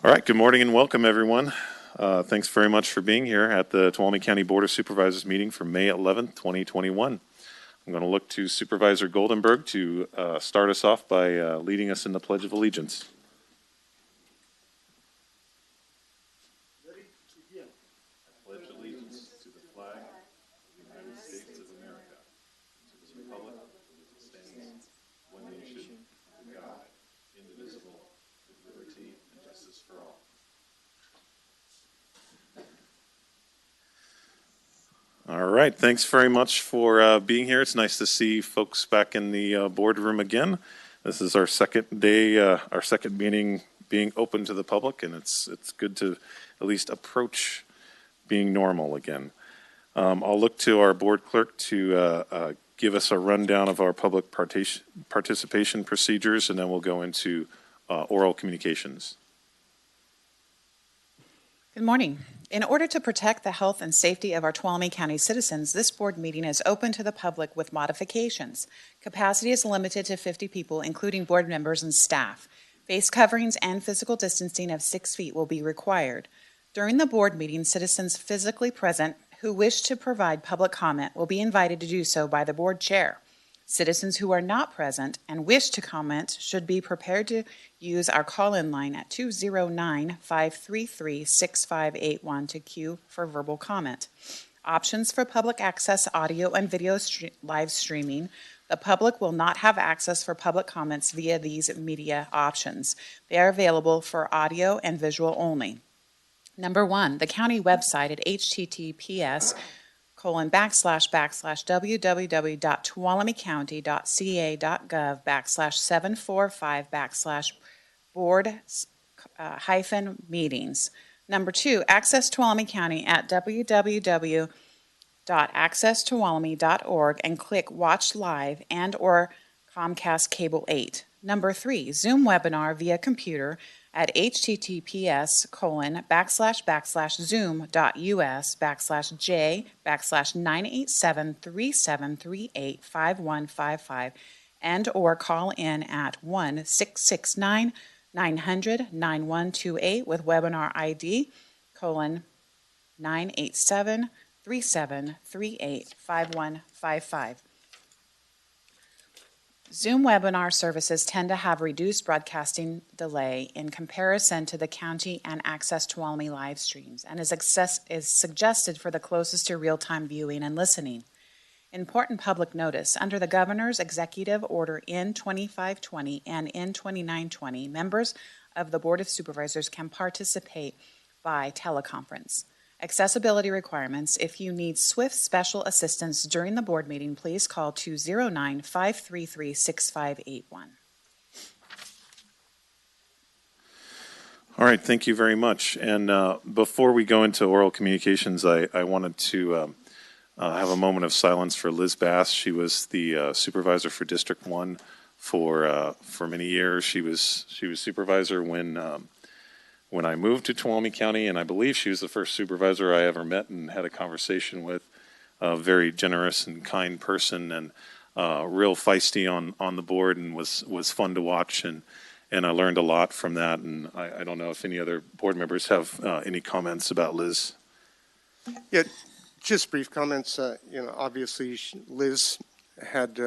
All right, good morning and welcome, everyone. Thanks very much for being here at the Tuolumne County Board of Supervisors meeting for May 11th, 2021. I'm going to look to Supervisor Goldenberg to start us off by leading us in the Pledge of Allegiance. Ready? Begin. I pledge allegiance to the flag of the United States of America, to the republic that stands one nation, under God, indivisible, with liberty and justice for all. All right, thanks very much for being here. It's nice to see folks back in the boardroom again. This is our second day, our second meeting being open to the public, and it's good to at least approach being normal again. I'll look to our board clerk to give us a rundown of our public participation procedures, and then we'll go into oral communications. Good morning. In order to protect the health and safety of our Tuolumne County citizens, this board meeting is open to the public with modifications. Capacity is limited to 50 people, including board members and staff. Face coverings and physical distancing of 6 feet will be required. During the board meeting, citizens physically present who wish to provide public comment will be invited to do so by the board chair. Citizens who are not present and wish to comment should be prepared to use our call-in line at 209-533-6581 to queue for verbal comment. Options for public access audio and video live streaming. The public will not have access for public comments via these media options. They are available for audio and visual only. Number one, the county website at https://www.tuolumecounty.ca.gov/745/board-meetings. Number two, access Tuolumne County at www.accesstuolumne.org and click Watch Live and/or Comcast Cable 8. Number three, Zoom webinar via computer at https://zoom.us/j/98737385155 and/or call in at 1-669-900-9128 with webinar ID :98737385155. Zoom webinar services tend to have reduced broadcasting delay in comparison to the county and Access Tuolumne live streams and is suggested for the closest to real-time viewing and listening. Important public notice. Under the Governor's Executive Order N2520 and N2920, members of the Board of Supervisors can participate by teleconference. Accessibility requirements. If you need swift special assistance during the board meeting, please call 209-533-6581. All right, thank you very much. And before we go into oral communications, I wanted to have a moment of silence for Liz Bass. She was the supervisor for District 1 for many years. She was supervisor when I moved to Tuolumne County, and I believe she was the first supervisor I ever met and had a conversation with. A very generous and kind person, and real feisty on the board, and was fun to watch, and I learned a lot from that. And I don't know if any other board members have any comments about Liz. Yeah, just brief comments. Obviously Liz had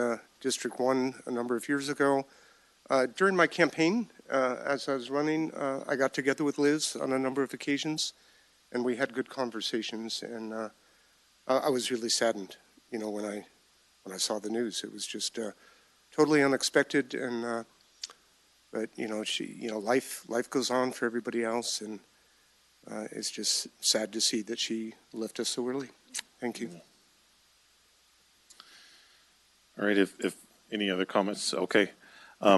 District 1 a number of years ago. During my campaign, as I was running, I got together with Liz on a number of occasions, and we had good conversations. And I was really saddened, when I saw the news. It was just totally unexpected. And but she, life goes on for everybody else, and it's just sad to see that she left us so early. Thank you. All right. If any other comments, okay.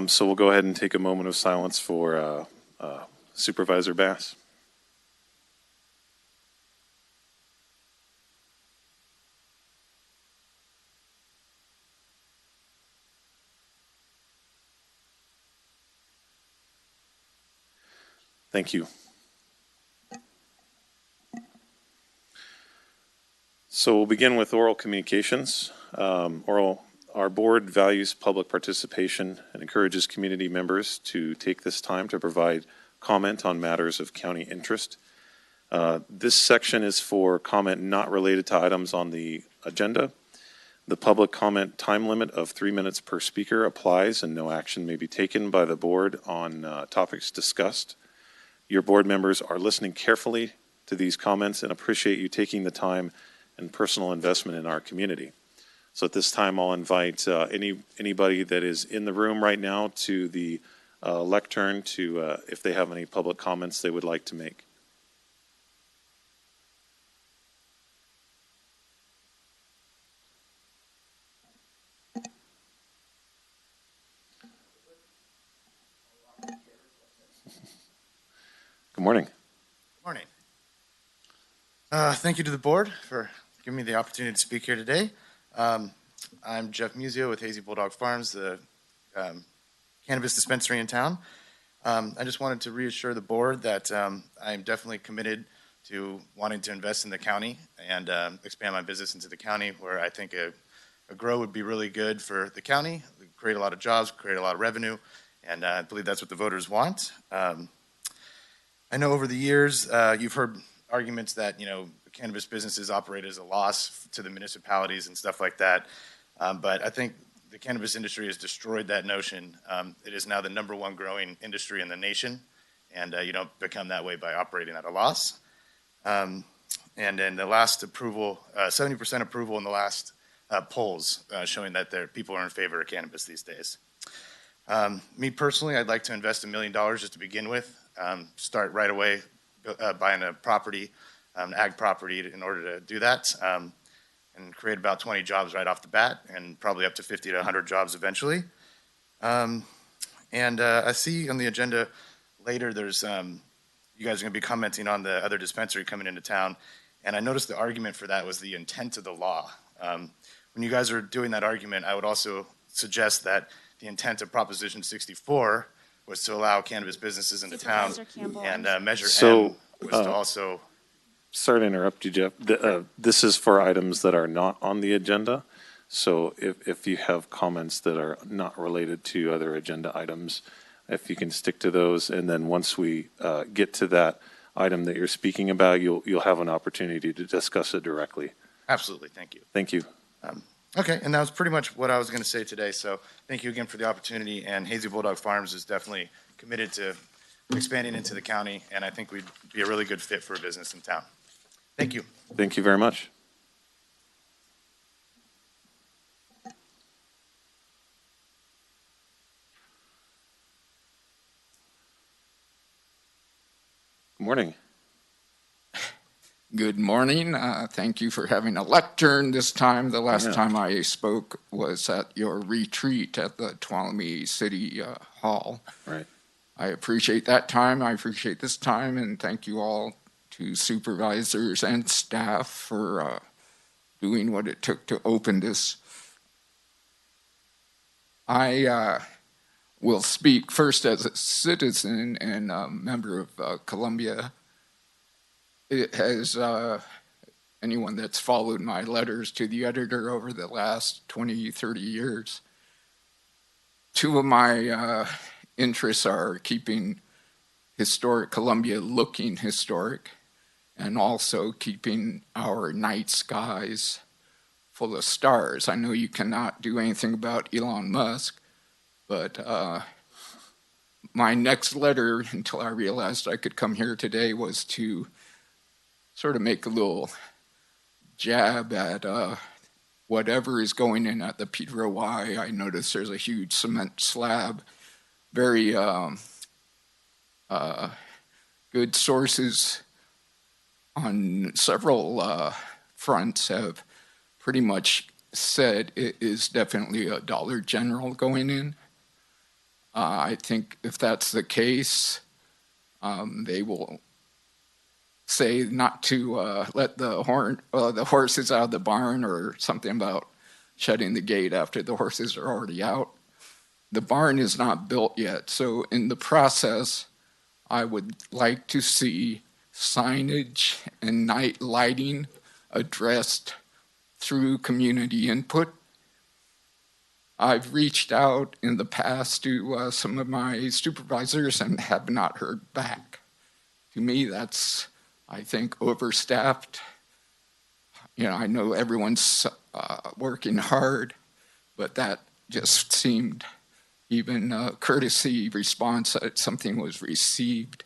So we'll go ahead and take a moment of silence for Supervisor Bass. Thank you. So we'll begin with oral communications. Our board values public participation and encourages community members to take this time to provide comment on matters of county interest. This section is for comment not related to items on the agenda. The public comment time limit of 3 minutes per speaker applies, and no action may be taken by the board on topics discussed. Your board members are listening carefully to these comments and appreciate you taking the time and personal investment in our community. So at this time, I'll invite anybody that is in the room right now to the lectern to, if they have any public comments they would like to make. Good morning. Morning. Thank you to the board for giving me the opportunity to speak here today. I'm Jeff Musio with Hazy Bulldog Farms, the cannabis dispensary in town. I just wanted to reassure the board that I'm definitely committed to wanting to invest in the county and expand my business into the county, where I think a grow would be really good for the county, create a lot of jobs, create a lot of revenue, and I believe that's what the voters want. I know over the years you've heard arguments that, cannabis businesses operate as a loss to the municipalities and stuff like that. But I think the cannabis industry has destroyed that notion. It is now the #1 growing industry in the nation, and you don't become that way by operating at a loss. And in the last approval, 70% approval in the last polls showing that people are in favor of cannabis these days. Me personally, I'd like to invest $1 million just to begin with. Start right away buying a property, an ag property, in order to do that, and create about 20 jobs right off the bat, and probably up to 50 to 100 jobs eventually. I see on the agenda later there's you guys are going to be commenting on the other dispensary coming into town, and I noticed the argument for that was the intent of the law. When you guys are doing that argument, I would also suggest that the intent of Proposition 64 was to allow cannabis businesses in the town, and Measure M was to also... Sorry to interrupt you, Jeff. This is for items that are not on the agenda. So if you have comments that are not related to other agenda items, if you can stick to those, and then once we get to that item that you're speaking about, you'll have an opportunity to discuss it directly. Absolutely. Thank you. Thank you. Okay, and that was pretty much what I was going to say today. So thank you again for the opportunity, and Hazy Bulldog Farms is definitely committed to expanding into the county, and I think we'd be a really good fit for a business in town. Thank you. Thank you very much. Good morning. Good morning. Thank you for having a lectern this time. The last time I spoke was at your retreat at the Tuolumne City Hall. Right. I appreciate that time. I appreciate this time, and thank you all to supervisors and staff for doing what it took to open this. I will speak first as a citizen and a member of Columbia. It has, anyone that's followed my letters to the editor over the last 20, 30 years, two of my interests are keeping historic Columbia looking historic, and also keeping our night skies full of stars. I know you cannot do anything about Elon Musk, but my next letter, until I realized I could come here today, was to sort of make a little jab at whatever is going in at the Peter Y. I noticed there's a huge cement slab. Very good sources on several fronts have pretty much said it is definitely a Dollar General going in. I think if that's the case, they will say not to let the horses out of the barn, or something about shutting the gate after the horses are already out. The barn is not built yet, so in the process, I would like to see signage and night lighting addressed through community input. I've reached out in the past to some of my supervisors and have not heard back. To me, that's, I think, overstaffed. You know, I know everyone's working hard, but that just seemed, even a courtesy response that something was received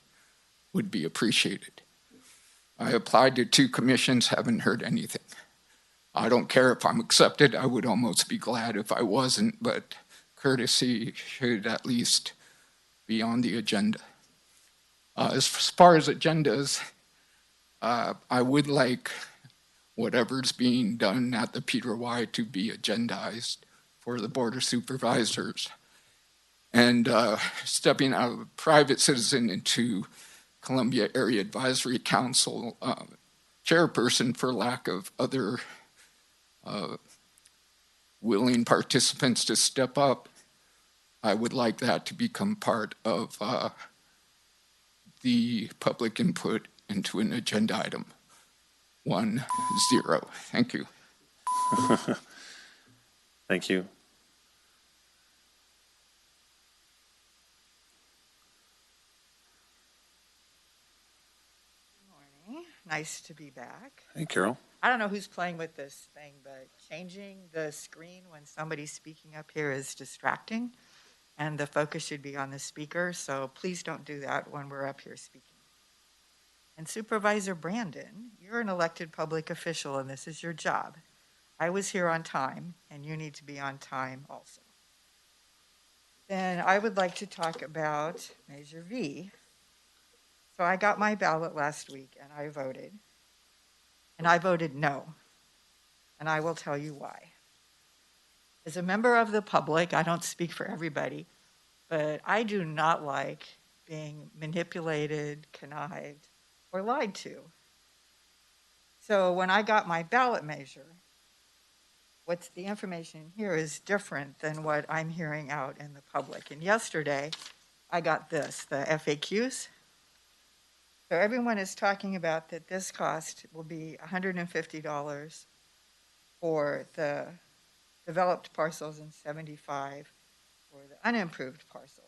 would be appreciated. I applied to 2 commissions, haven't heard anything. I don't care if I'm accepted. I would almost be glad if I wasn't, but courtesy should at least be on the agenda. As far as agendas, I would like whatever's being done at the Peter Y to be agendized for the Board of Supervisors. And stepping out of a private citizen into Columbia Area Advisory Council chairperson for lack of other willing participants to step up, I would like that to become part of the public input into an agenda item. 1-0. Thank you. Thank you. Nice to be back. Hey, Carol. I don't know who's playing with this thing, but changing the screen when somebody's speaking up here is distracting, and the focus should be on the speaker, so please don't do that when we're up here speaking. And Supervisor Brandon, you're an elected public official, and this is your job. I was here on time, and you need to be on time also. Then I would like to talk about Measure V. So I got my ballot last week and I voted. And I voted no. And I will tell you why. As a member of the public, I don't speak for everybody, but I do not like being manipulated, connived, or lied to. So when I got my ballot measure, what's the information here is different than what I'm hearing out in the public. And yesterday, I got this, the FAQs. So everyone is talking about that this cost will be $150 for the developed parcels and $75 for the unimproved parcels.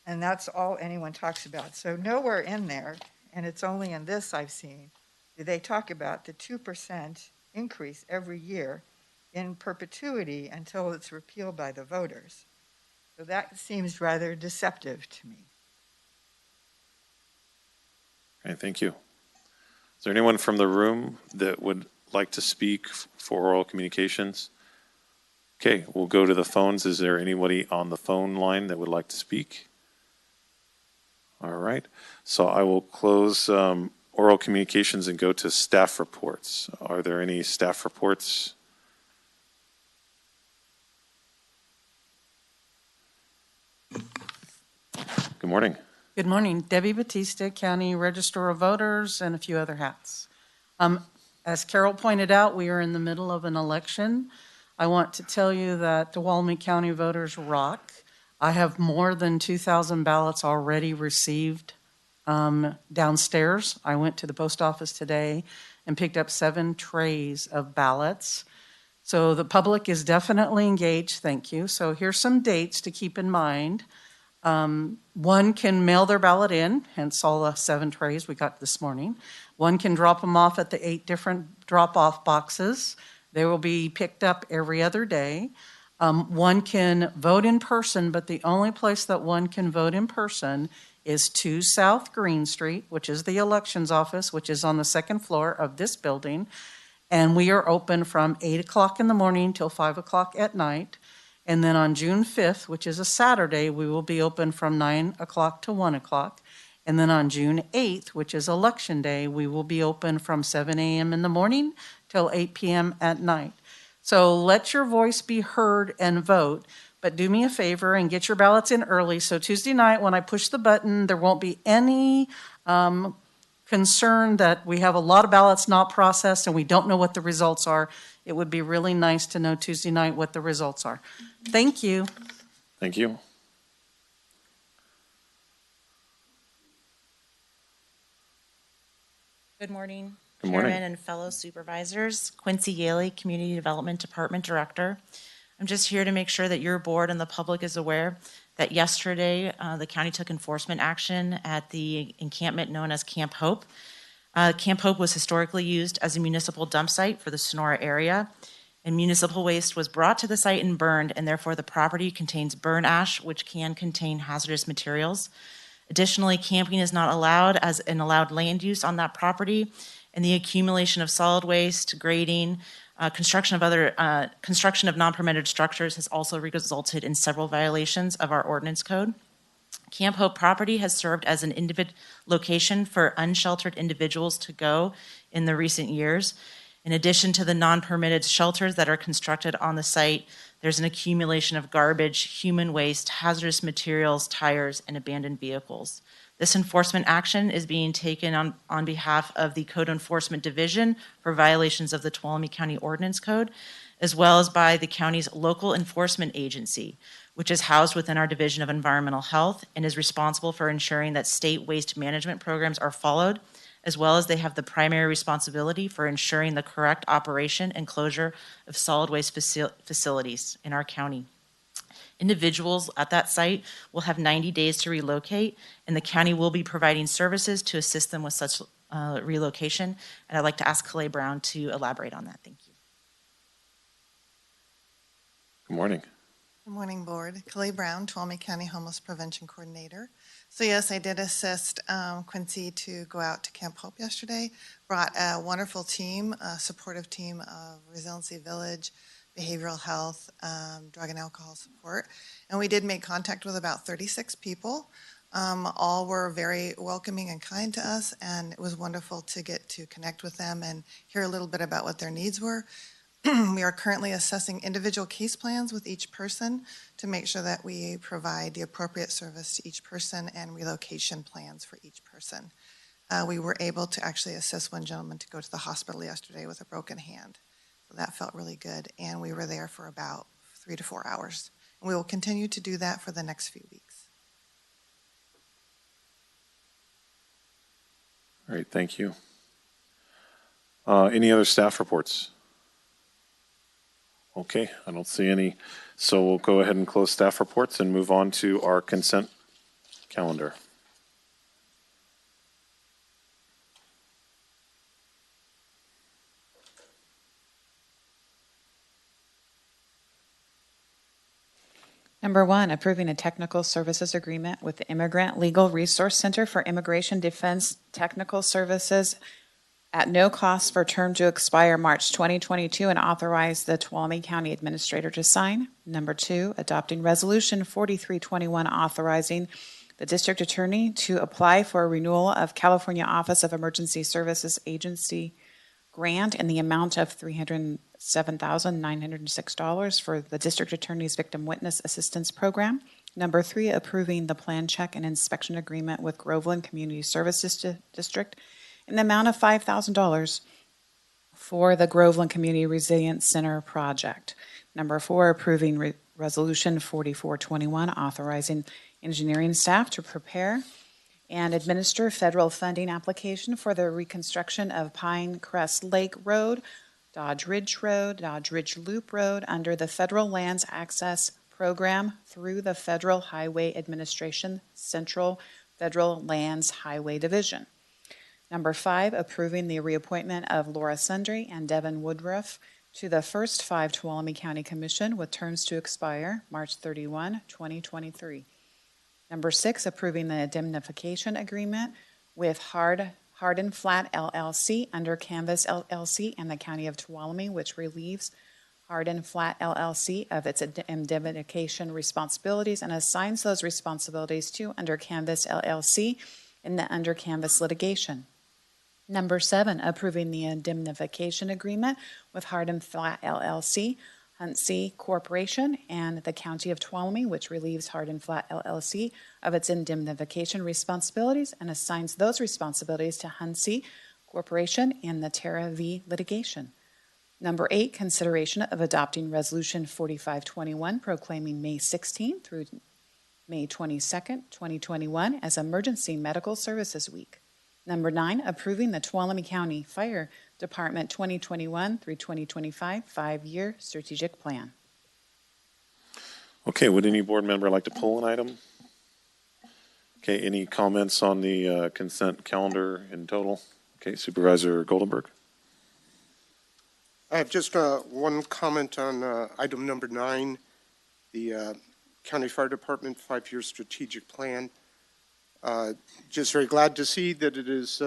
And that's all anyone talks about. So nowhere in there, and it's only in this I've seen, do they talk about the 2% increase every year in perpetuity until it's repealed by the voters. So that seems rather deceptive to me. Okay, thank you. Is there anyone from the room that would like to speak for oral communications? Okay, we'll go to the phones. Is there anybody on the phone line that would like to speak? All right, so I will close oral communications and go to staff reports. Are there any staff reports? Good morning. Good morning. Debbie Batista, County Register of Voters, and a few other hats. As Carol pointed out, we are in the middle of an election. I want to tell you that Tuolumne County voters rock. I have more than 2,000 ballots already received downstairs. I went to the post office today and picked up 7 trays of ballots. So the public is definitely engaged, thank you. So here's some dates to keep in mind. One can mail their ballot in, hence all the 7 trays we got this morning. One can drop them off at the 8 different drop-off boxes. They will be picked up every other day. One can vote in person, but the only place that one can vote in person is 2 South Green Street, which is the elections office, which is on the 2nd floor of this building. And we are open from 8 o'clock in the morning till 5 o'clock at night. And then on June 5th, which is a Saturday, we will be open from 9 o'clock to 1 o'clock. And then on June 8th, which is Election Day, we will be open from 7 a.m. in the morning till 8 p.m. at night. So let your voice be heard and vote, but do me a favor and get your ballots in early. So Tuesday night, when I push the button, there won't be any concern that we have a lot of ballots not processed and we don't know what the results are. It would be really nice to know Tuesday night what the results are. Thank you. Thank you. Good morning, Good morning. Chairman and fellow supervisors. Quincy Yaley, Community Development Department Director. I'm just here to make sure that your board and the public is aware that yesterday the county took enforcement action at the encampment known as Camp Hope. Camp Hope was historically used as a municipal dump site for the Sonora area, and municipal waste was brought to the site and burned, and therefore the property contains burn ash, which can contain hazardous materials. Additionally, camping is not allowed as an allowed land use on that property, and the accumulation of solid waste, grading, construction of non-permitted structures has also resulted in several violations of our ordinance code. Camp Hope property has served as an location for unsheltered individuals to go in the recent years. In addition to the non-permitted shelters that are constructed on the site, there's an accumulation of garbage, human waste, hazardous materials, tires, and abandoned vehicles. This enforcement action is being taken on behalf of the Code Enforcement Division for violations of the Tuolumne County Ordinance Code, as well as by the county's local enforcement agency, which is housed within our Division of Environmental Health and is responsible for ensuring that state waste management programs are followed, as well as they have the primary responsibility for ensuring the correct operation and closure of solid waste facilities in our county. Individuals at that site will have 90 days to relocate, and the county will be providing services to assist them with such relocation. And I'd like to ask Calais Brown to elaborate on that. Thank you. Good morning. Good morning, Board. Calais Brown, Tuolumne County Homeless Prevention Coordinator. So yes, I did assist Quincy to go out to Camp Hope yesterday. Brought a wonderful team, a supportive team of Resiliency Village, behavioral health, drug and alcohol support. And we did make contact with about 36 people. All were very welcoming and kind to us, and it was wonderful to get to connect with them and hear a little bit about what their needs were. We are currently assessing individual case plans with each person to make sure that we provide the appropriate service to each person and relocation plans for each person. We were able to actually assist one gentleman to go to the hospital yesterday with a broken hand. So that felt really good, and we were there for about 3 to 4 hours. And we will continue to do that for the next few weeks. All right, thank you. Any other staff reports? Okay, I don't see any. So we'll go ahead and close staff reports and move on to our consent calendar. Number 1, approving a technical services agreement with the Immigrant Legal Resource Center for Immigration Defense Technical Services at no cost for term to expire March 2022 and authorize the Tuolumne County Administrator to sign. Number 2, adopting Resolution 4321 authorizing the District Attorney to apply for a renewal of California Office of Emergency Services Agency grant in the amount of $307,906 for the District Attorney's Victim Witness Assistance Program. Number 3, approving the plan check and inspection agreement with Groveland Community Services District in the amount of $5,000 for the Groveland Community Resilience Center project. Number 4, approving Resolution 4421, authorizing engineering staff to prepare and administer federal funding application for the reconstruction of Pine Crest Lake Road, Dodge Ridge Road, Dodge Ridge Loop Road under the Federal Lands Access Program through the Federal Highway Administration Central Federal Lands Highway Division. Number 5, approving the reappointment of Laura Sundry and Devin Woodruff to the first 5 Tuolumne County Commission with terms to expire March 31, 2023. Number 6, approving the indemnification agreement with Hard and Flat LLC under Canvas LLC and the County of Tuolumne, which relieves Hard and Flat LLC of its indemnification responsibilities and assigns those responsibilities to Under Canvas LLC in the Under Canvas litigation. Number 7, approving the indemnification agreement with Hard and Flat LLC, Huntsy Corporation, and the County of Tuolumne, which relieves Hard and Flat LLC of its indemnification responsibilities and assigns those responsibilities to Huntsy Corporation in the Terra V litigation. Number 8, consideration of adopting Resolution 4521, proclaiming May 16 through May 22nd, 2021 as Emergency Medical Services Week. Number 9, approving the Tuolumne County Fire Department 2021 through 2025 5-year strategic plan. Okay, would any board member like to pull an item? Okay, any comments on the consent calendar in total? Okay, Supervisor Goldenberg. I have just one comment on item number 9, the County Fire Department 5-year strategic plan. Just very glad to see that it is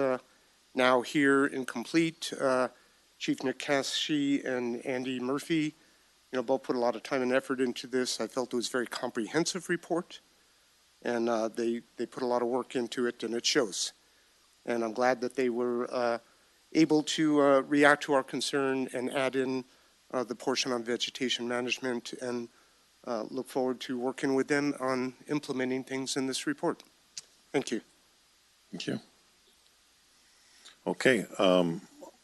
now here and complete. Chief Nick Cashy and Andy Murphy, both put a lot of time and effort into this. I felt it was a very comprehensive report, and they put a lot of work into it, and it shows. And I'm glad that they were able to react to our concern and add in the portion on vegetation management, and look forward to working with them on implementing things in this report. Thank you. Thank you. Okay,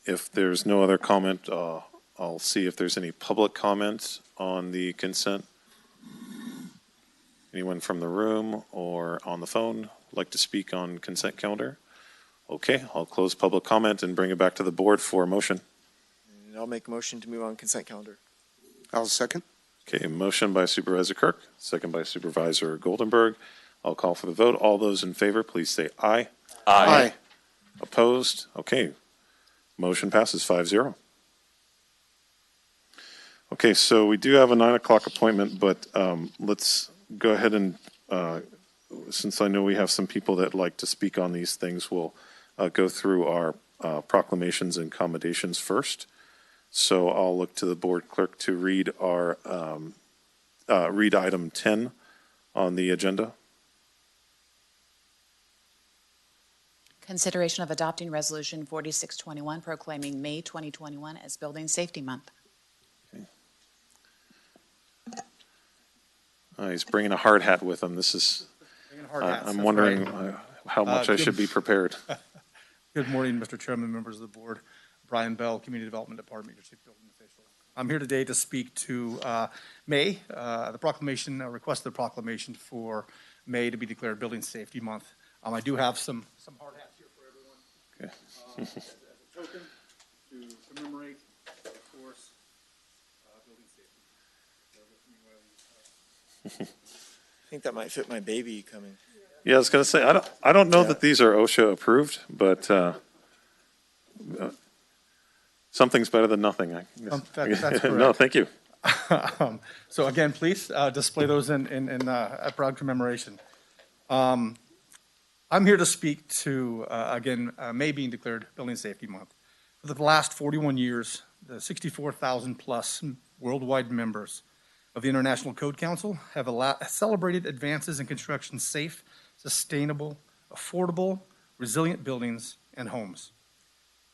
if there's no other comment, I'll see if there's any public comments on the consent. Anyone from the room or on the phone like to speak on consent calendar? Okay, I'll close public comment and bring it back to the board for a motion. And I'll make a motion to move on consent calendar. I'll second. Okay, motion by Supervisor Kirk, second by Supervisor Goldenberg. I'll call for the vote. All those in favor, please say aye. Aye. Opposed? Okay. Motion passes 5-0. Okay, so we do have a 9 o'clock appointment, but let's go ahead and, since I know we have some people that like to speak on these things, we'll go through our proclamations and commendations first. So I'll look to the board clerk to read our read item 10 on the agenda. Consideration of adopting Resolution 4621 proclaiming May 2021 as Building Safety Month. He's bringing a hard hat with him. This is, I'm wondering how much I should be prepared. Good morning, Mr. Chairman, members of the board. Brian Bell, Community Development Department, your chief building official. I'm here today to speak to May, the proclamation, request the proclamation for May to be declared Building Safety Month. I do have some hard hats here for everyone. Okay. As a token to commemorate, of course, building safety. I think that might fit my baby coming. Yeah, I was going to say, I don't know that these are OSHA approved, but something's better than nothing. That's correct. No, thank you. So again, please display those in a proud commemoration. I'm here to speak to, again, May being declared Building Safety Month. For the last 41 years, the 64,000 plus worldwide members of the International Code Council have celebrated advances in construction safe, sustainable, affordable, resilient buildings and homes.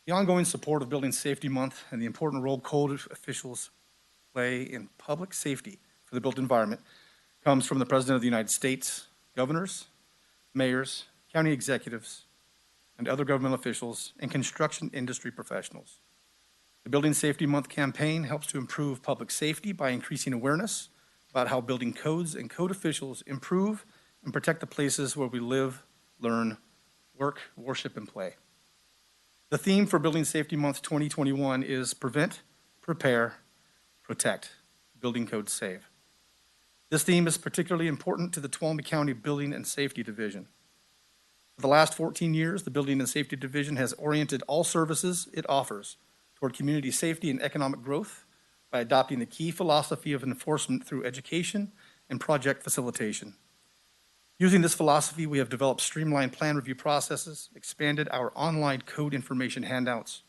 The ongoing support of Building Safety Month and the important role code officials play in public safety for the built environment comes from the President of the United States, governors, mayors, county executives, and other government officials and construction industry professionals. The Building Safety Month campaign helps to improve public safety by increasing awareness about how building codes and code officials improve and protect the places where we live, learn, work, worship, and play. The theme for Building Safety Month 2021 is Prevent, Prepare, Protect, Building Codes Save. This theme is particularly important to the Tuolumne County Building and Safety Division. For the last 14 years, the Building and Safety Division has oriented all services it offers toward community safety and economic growth by adopting the key philosophy of enforcement through education and project facilitation. Using this philosophy, we have developed streamlined plan review processes, expanded our online code information handouts,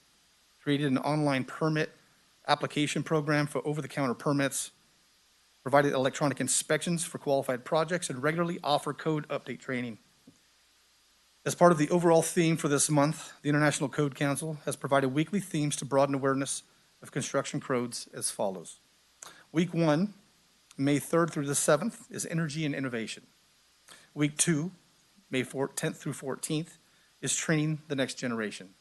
created an online permit application program for over-the-counter permits, provided electronic inspections for qualified projects, and regularly offer code update training. As part of the overall theme for this month, the International Code Council has provided weekly themes to broaden awareness of construction codes as follows. Week 1, May 3rd through the 7th, is Energy and Innovation. Week 2, May 10th through 14th, is Training the Next Generation.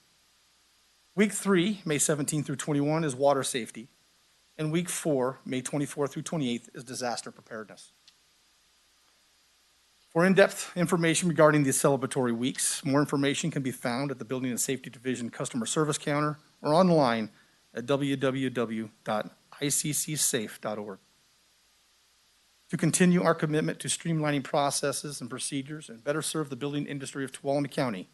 Week 3, May 17th through 21, is Water Safety. And Week 4, May 24th through 28th, is Disaster Preparedness. For in-depth information regarding these celebratory weeks, more information can be found at the Building and Safety Division Customer Service Counter or online at www.iccsafe.org. to continue our commitment to streamlining processes and procedures and better serve the building industry of Tuolumne County.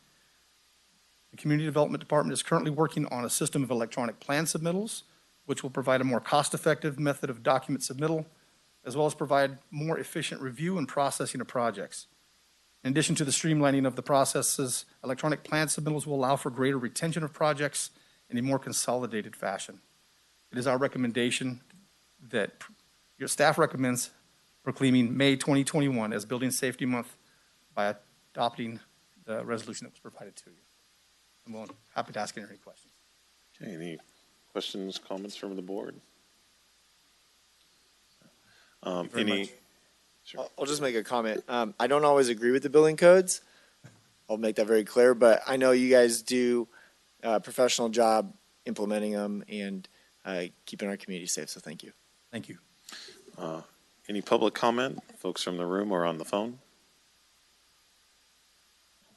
The Community Development Department is currently working on a system of electronic plan submittals, which will provide a more cost-effective method of document submittal, as well as provide more efficient review and processing of projects. In addition to the streamlining of the processes, electronic plan submittals will allow for greater retention of projects in a more consolidated fashion. It is our recommendation that your staff recommends proclaiming May 2021 as Building Safety Month by adopting the resolution that was provided to you. I'm happy to ask any questions. Okay, any questions, comments from the board? Any? Sure. I'll just make a comment. I don't always agree with the building codes. I'll make that very clear, but I know you guys do a professional job implementing them and keeping our community safe, so thank you. Thank you. Any public comment, folks from the room or on the phone?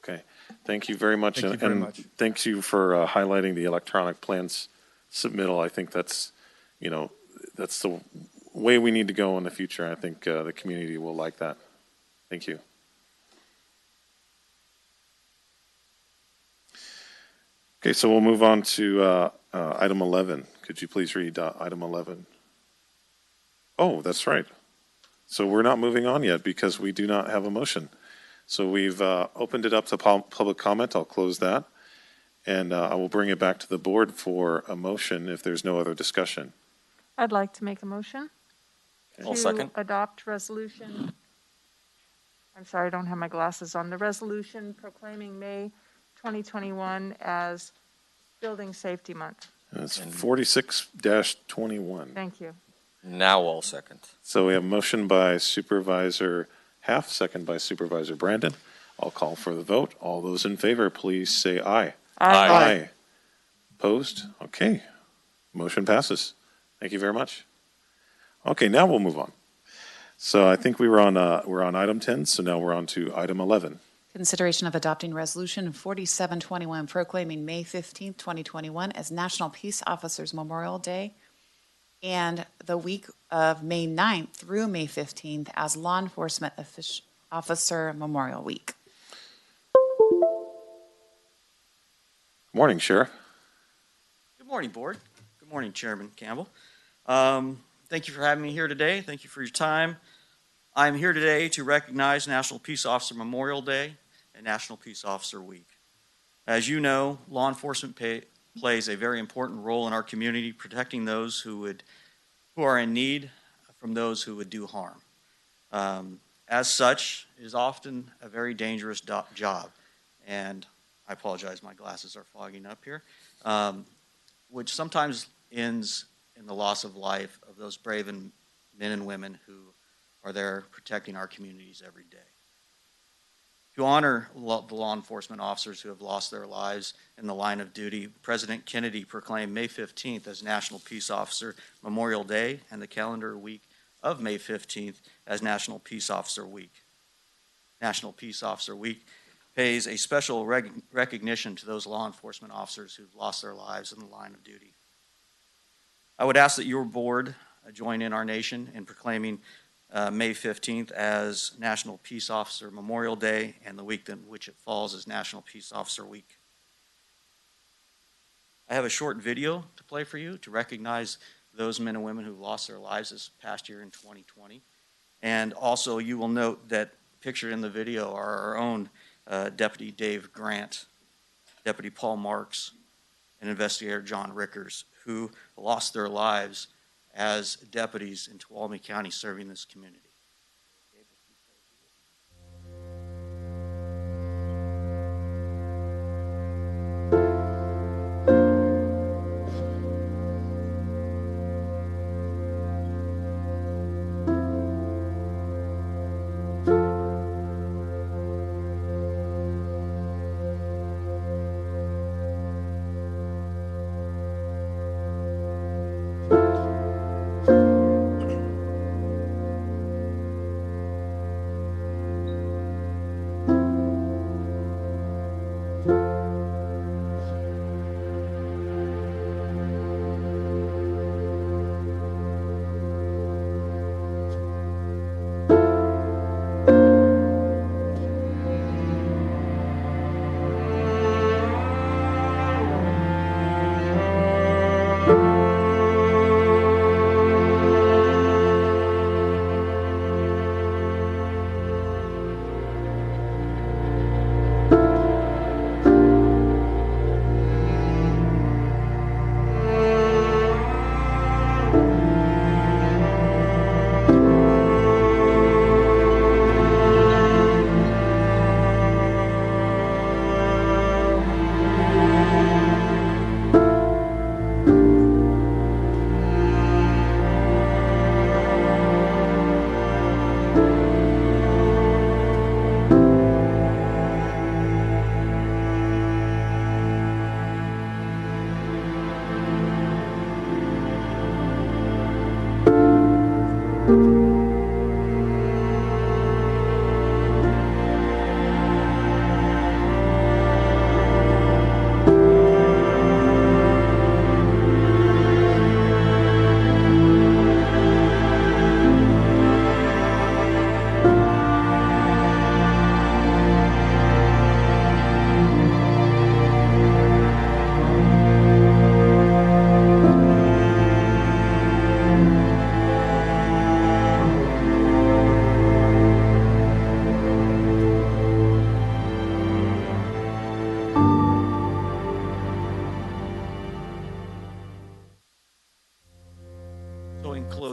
Okay, thank you very much. Thank you very much. Thank you for highlighting the electronic plans submittal. I think that's, that's the way we need to go in the future. I think the community will like that. Thank you. Okay, so we'll move on to item 11. Could you please read item 11? Oh, that's right. So we're not moving on yet because we do not have a motion. So we've opened it up to public comment. I'll close that. And I will bring it back to the board for a motion if there's no other discussion. I'd like to make a motion I'll second. to adopt resolution. I'm sorry, I don't have my glasses on. The resolution proclaiming May 2021 as Building Safety Month. It's 46-21. Thank you. Now I'll second. So we have a motion by Supervisor Half, second by Supervisor Brandon. I'll call for the vote. All those in favor, please say aye. Aye. Opposed? Okay. Motion passes. Thank you very much. Okay, now we'll move on. So I think we're on item 10, so now we're on to item 11. Consideration of adopting Resolution 4721 proclaiming May 15th, 2021 as National Peace Officers Memorial Day and the week of May 9th through May 15th as Law Enforcement Officer Memorial Week. Morning, Sheriff. Good morning, Board. Good morning, Chairman Campbell. Thank you for having me here today. Thank you for your time. I'm here today to recognize National Peace Officer Memorial Day and National Peace Officer Week. As you know, law enforcement plays a very important role in our community, protecting those who are in need from those who would do harm. As such, it is often a very dangerous job, and I apologize, my glasses are fogging up here, which sometimes ends in the loss of life of those brave men and women who are there protecting our communities every day. To honor the law enforcement officers who have lost their lives in the line of duty, President Kennedy proclaimed May 15th as National Peace Officer Memorial Day and the calendar week of May 15th as National Peace Officer Week. National Peace Officer Week pays a special recognition to those law enforcement officers who've lost their lives in the line of duty. I would ask that your board join in our nation in proclaiming May 15th as National Peace Officer Memorial Day and the week in which it falls as National Peace Officer Week. I have a short video to play for you to recognize those men and women who lost their lives this past year in 2020. And also you will note that pictured in the video are our own Deputy Dave Grant, Deputy Paul Marks, and Investigator John Rickers, who lost their lives as deputies in Tuolumne County serving this community.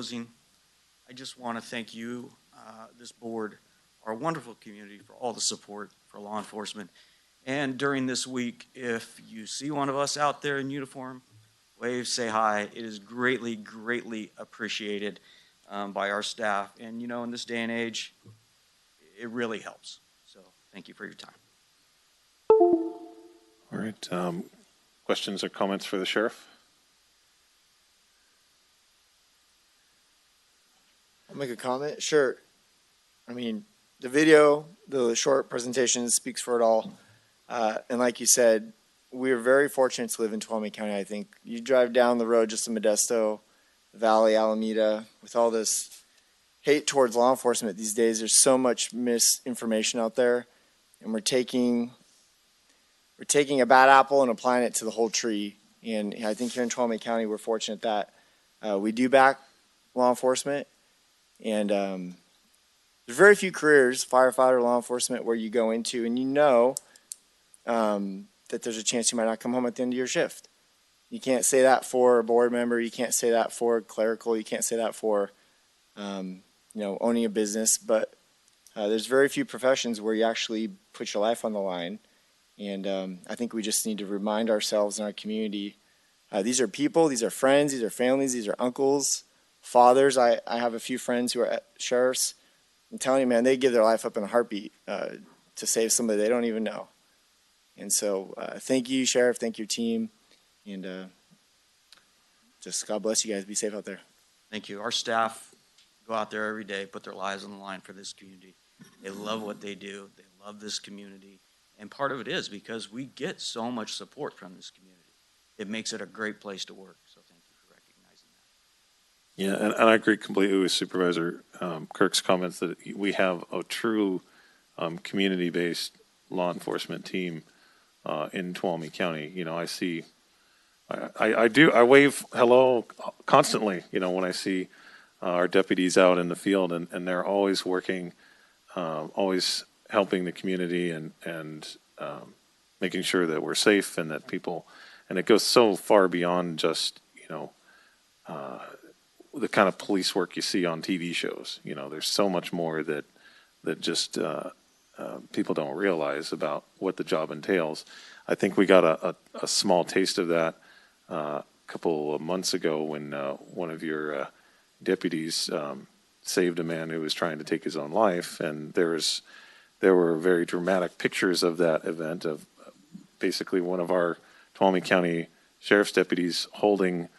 closing, I just want to thank you, this board, our wonderful community, for all the support for law enforcement. And during this week, if you see one of us out there in uniform, wave, say hi. It is greatly, greatly appreciated by our staff. And, you know, in this day and age, it really helps. So thank you for your time. All right. Questions or comments for the sheriff? I'll make a comment. Sure. I mean, the video, the short presentation speaks for it all. And like you said, we're very fortunate to live in Tuolumne County. I think you drive down the road just to Modesto, Valley, Alameda, with all this hate towards law enforcement these days. There's so much misinformation out there, and we're taking a bad apple and applying it to the whole tree. And I think here in Tuolumne County, we're fortunate that we do back law enforcement. And there's very few careers, firefighter, law enforcement, where you go into and you know that there's a chance you might not come home at the end of your shift. You can't say that for a board member. You can't say that for clerical. You can't say that for, owning a business. But there's very few professions where you actually put your life on the line. And I think we just need to remind ourselves in our community, these are people, these are friends, these are families, these are uncles, fathers. I have a few friends who are sheriffs. I'm telling you, man, they give their life up in a heartbeat to save somebody they don't even know. And so thank you, Sheriff. Thank your team. And just God bless you guys. Be safe out there. Thank you. Our staff go out there every day, put their lives on the line for this community. They love what they do. They love this community. And part of it is because we get so much support from this community. It makes it a great place to work. So thank you for recognizing that. Yeah, and I agree completely with Supervisor Kirk's comments that we have a true community-based law enforcement team in Tuolumne County. You know, I wave hello constantly, you know, when I see our deputies out in the field, and they're always working, always helping the community and making sure that we're safe and that people, and it goes so far beyond just, you know, the kind of police work you see on TV shows. You know, there's so much more that just people don't realize about what the job entails. I think we got a small taste of that a couple of months ago when one of your deputies saved a man who was trying to take his own life, and there were very dramatic pictures of that event of basically one of our Tuolumne County Sheriff's deputies holding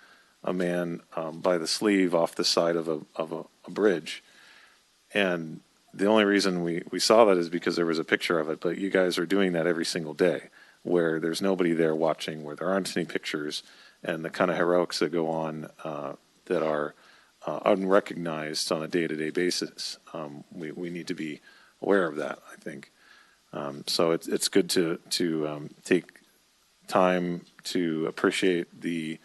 a man by the sleeve off the side of a bridge. And the only reason we saw that is because there was a picture of it, but you guys are doing that every single day where there's nobody there watching, where there aren't any pictures, and the kind of heroics that go on that are unrecognized on a day-to-day basis. We need to be aware of that, I think. So it's good to take time to appreciate the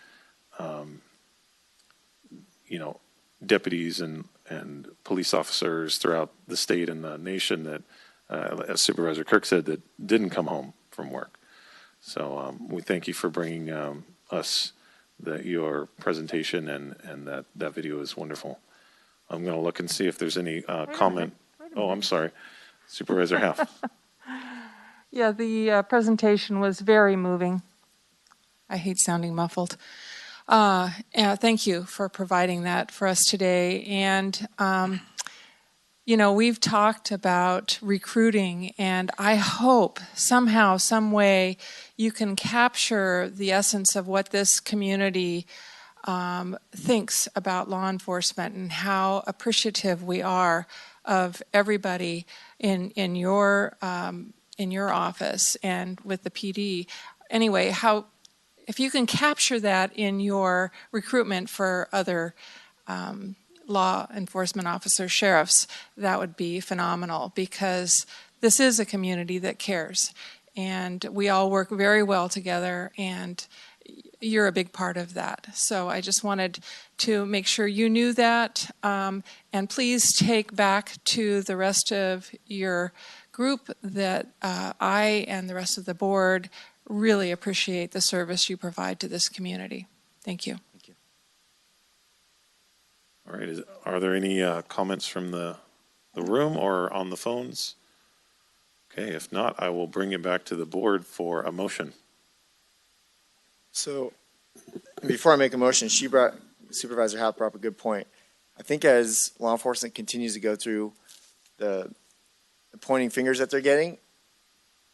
deputies and police officers throughout the state and the nation that, as Supervisor Kirk said, that didn't come home from work. So we thank you for bringing us your presentation, and that video is wonderful. I'm going to look and see if there's any comment. Oh, I'm sorry. Supervisor Half. Yeah, the presentation was very moving. I hate sounding muffled. Thank you for providing that for us today. And, we've talked about recruiting, and I hope somehow, some way, you can capture the essence of what this community thinks about law enforcement and how appreciative we are of everybody in your office and with the PD. Anyway, if you can capture that in your recruitment for other law enforcement officers, sheriffs, that would be phenomenal, because this is a community that cares, and we all work very well together, and you're a big part of that. So I just wanted to make sure you knew that, and please take back to the rest of your group that I and the rest of the board really appreciate the service you provide to this community. Thank you. Thank you. All right, are there any comments from the room or on the phones? Okay, if not, I will bring it back to the board for a motion. So before I make a motion, Supervisor Happ brought up a good point. I think as law enforcement continues to go through the pointing fingers that they're getting,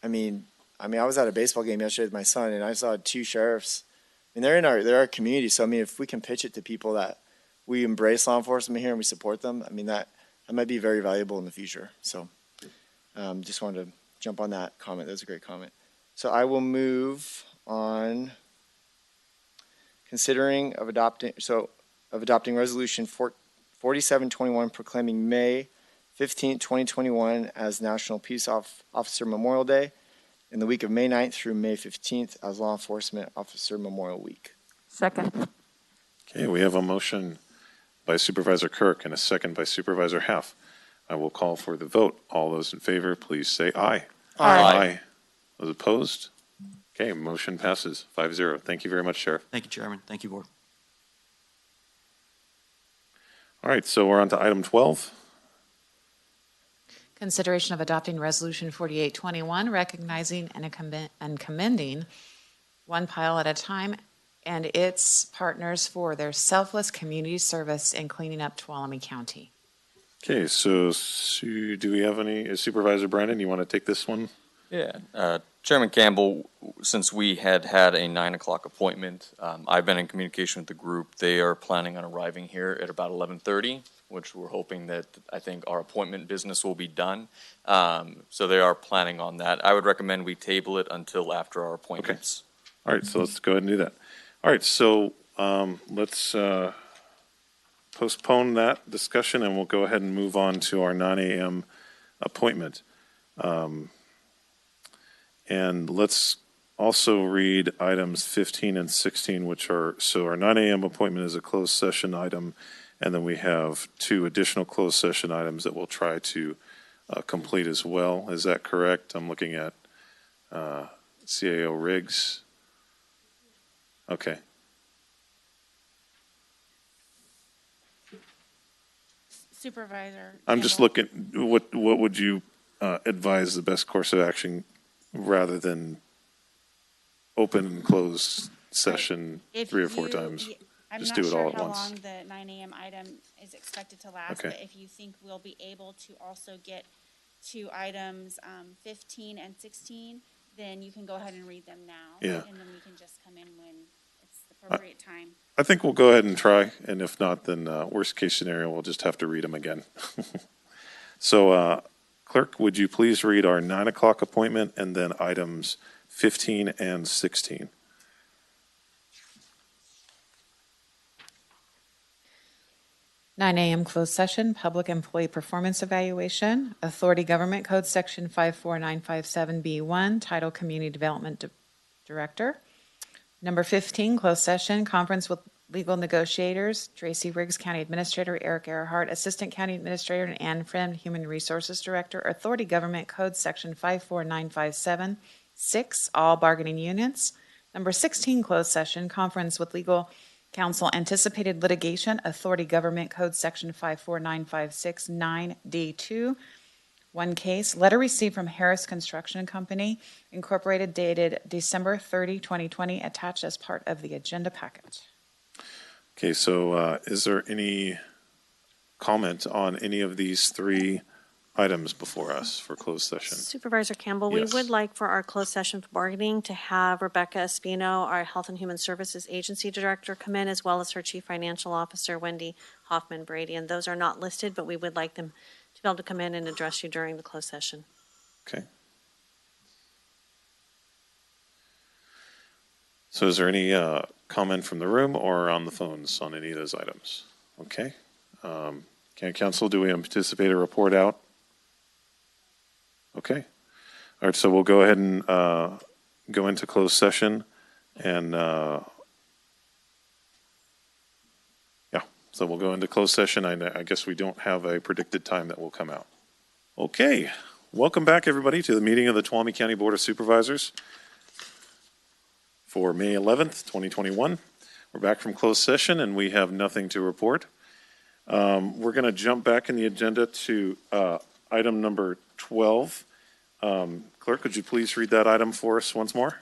I mean, I was at a baseball game yesterday with my son, and I saw 2 sheriffs. And they're our community. So I mean, if we can pitch it to people that we embrace law enforcement here and we support them, I mean that might be very valuable in the future. So just wanted to jump on that comment. That was a great comment. So I will move on considering of adopting resolution 4721 proclaiming May 15, 2021 as National Peace Officer Memorial Day and the week of May 9th through May 15th as Law Enforcement Officer Memorial Week. Second. Okay, we have a motion by Supervisor Kirk and a second by Supervisor Haff. I will call for the vote. All those in favor, please say aye. Aye. Those opposed? Okay, motion passes 5-0. Thank you very much, Sheriff. Thank you, Chairman. Thank you, Board. All right, so we're on to item 12. Consideration of adopting Resolution 4821, recognizing and commending One Pile at a Time and its partners for their selfless community service in cleaning up Tuolumne County. Okay, so do we have any, Supervisor Brandon, you want to take this one? Yeah, Chairman Campbell, since we had a 9 o'clock appointment, I've been in communication with the group. They are planning on arriving here at about 11:30, which we're hoping that I think our appointment business will be done. So they are planning on that. I would recommend we table it until after our appointments. All right, so let's go ahead and do that. All right, so let's postpone that discussion and we'll go ahead and move on to our 9 a.m. appointment. And let's also read items 15 and 16, which are, so our 9 a.m. appointment is a closed session item, and then we have 2 additional closed session items that we'll try to complete as well. Is that correct? I'm looking at CAO Riggs. Okay. Supervisor. I'm just looking, what would you advise the best course of action rather than open and close session 3 or 4 times? I'm Just not do it sure all at how once. long the 9 a.m. item is expected to last, Okay. but if you think we'll be able to also get to items 15 and 16, then you can go ahead and read them now. Yeah. And then we can just come in when it's the appropriate time. I think we'll go ahead and try, and if not, then worst case scenario, we'll just have to read them again. So, Clerk, would you please read our 9 o'clock appointment and then items 15 and 16? Nine a.m. closed session, public employee performance evaluation, Authority Government Code Section 54957B1, Title Community Development Director. Number 15, closed session, conference with legal negotiators, Tracy Riggs, County Administrator, Eric Earhart, Assistant County Administrator, and Ann Friend, Human Resources Director. Authority Government Code Section 54957-6, all bargaining units. Number 16, closed session, conference with legal counsel, anticipated litigation, Authority Government Code Section 54956-9D2. One case, letter received from Harris Construction Company, Incorporated, dated December 30, 2020, attached as part of the agenda package. Okay, so is there any comment on any of these 3 items before us for closed session? Supervisor Campbell, Yes. we would like for our closed session for bargaining to have Rebecca Espino, our Health and Human Services Agency Director, come in, as well as her Chief Financial Officer, Wendy Hoffman-Brady. And those are not listed, but we would like them to be able to come in and address you during the closed session. Okay. So is there any comment from the room or on the phones on any of those items? Okay. County Council, do we anticipate a report out? Okay. All right, so we'll go ahead and go into closed session and so we'll go into closed session. I guess we don't have a predicted time that will come out. Okay. Welcome back, everybody, to the meeting of the Tuolumne County Board of Supervisors for May 11th, 2021. We're back from closed session and we have nothing to report. We're going to jump back in the agenda to item number 12. Clerk, could you please read that item for us once more?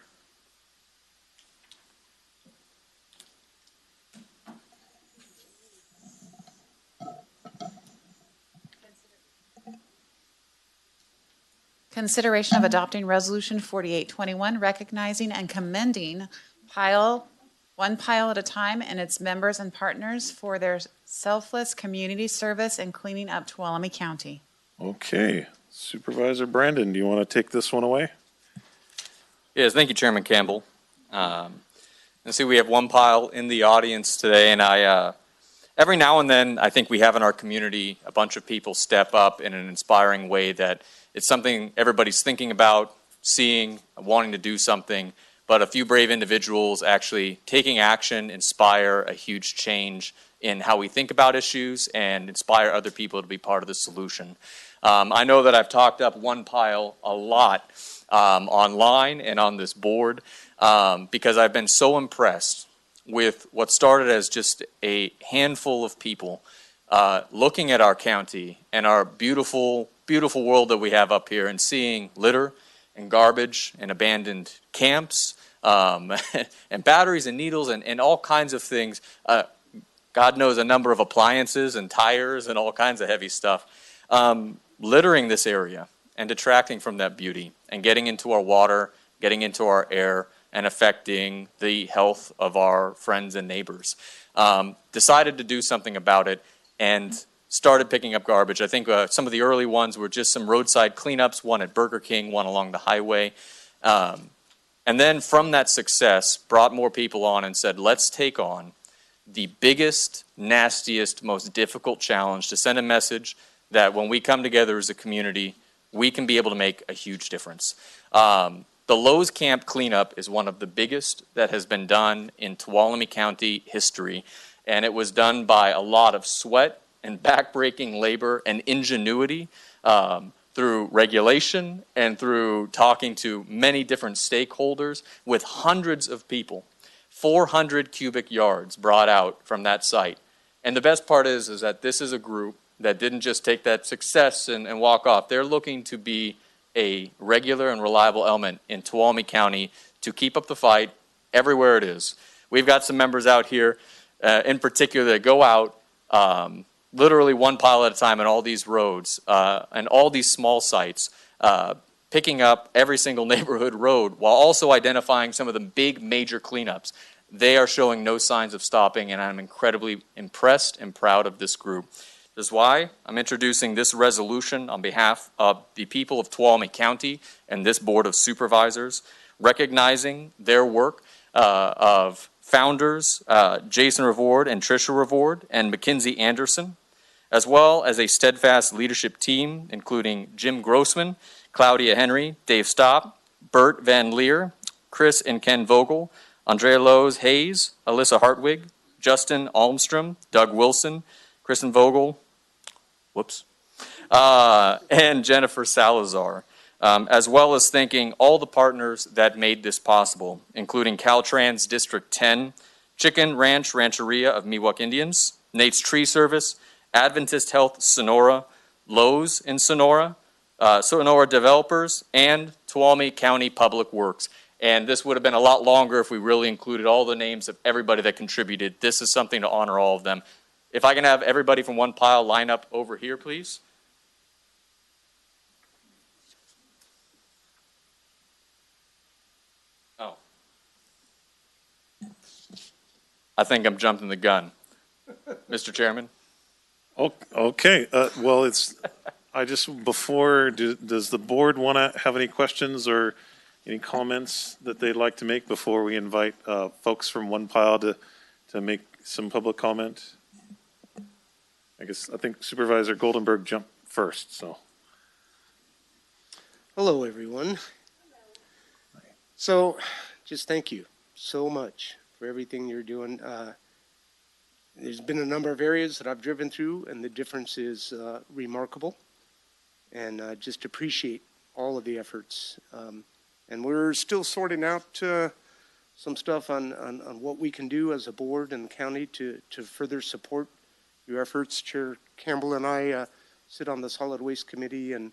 Consideration of adopting Resolution 4821, recognizing and commending one pile at a time and its members and partners for their selfless community service in cleaning up Tuolumne County. Okay. Supervisor Brandon, do you want to take this one away? Yes, thank you, Chairman Campbell. And see, we have one pile in the audience today, and every now and then, I think we have in our community a bunch of people step up in an inspiring way that it's something everybody's thinking about, seeing, wanting to do something, but a few brave individuals actually taking action inspire a huge change in how we think about issues and inspire other people to be part of the solution. I know that I've talked up one pile a lot online and on this board because I've been so impressed with what started as just a handful of people looking at our county and our beautiful, beautiful world that we have up here and seeing litter and garbage and abandoned camps and batteries and needles and all kinds of things. God knows a number of appliances and tires and all kinds of heavy stuff. Littering this area and detracting from that beauty and getting into our water, getting into our air, and affecting the health of our friends and neighbors. Decided to do something about it and started picking up garbage. I think some of the early ones were just some roadside cleanups, one at Burger King, one along the highway. And then from that success, brought more people on and said, let's take on the biggest, nastiest, most difficult challenge to send a message that when we come together as a community, we can be able to make a huge difference. The Lowe's Camp cleanup is one of the biggest that has been done in Tuolumne County history, and it was done by a lot of sweat and backbreaking labor and ingenuity through regulation and through talking to many different stakeholders with hundreds of people. 400 cubic yards brought out from that site. And the best part is that this is a group that didn't just take that success and walk off. They're looking to be a regular and reliable element in Tuolumne County to keep up the fight everywhere it is. We've got some members out here in particular that go out literally one pile at a time on all these roads and all these small sites, picking up every single neighborhood road while also identifying some of the big major cleanups. They are showing no signs of stopping, and I'm incredibly impressed and proud of this group. This is why I'm introducing this resolution on behalf of the people of Tuolumne County and this Board of Supervisors, recognizing their work of founders Jason Revord and Tricia Revord and Mackenzie Anderson, as well as a steadfast leadership team, including Jim Grossman, Claudia Henry, Dave Stopp, Bert Van Leer, Chris and Ken Vogel, Andrea Lowe's Hayes, Alyssa Hartwig, Justin Almstrom, Doug Wilson, Kristen Vogel, and Jennifer Salazar, as well as thanking all the partners that made this possible, including Caltrans District 10, Chicken Ranch Rancheria of Miwok Indians, Nate's Tree Service, Adventist Health Sonora, Lowe's in Sonora, Sonora Developers, and Tuolumne County Public Works. And this would have been a lot longer if we really included all the names of everybody that contributed. This is something to honor all of them. If I can have everybody from one pile line up over here, please. Oh. I think I'm jumping the gun. Mr. Chairman? Okay. Well, does the board want to have any questions or any comments that they'd like to make before we invite folks from one pile to make some public comment? I think Supervisor Goldenberg jumped first, so. Hello, everyone. So, just thank you so much for everything you're doing. There's been a number of areas that I've driven through, and the difference is remarkable. And just appreciate all of the efforts. And we're still sorting out some stuff on what we can do as a board and county to further support your efforts. Chair Campbell and I sit on the Solid Waste Committee, and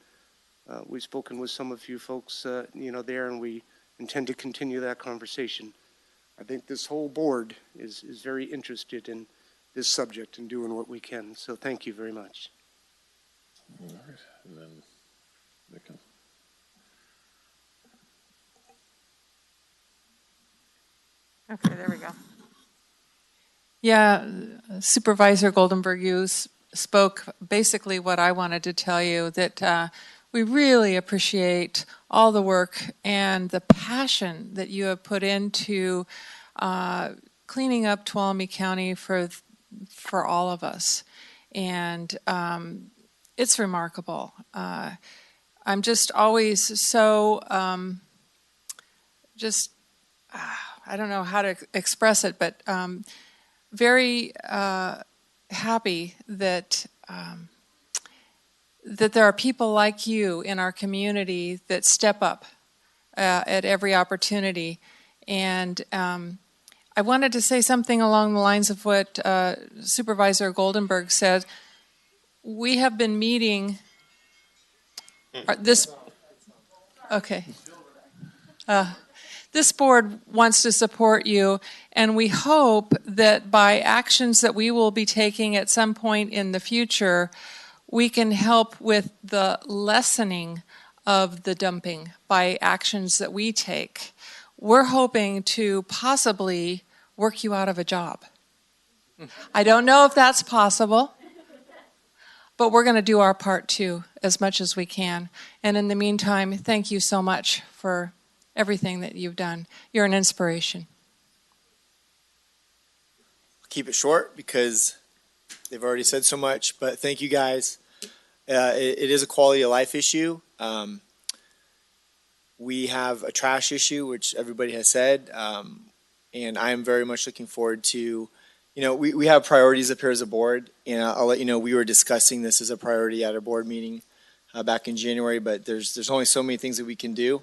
we've spoken with some of you folks, there, and we intend to continue that conversation. I think this whole board is very interested in this subject and doing what we can. So thank you very much. All right, and then Vicki. Okay, there we go. Yeah, Supervisor Goldenberg, you spoke basically what I wanted to tell you, that we really appreciate all the work and the passion that you have put into cleaning up Tuolumne County for all of us. And it's remarkable. I'm just always so I don't know how to express it, but very happy that that there are people like you in our community that step up at every opportunity. And I wanted to say something along the lines of what Supervisor Goldenberg said. We have been meeting this. Okay. This board wants to support you, and we hope that by actions that we will be taking at some point in the future, we can help with the lessening of the dumping by actions that we take. We're hoping to possibly work you out of a job. I don't know if that's possible, but we're going to do our part too, as much as we can. And in the meantime, thank you so much for everything that you've done. You're an inspiration. Keep it short because they've already said so much, but thank you guys. It is a quality of life issue. We have a trash issue, which everybody has said, and I am very much looking forward to, we have priorities up here as a board, and I'll let you know we were discussing this as a priority at our board meeting back in January, but there's only so many things that we can do.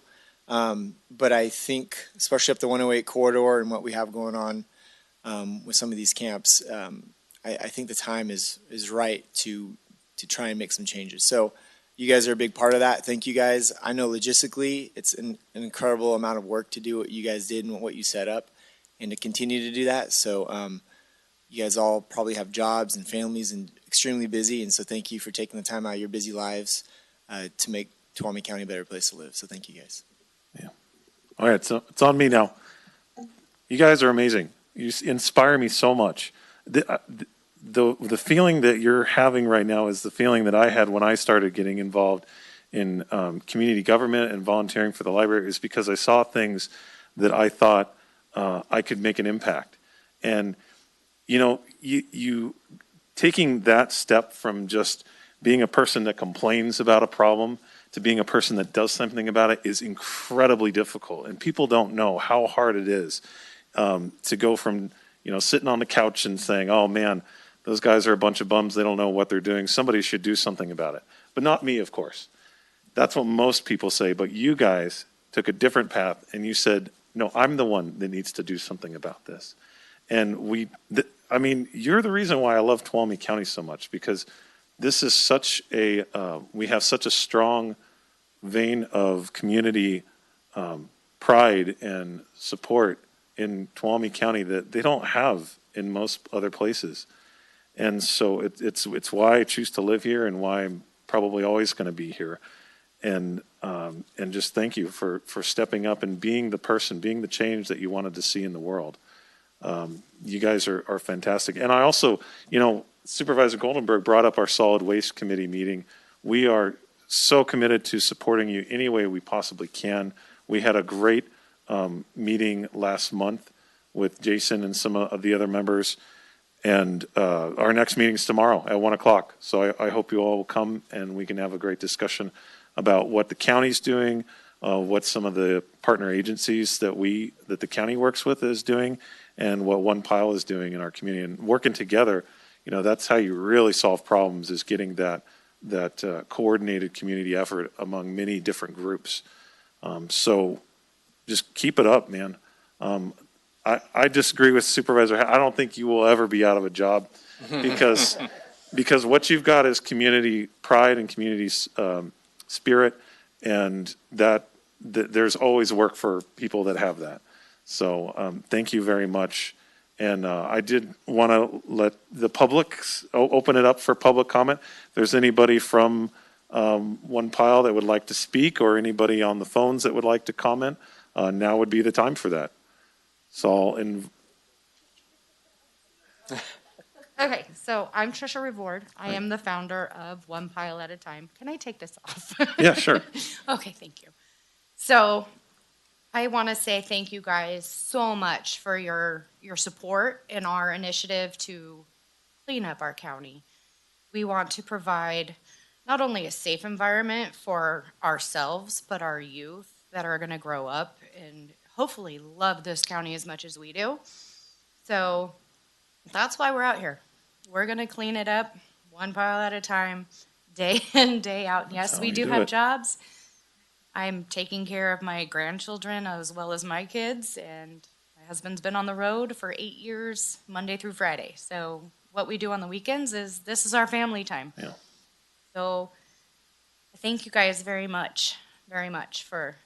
But I think, especially up the 108 corridor and what we have going on with some of these camps, I think the time is right to try and make some changes. So you guys are a big part of that. Thank you guys. I know logistically it's an incredible amount of work to do what you guys did and what you set up and to continue to do that. So you guys all probably have jobs and families and extremely busy. And so thank you for taking the time out of your busy lives to make Tuolumne County a better place to live. So thank you guys. Yeah. All right, so it's on me now. You guys are amazing. You inspire me so much. The feeling that you're having right now is the feeling that I had when I started getting involved in community government and volunteering for the library, is because I saw things that I thought I could make an impact. And, you taking that step from just being a person that complains about a problem to being a person that does something about it is incredibly difficult. And people don't know how hard it is to go from, sitting on the couch and saying, oh man, those guys are a bunch of bums, they don't know what they're doing, somebody should do something about it. But not me, of course. That's what most people say, but you guys took a different path and you said, no, I'm the one that needs to do something about this. And you're the reason why I love Tuolumne County so much, because this is such a, we have such a strong vein of community pride and support in Tuolumne County that they don't have in most other places. And so it's why I choose to live here and why I'm probably always going to be here. And just thank you for stepping up and being the person, being the change that you wanted to see in the world. You guys are fantastic. And I also, Supervisor Goldenberg brought up our solid waste committee meeting. We are so committed to supporting you any way we possibly can. We had a great meeting last month with Jason and some of the other members. And our next meeting is tomorrow at 1:00. So I hope you all will come and we can have a great discussion about what the county's doing, what some of the partner agencies that the county works with is doing, and what One Pile is doing in our community. And working together, that's how you really solve problems, is getting that coordinated community effort among many different groups. So just keep it up, man. I disagree with Supervisor. I don't think you will ever be out of a job because because what you've got is community pride and community spirit, and there's always work for people that have that. So thank you very much. And I did want to let the public open it up for public comment. If there's anybody from One Pile that would like to speak, or anybody on the phones that would like to comment, now would be the time for that. So Okay, so I'm Trisha Reward. I am the founder of One Pile at a Time. Can I take this off? Yeah, sure. Okay, thank you. So I want to say thank you guys so much for your support in our initiative to clean up our county. We want to provide not only a safe environment for ourselves, but our youth that are going to grow up and hopefully love this county as much as we do. So that's why we're out here. We're going to clean it up one pile at a time, day in, day out. And yes, we do have jobs. I'm taking care of my grandchildren as well as my kids, and my husband's been on the road for 8 years, Monday through Friday. So what we do on the weekends this is our family time. Yeah. So thank you guys very much for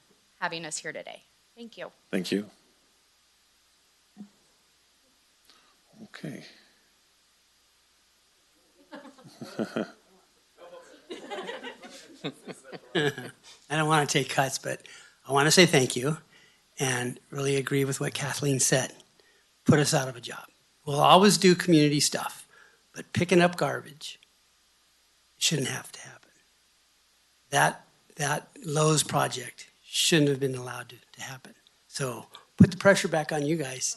having us here today. Thank you. Thank you. Okay. I don't want to take cuts, but I want to say thank you and really agree with what Kathleen said. Put us out of a job. We'll always do community stuff, but picking up garbage shouldn't have to happen. That Lowe's project shouldn't have been allowed to happen. So put the pressure back on you guys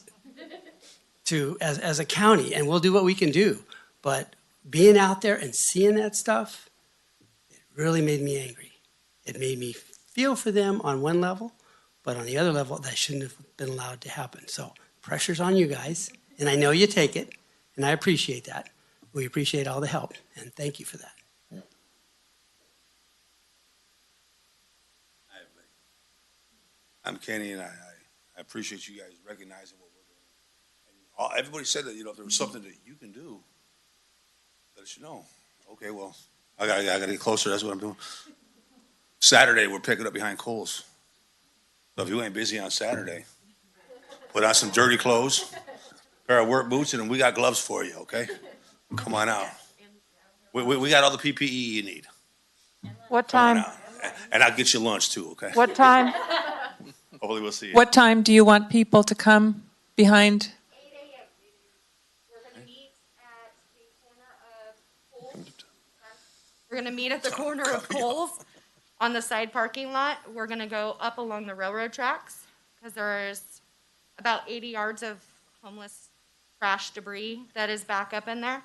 as a county, and we'll do what we can do. But being out there and seeing that stuff, it really made me angry. It made me feel for them on one level, but on the other level, that shouldn't have been allowed to happen. So pressure's on you guys, and I know you take it, and I appreciate that. We appreciate all the help, and thank you for that. I'm Kenny, and I appreciate you guys recognizing what we're doing. And everybody said that, if there was something that you can do, let us know. Okay, well, I gotta get closer. That's what I'm doing. Saturday, we're picking up behind Kohl's. So if you ain't busy on Saturday, put on some dirty clothes, pair of work boots, and we got gloves for you, okay? Come on out. We got all the PPE you need. What time? And I'll get you lunch, too, okay? What time? Hopefully we'll see you. What time do you want people to come behind? 8 a.m. We're going to meet at the corner of Kohl's. We're going to meet at the corner of Kohl's on the side parking lot. We're going to go up along the railroad tracks because there's about 80 yards of homeless trash debris that is back up in there.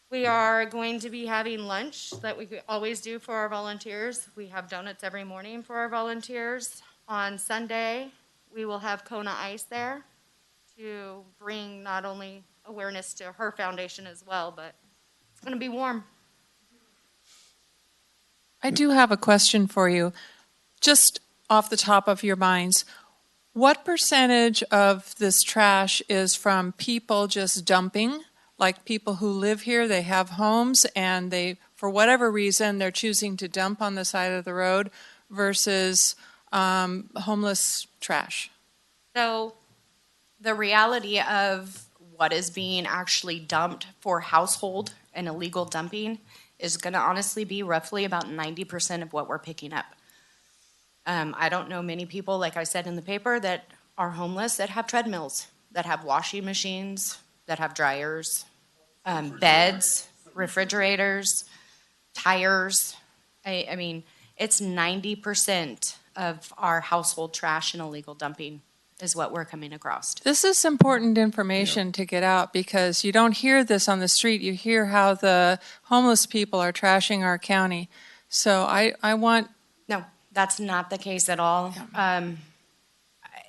We are going to be having lunch that we always do for our volunteers. We have donuts every morning for our volunteers. On Sunday, we will have Kona Ice there to bring not only awareness to her foundation as well, but it's going to be warm. I do have a question for you. Just off the top of your minds, what percentage of this trash is from people just dumping? Like people who live here, they have homes, and they, for whatever reason, they're choosing to dump on the side of the road versus homeless trash? So the reality of what is being actually dumped for household and illegal dumping is going to honestly be roughly about 90% of what we're picking up. I don't know many people, like I said in the paper, that are homeless that have treadmills, that have washing machines, that have dryers, beds, refrigerators, tires. I mean, it's 90% of our household trash and illegal dumping is what we're coming across. This is important information to get out because you don't hear this on the street. You hear how the homeless people are trashing our county. So I want... No, that's not the case at all. And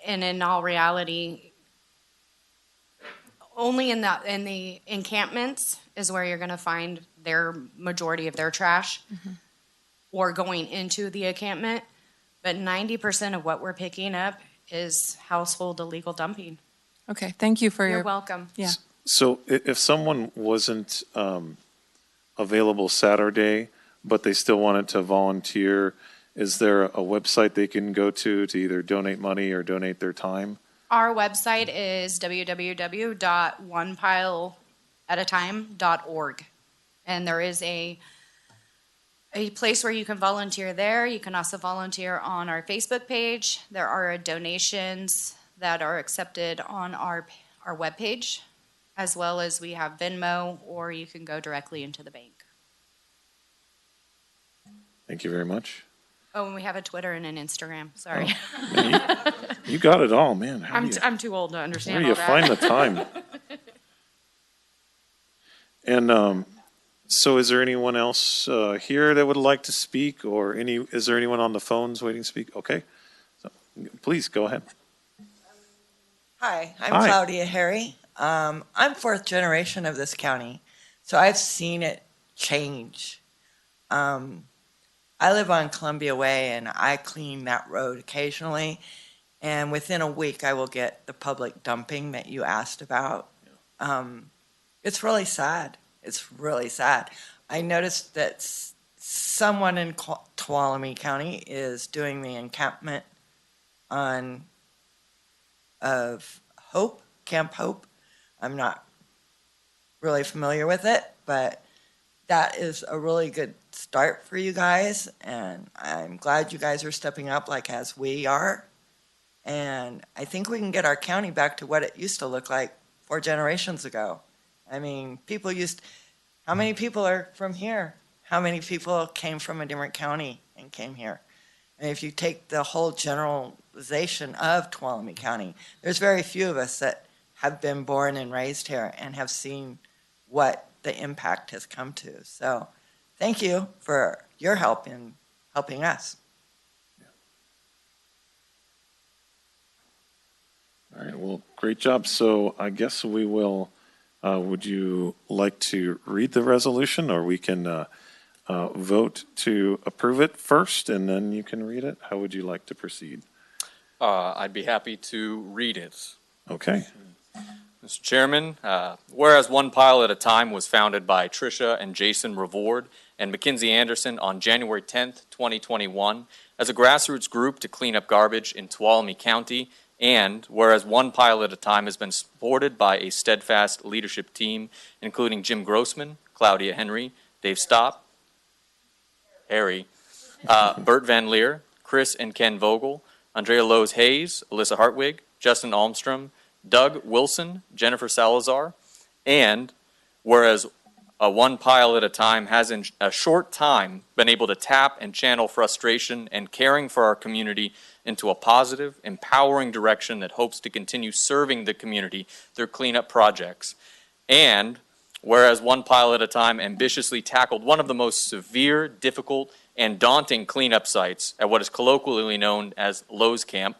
in all reality, only in the encampments is where you're going to find their majority of their trash or going into the encampment. But 90% of what we're picking up is household illegal dumping. Okay, thank you for You're welcome. Yeah. So if someone wasn't available Saturday, but they still wanted to volunteer, is there a website they can go to either donate money or donate their time? Our website is www.onepileatatime.org. And there is a place where you can volunteer there. You can also volunteer on our Facebook page. There are donations that are accepted on our webpage, as well as we have Venmo, or you can go directly into the bank. Thank you very much. Oh, and we have a Twitter and an Instagram. Sorry. Oh, man, you got it all, man. I'm too old to understand Where do you all that. find the time? And so is there anyone else here that would like to speak, or is there anyone on the phones waiting to speak? Okay. So, please go ahead. Hi, I'm Hi. Claudia Harry. I'm fourth generation of this county, so I've seen it change. I live on Columbia Way, and I clean that road occasionally, and within a week I will get the public dumping that you asked about. It's really sad. It's really sad. I noticed that someone in Tuolumne County is doing the encampment of Hope, Camp Hope. I'm not really familiar with it, but that is a really good start for you guys, and I'm glad you guys are stepping up like as we are. And I think we can get our county back to what it used to look like 4 generations ago. I mean, how many people are from here? How many people came from a different county and came here? And if you take the whole generalization of Tuolumne County, there's very few of us that have been born and raised here and have seen what the impact has come to. So thank you for your help in helping us. All right, well, great job. So I guess we will, would you like to read the resolution, or we can vote to approve it first and then you can read it? How would you like to proceed? I'd be happy to read it. Okay. Mr. Chairman, whereas One Pile at a Time was founded by Tricia and Jason Revord and Mackenzie Anderson on January 10th, 2021, as a grassroots group to clean up garbage in Tuolumne County, and whereas One Pile at a Time has been supported by a steadfast leadership team, including Jim Grossman, Claudia Henry, Dave Stopp, Harry, Bert Van Leer, Chris and Ken Vogel, Andrea Lowe's Hayes, Alyssa Hartwig, Justin Almstrom, Doug Wilson, Jennifer Salazar, and whereas One Pile at a Time has in a short time been able to tap and channel frustration and caring for our community into a positive, empowering direction that hopes to continue serving the community through cleanup projects. And whereas One Pile at a Time ambitiously tackled one of the most severe, difficult, and daunting cleanup sites at what is colloquially known as Lowe's Camp.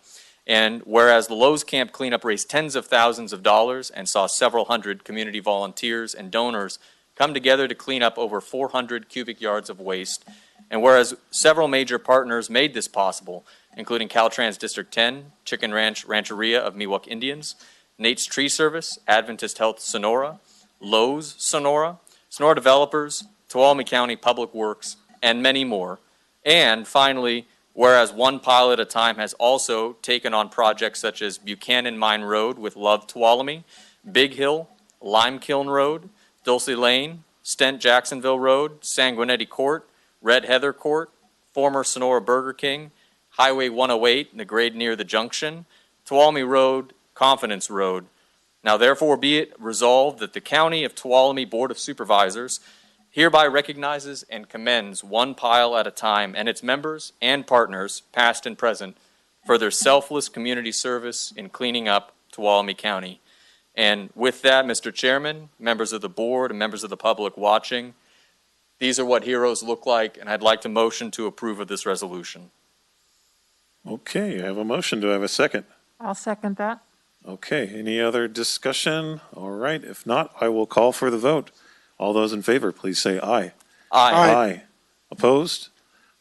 And whereas the Lowe's Camp cleanup raised tens of thousands of dollars and saw several hundred community volunteers and donors come together to clean up over 400 cubic yards of waste. And whereas several major partners made this possible, including Caltrans District 10, Chicken Ranch Rancheria of Miwok Indians, Nate's Tree Service, Adventist Health Sonora, Lowe's Sonora, Sonora Developers, Tuolumne County Public Works, and many more. And finally, whereas One Pile at a Time has also taken on projects such as Buchanan Mine Road with Love Tuolumne, Big Hill, Lime Kiln Road, Dulce Lane, Stent Jacksonville Road, Sanguinetti Court, Red Heather Court, former Sonora Burger King, Highway 108, the grade near the junction, Tuolumne Road, Confidence Road. Now therefore be it resolved that the County of Tuolumne Board of Supervisors hereby recognizes and commends One Pile at a Time and its members and partners, past and present, for their selfless community service in cleaning up Tuolumne County. And with that, Mr. Chairman, members of the board, and members of the public watching, these are what heroes look like, and I'd like to motion to approve of this resolution. Okay, I have a motion. Do I have a second? I'll second that. Okay, any other discussion? All right, if not, I will call for the vote. All those in favor, please say aye. Aye. Aye. Opposed?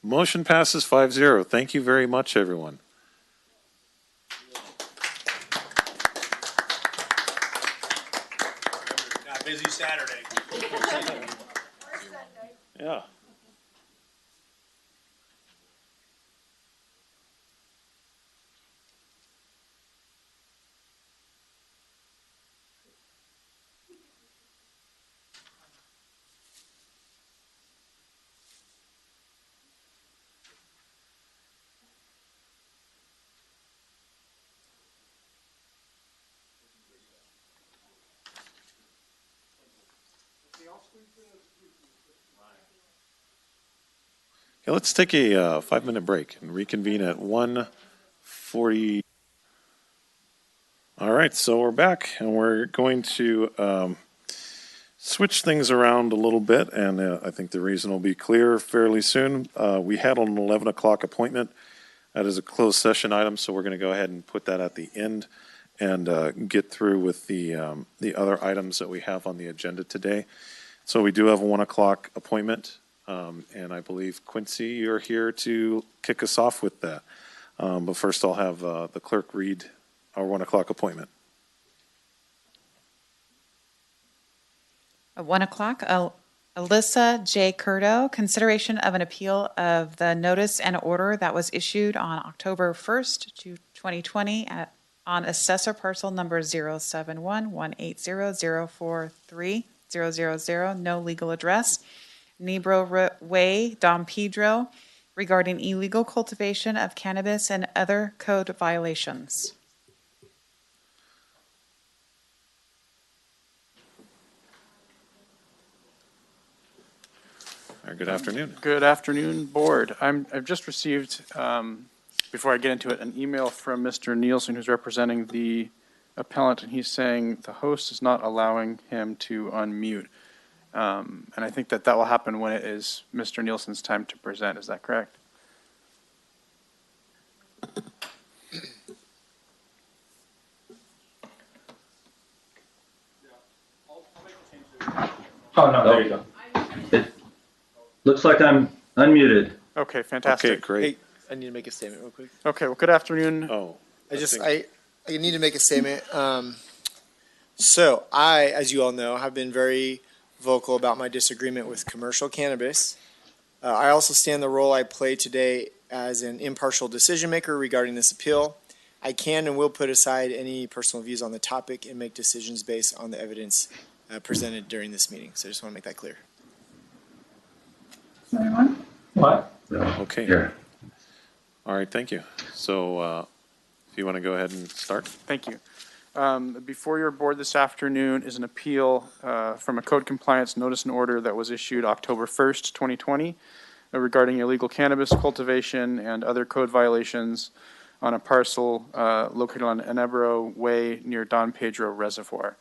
Motion passes 5-0. Thank you very much, everyone. busy Saturday. Yeah. Okay, let's take a 5-minute break and reconvene at 1:40. All right, so we're back, and we're going to switch things around a little bit, and I think the reason will be clear fairly soon. We had an 11 o'clock appointment. That is a closed session item, so we're going to go ahead and put that at the end and get through with the other items that we have on the agenda today. So we do have a 1 o'clock appointment. And I believe, Quincy, you're here to kick us off with that. But first, I'll have the clerk read our 1 o'clock appointment. At 1 o'clock, Alyssa J. Curdo, consideration of an appeal of the notice and order that was issued on October 1st, 2020 on assessor parcel number 071-180-043-000, no legal address, Nebro Way, Dom Pedro, regarding illegal cultivation of cannabis and other code violations. Good afternoon. Good afternoon, Board. I've just received, before I get into it, an email from Mr. Nielsen, who's representing the appellant, and he's saying the host is not allowing him to unmute. And I think that will happen when it is Mr. Nielsen's time to present. Is that correct? Oh, no, there you go. It looks like I'm unmuted. Okay, fantastic. Okay, great. Hey, I need to make a statement real quick. Okay, well, good afternoon. Oh, I need to make a statement. So I, as you all know, have been very vocal about my disagreement with commercial cannabis. I also stand the role I play today as an impartial decision maker regarding this appeal. I can and will put aside any personal views on the topic and make decisions based on the evidence presented during this meeting. So I just want to make that clear. What? Okay. Here. All right, thank you. So if you want to go ahead and start. Thank you. Before your board this afternoon is an appeal from a code compliance notice and order that was issued October 1st, 2020, regarding illegal cannabis cultivation and other code violations on a parcel located on Enebro Way near Don Pedro Reservoir.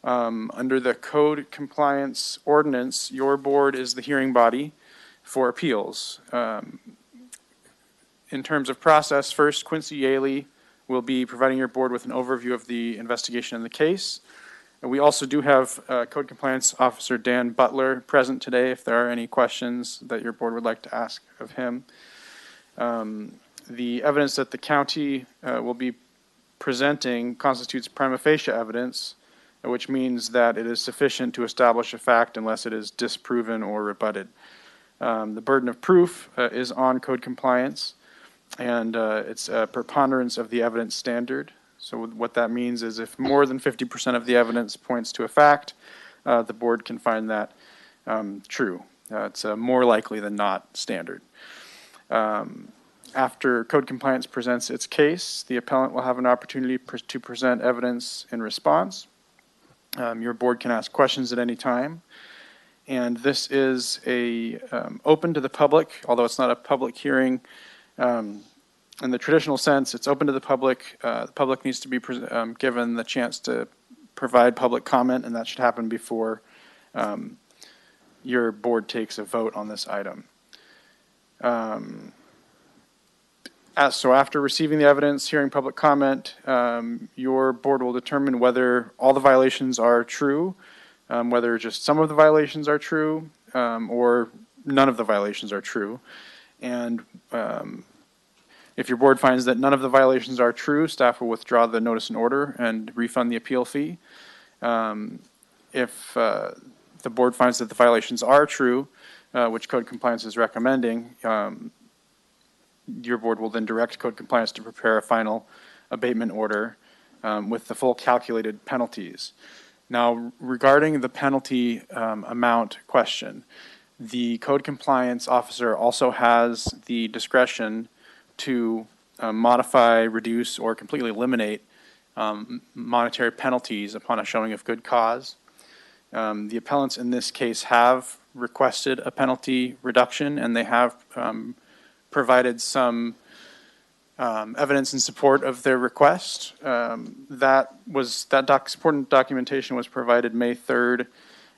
Under the code compliance ordinance, your board is the hearing body for appeals. In terms of process, first, Quincy Yaley will be providing your board with an overview of the investigation in the case. And we also do have Code Compliance Officer Dan Butler present today if there are any questions that your board would like to ask of him. The evidence that the county will be presenting constitutes prima facie evidence, which means that it is sufficient to establish a fact unless it is disproven or rebutted. The burden of proof is on code compliance, and it's a preponderance of the evidence standard. So what that means is if more than 50% of the evidence points to a fact, the board can find that true. It's more likely than not standard. After code compliance presents its case, the appellant will have an opportunity to present evidence in response. Your board can ask questions at any time. And this is open to the public, although it's not a public hearing. In the traditional sense, it's open to the public. The public needs to be given the chance to provide public comment, and that should happen before your board takes a vote on this item. So after receiving the evidence, hearing public comment, your board will determine whether all the violations are true, whether just some of the violations are true, or none of the violations are true. And if your board finds that none of the violations are true, staff will withdraw the notice and order and refund the appeal fee. if the board finds that the violations are true, which code compliance is recommending, your board will then direct code compliance to prepare a final abatement order with the full calculated penalties. Now, regarding the penalty amount question, the code compliance officer also has the discretion to modify, reduce, or completely eliminate monetary penalties upon a showing of good cause. The appellants in this case have requested a penalty reduction, and they have provided some evidence in support of their request. Supporting documentation was provided May 3rd,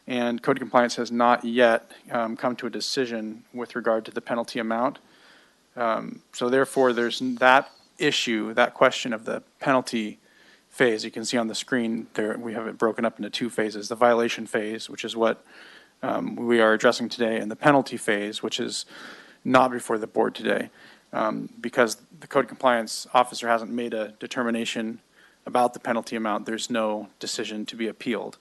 and code compliance has not yet come to a decision with regard to the penalty amount. So therefore, there's that issue, that question of the penalty phase. You can see on the screen there, we have it broken up into two phases: the violation phase, which is what we are addressing today, and the penalty phase, which is not before the board today. Because the code compliance officer hasn't made a determination about the penalty amount, there's no decision to be appealed.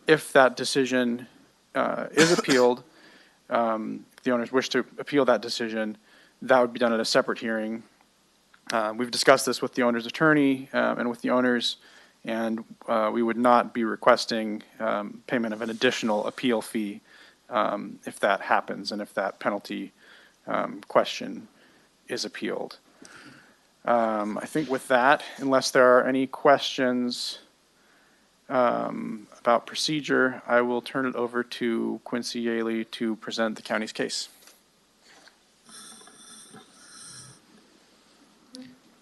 If that decision is appealed, if the owners wish to appeal that decision, that would be done at a separate hearing. We've discussed this with the owner's attorney and with the owners, and we would not be requesting payment of an additional appeal fee if that happens and if that penalty question is appealed. I think with that, unless there are any questions about procedure, I will turn it over to Quincy Yaley to present the county's case.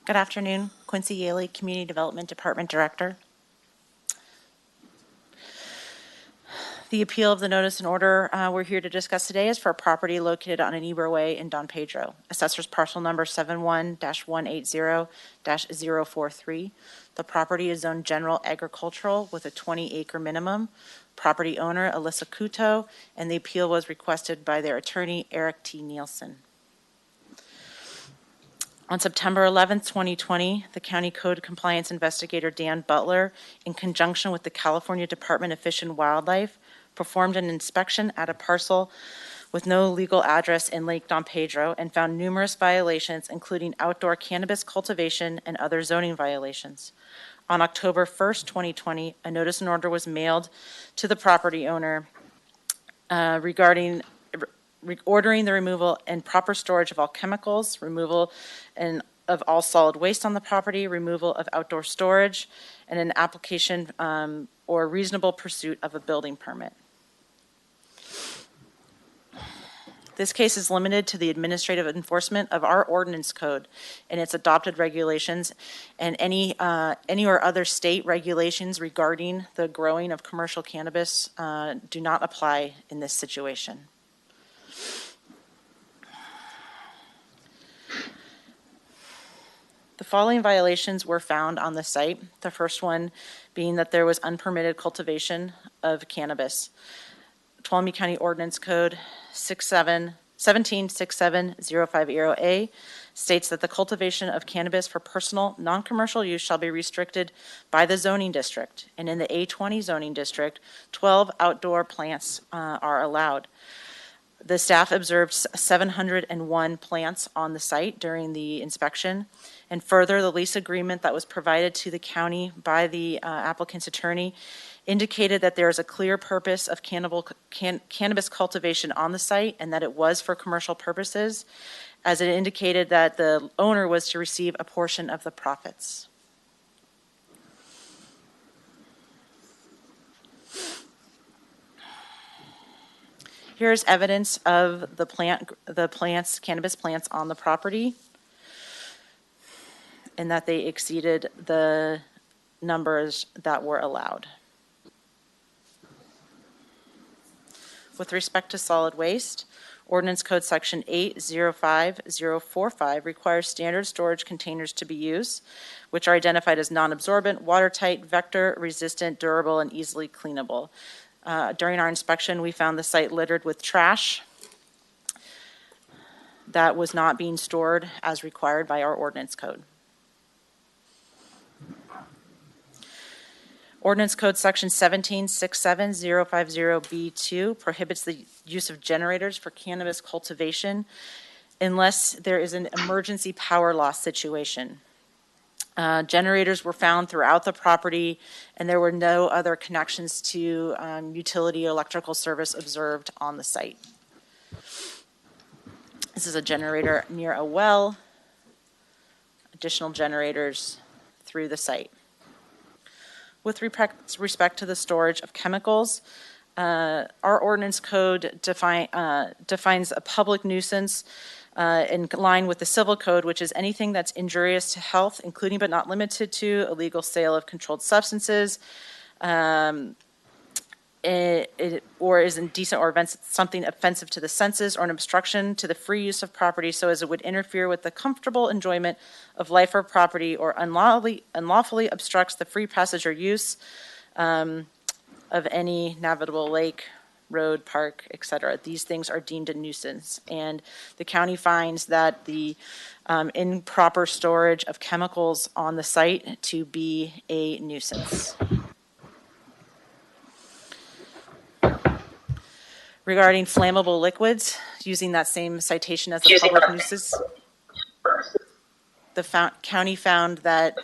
Good afternoon, Quincy Yaley, Community Development Department Director. The appeal of the notice and order we're here to discuss today is for a property located on Anibra Way in Don Pedro. Assessor's parcel number 71-180-043. The property is zoned general agricultural with a 20-acre minimum. Property owner Alyssa Kuto, and the appeal was requested by their attorney Eric T. Nielsen. On September 11th, 2020, the County Code Compliance Investigator Dan Butler, in conjunction with the California Department of Fish and Wildlife, performed an inspection at a parcel with no legal address in Lake Don Pedro and found numerous violations, including outdoor cannabis cultivation and other zoning violations. On October 1st, 2020, a notice and order was mailed to the property owner regarding ordering the removal and proper storage of all chemicals, removal of all solid waste on the property, removal of outdoor storage, and an application or reasonable pursuit of a building permit. This case is limited to the administrative enforcement of our ordinance code and its adopted regulations, and any or other state regulations regarding the growing of commercial cannabis do not apply in this situation. The following violations were found on the site. The first one being that there was unpermitted cultivation of cannabis. Tuolumne County Ordinance Code 1767050A states that the cultivation of cannabis for personal, non-commercial use shall be restricted by the zoning district. And in the A20 zoning district, 12 outdoor plants are allowed. The staff observed 701 plants on the site during the inspection. And further, the lease agreement that was provided to the county by the applicant's attorney indicated that there is a clear purpose of cannabis cultivation on the site and that it was for commercial purposes, as it indicated that the owner was to receive a portion of the profits. Here's evidence of the cannabis plants on the property, and that they exceeded the numbers that were allowed. With respect to solid waste, Ordinance Code Section 805045 requires standard storage containers to be used, which are identified as non-absorbent, watertight, vector-resistant, durable, and easily cleanable. During our inspection, we found the site littered with trash that was not being stored as required by our ordinance code. Ordinance Code Section 1767050B2 prohibits the use of generators for cannabis cultivation unless there is an emergency power loss situation. Generators were found throughout the property, and there were no other connections to utility electrical service observed on the site. This is a generator near a well. Additional generators through the site. With respect to the storage of chemicals, our ordinance code defines a public nuisance in line with the civil code, which is anything that's injurious to health, including but not limited to illegal sale of controlled substances, or is indecent or something offensive to the senses, or an obstruction to the free use of property so as it would interfere with the comfortable enjoyment of life or property, or unlawfully obstructs the free passage or use of any navigable lake, road, park, etc. These things are deemed a nuisance, and the county finds that the improper storage of chemicals on the site to be a nuisance. Regarding flammable liquids, using that same citation as the public nuisance, the county found that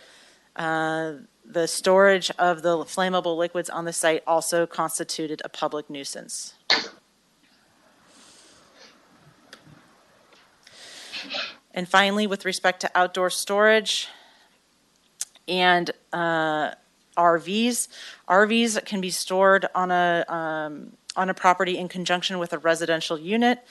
the storage of the flammable liquids on the site also constituted a public nuisance. And finally, with respect to outdoor storage and RVs can be stored on a property in conjunction with a residential unit,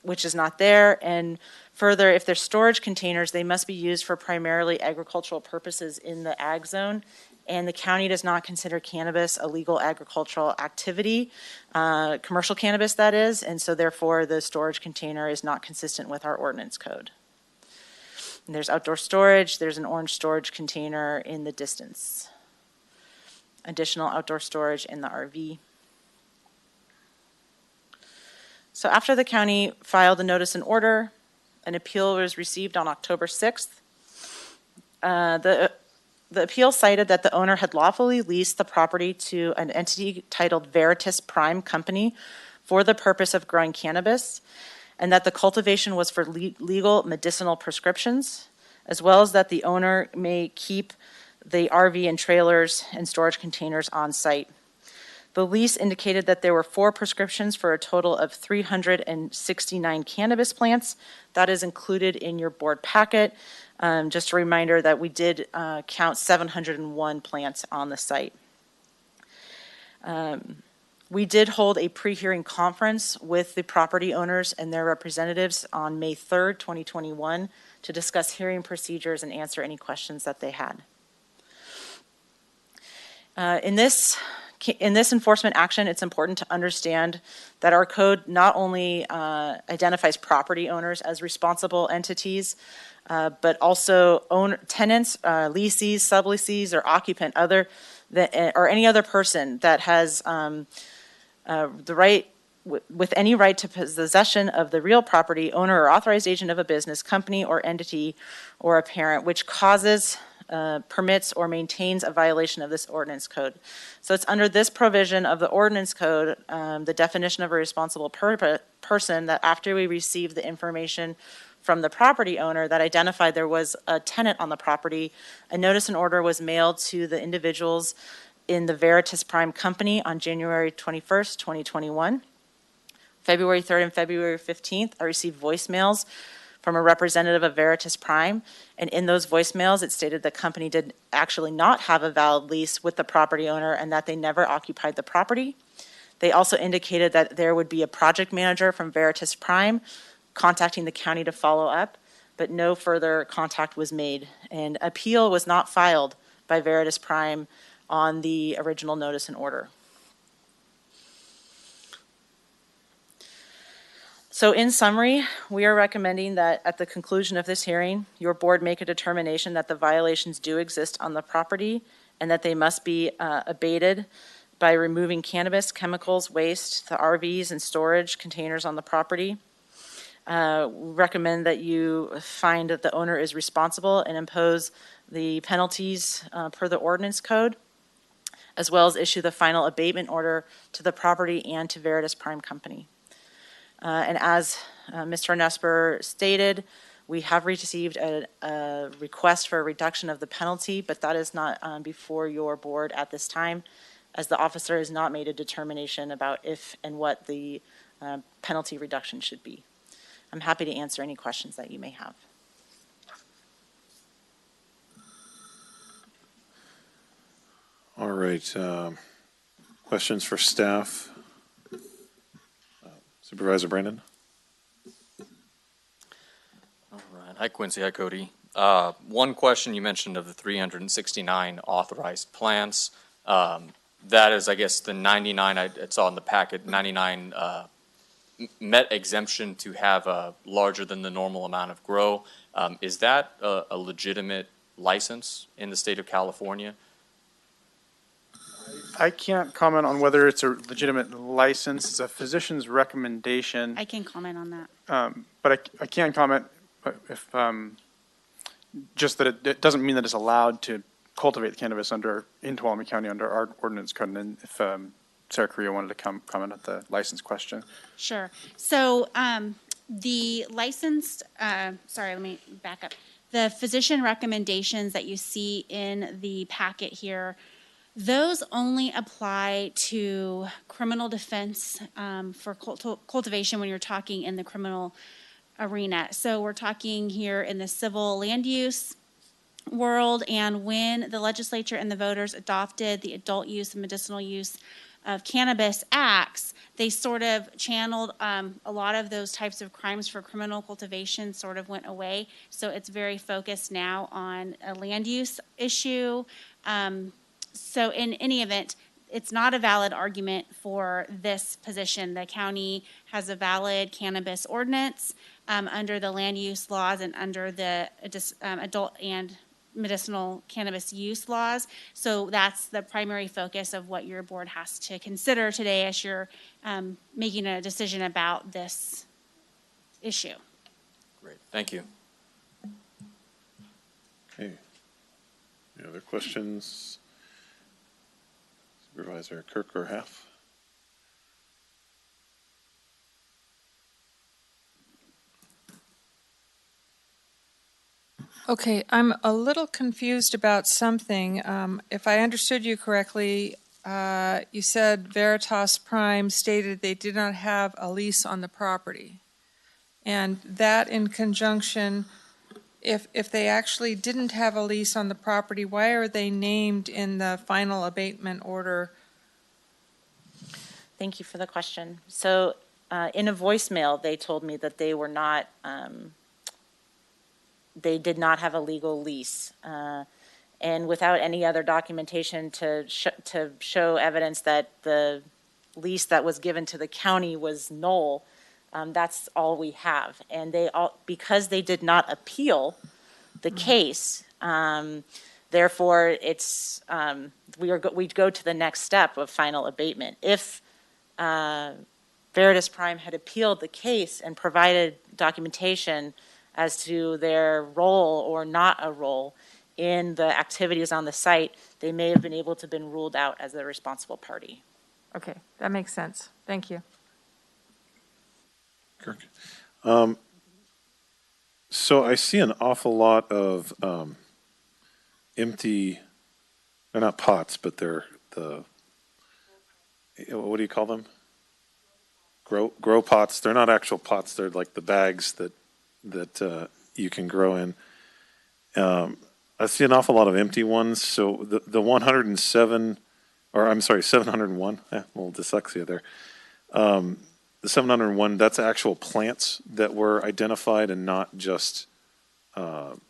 which is not there. And further, if they're storage containers, they must be used for primarily agricultural purposes in the ag zone. And the county does not consider cannabis a legal agricultural activity, commercial cannabis that is, and so therefore the storage container is not consistent with our ordinance code. And there's outdoor storage, there's an orange storage container in the distance. Additional outdoor storage in the RV. So after the county filed a notice and order, an appeal was received on October 6th. The appeal cited that the owner had lawfully leased the property to an entity titled Veritas Prime Company for the purpose of growing cannabis, and that the cultivation was for legal medicinal prescriptions, as well as that the owner may keep the RV and trailers and storage containers on site. The lease indicated that there were 4 prescriptions for a total of 369 cannabis plants. That is included in your board packet. Just a reminder that we did count 701 plants on the site. We did hold a pre-hearing conference with the property owners and their representatives on May 3rd, 2021, to discuss hearing procedures and answer any questions that they had. In this enforcement action, it's important to understand that our code not only identifies property owners as responsible entities, but also tenants, lessees, sublessees, or occupant, or any other person that has the right, with any right to possession of the real property, owner or authorized agent of a business, company, or entity, or a parent, which causes, permits, or maintains a violation of this ordinance code. So it's under this provision of the ordinance code, the definition of a responsible person, that after we receive the information from the property owner that identified there was a tenant on the property, a notice and order was mailed to the individuals in the Veritas Prime Company on January 21st, 2021. February 3rd and February 15th, I received voicemails from a representative of Veritas Prime, and in those voicemails it stated the company did actually not have a valid lease with the property owner and that they never occupied the property. They also indicated that there would be a project manager from Veritas Prime contacting the county to follow up, but no further contact was made. And appeal was not filed by Veritas Prime on the original notice and order. So in summary, we are recommending that at the conclusion of this hearing, your board make a determination that the violations do exist on the property and that they must be abated by removing cannabis, chemicals, waste, the RVs and storage containers on the property. Recommend that you find that the owner is responsible and impose the penalties per the ordinance code. as well as issue the final abatement order to the property and to Veritas Prime Company. And as Mr. Nesper stated, we have received a request for a reduction of the penalty, but that is not before your board at this time, as the officer has not made a determination about if and what the penalty reduction should be. I'm happy to answer any questions that you may have. All right. Questions for staff? Supervisor Brandon? All right. Hi, Quincy. Hi, Cody. One question you mentioned of the 369 authorized plants. That is, I guess, the 99, it's on the packet, 99 met exemption to have a larger than the normal amount of grow. Is that a legitimate license in the state of California? I can't comment on whether it's a legitimate license. It's a physician's recommendation. I can comment on that. But I can comment if just that it doesn't mean that it's allowed to cultivate cannabis in Tuolumne County under our ordinance code. And if Sarah Carrillo wanted to comment on the license question. Sure. So the licensed, sorry, let me back up. The physician recommendations that you see in the packet here, those only apply to criminal defense for cultivation when you're talking in the criminal arena. So we're talking here in the civil land use world, and when the legislature and the voters adopted the adult use and medicinal use of cannabis acts, they sort of channeled a lot of those types of crimes for criminal cultivation sort of went away. So it's very focused now on a land use issue. So in any event, it's not a valid argument for this position. The county has a valid cannabis ordinance under the land use laws and under the adult and medicinal cannabis use laws. So that's the primary focus of what your board has to consider today as you're making a decision about this issue. Great, thank you. Okay. Any other questions? Supervisor Kirk or Half? Okay, I'm a little confused about something. If I understood you correctly, you said Veritas Prime stated they did not have a lease on the property. And that in conjunction, if they actually didn't have a lease on the property, why are they named in the final abatement order? Thank you for the question. So in a voicemail, they told me that they were not, they did not have a legal lease. And without any other documentation to show evidence that the lease that was given to the county was null, that's all we have. And because they did not appeal the case, therefore it's, we go to the next step of final abatement. If Veritas Prime had appealed the case and provided documentation as to their role or not a role in the activities on the site, they may have been able to have been ruled out as the responsible party. Okay, that makes sense. Thank you. Kirk. So I see an awful lot of empty, they're not pots, but they're what do you call them? Grow pots. They're not actual pots. They're like the bags that you can grow in. I see an awful lot of empty ones. So the 107, or I'm sorry, 701, a little dyslexia there. The 701, that's actual plants that were identified and not just pots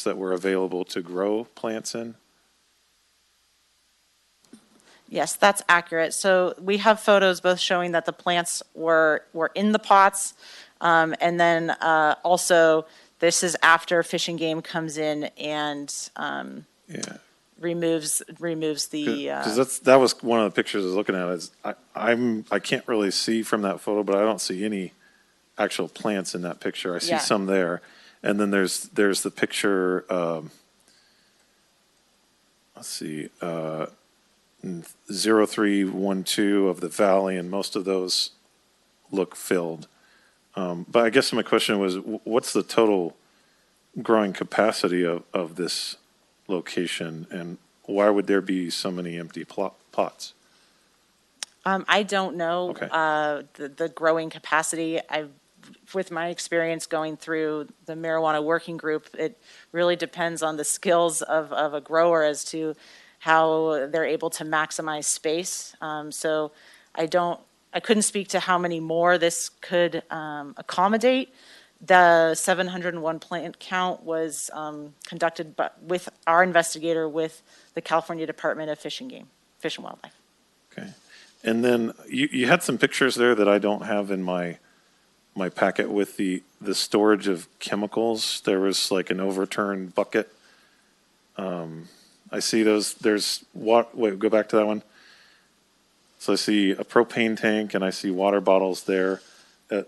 that were available to grow plants in. Yes, that's accurate. So we have photos both showing that the plants were in the pots, and then also this is after Fish and Game comes in and removes the. Because that was one of the pictures I was looking at. Is I can't really see from that photo, but I don't see any actual plants in that picture. I see some there, and then there's the picture. let's see, 0312 of the valley, and most of those look filled. But I guess my question was, what's the total growing capacity of this location, and why would there be so many empty plots? I don't know Okay. the growing capacity. With my experience going through the marijuana working group, it really depends on the skills of a grower as to how they're able to maximize space. So I couldn't speak to how many more this could accommodate. The 701 plant count was conducted with our investigator with the California Department of Fish and Wildlife. Okay. And then you had some pictures there that I don't have in my packet with the storage of chemicals. There was like an overturned bucket. I see those. There's what? Wait, go back to that one. So I see a propane tank and I see water bottles there.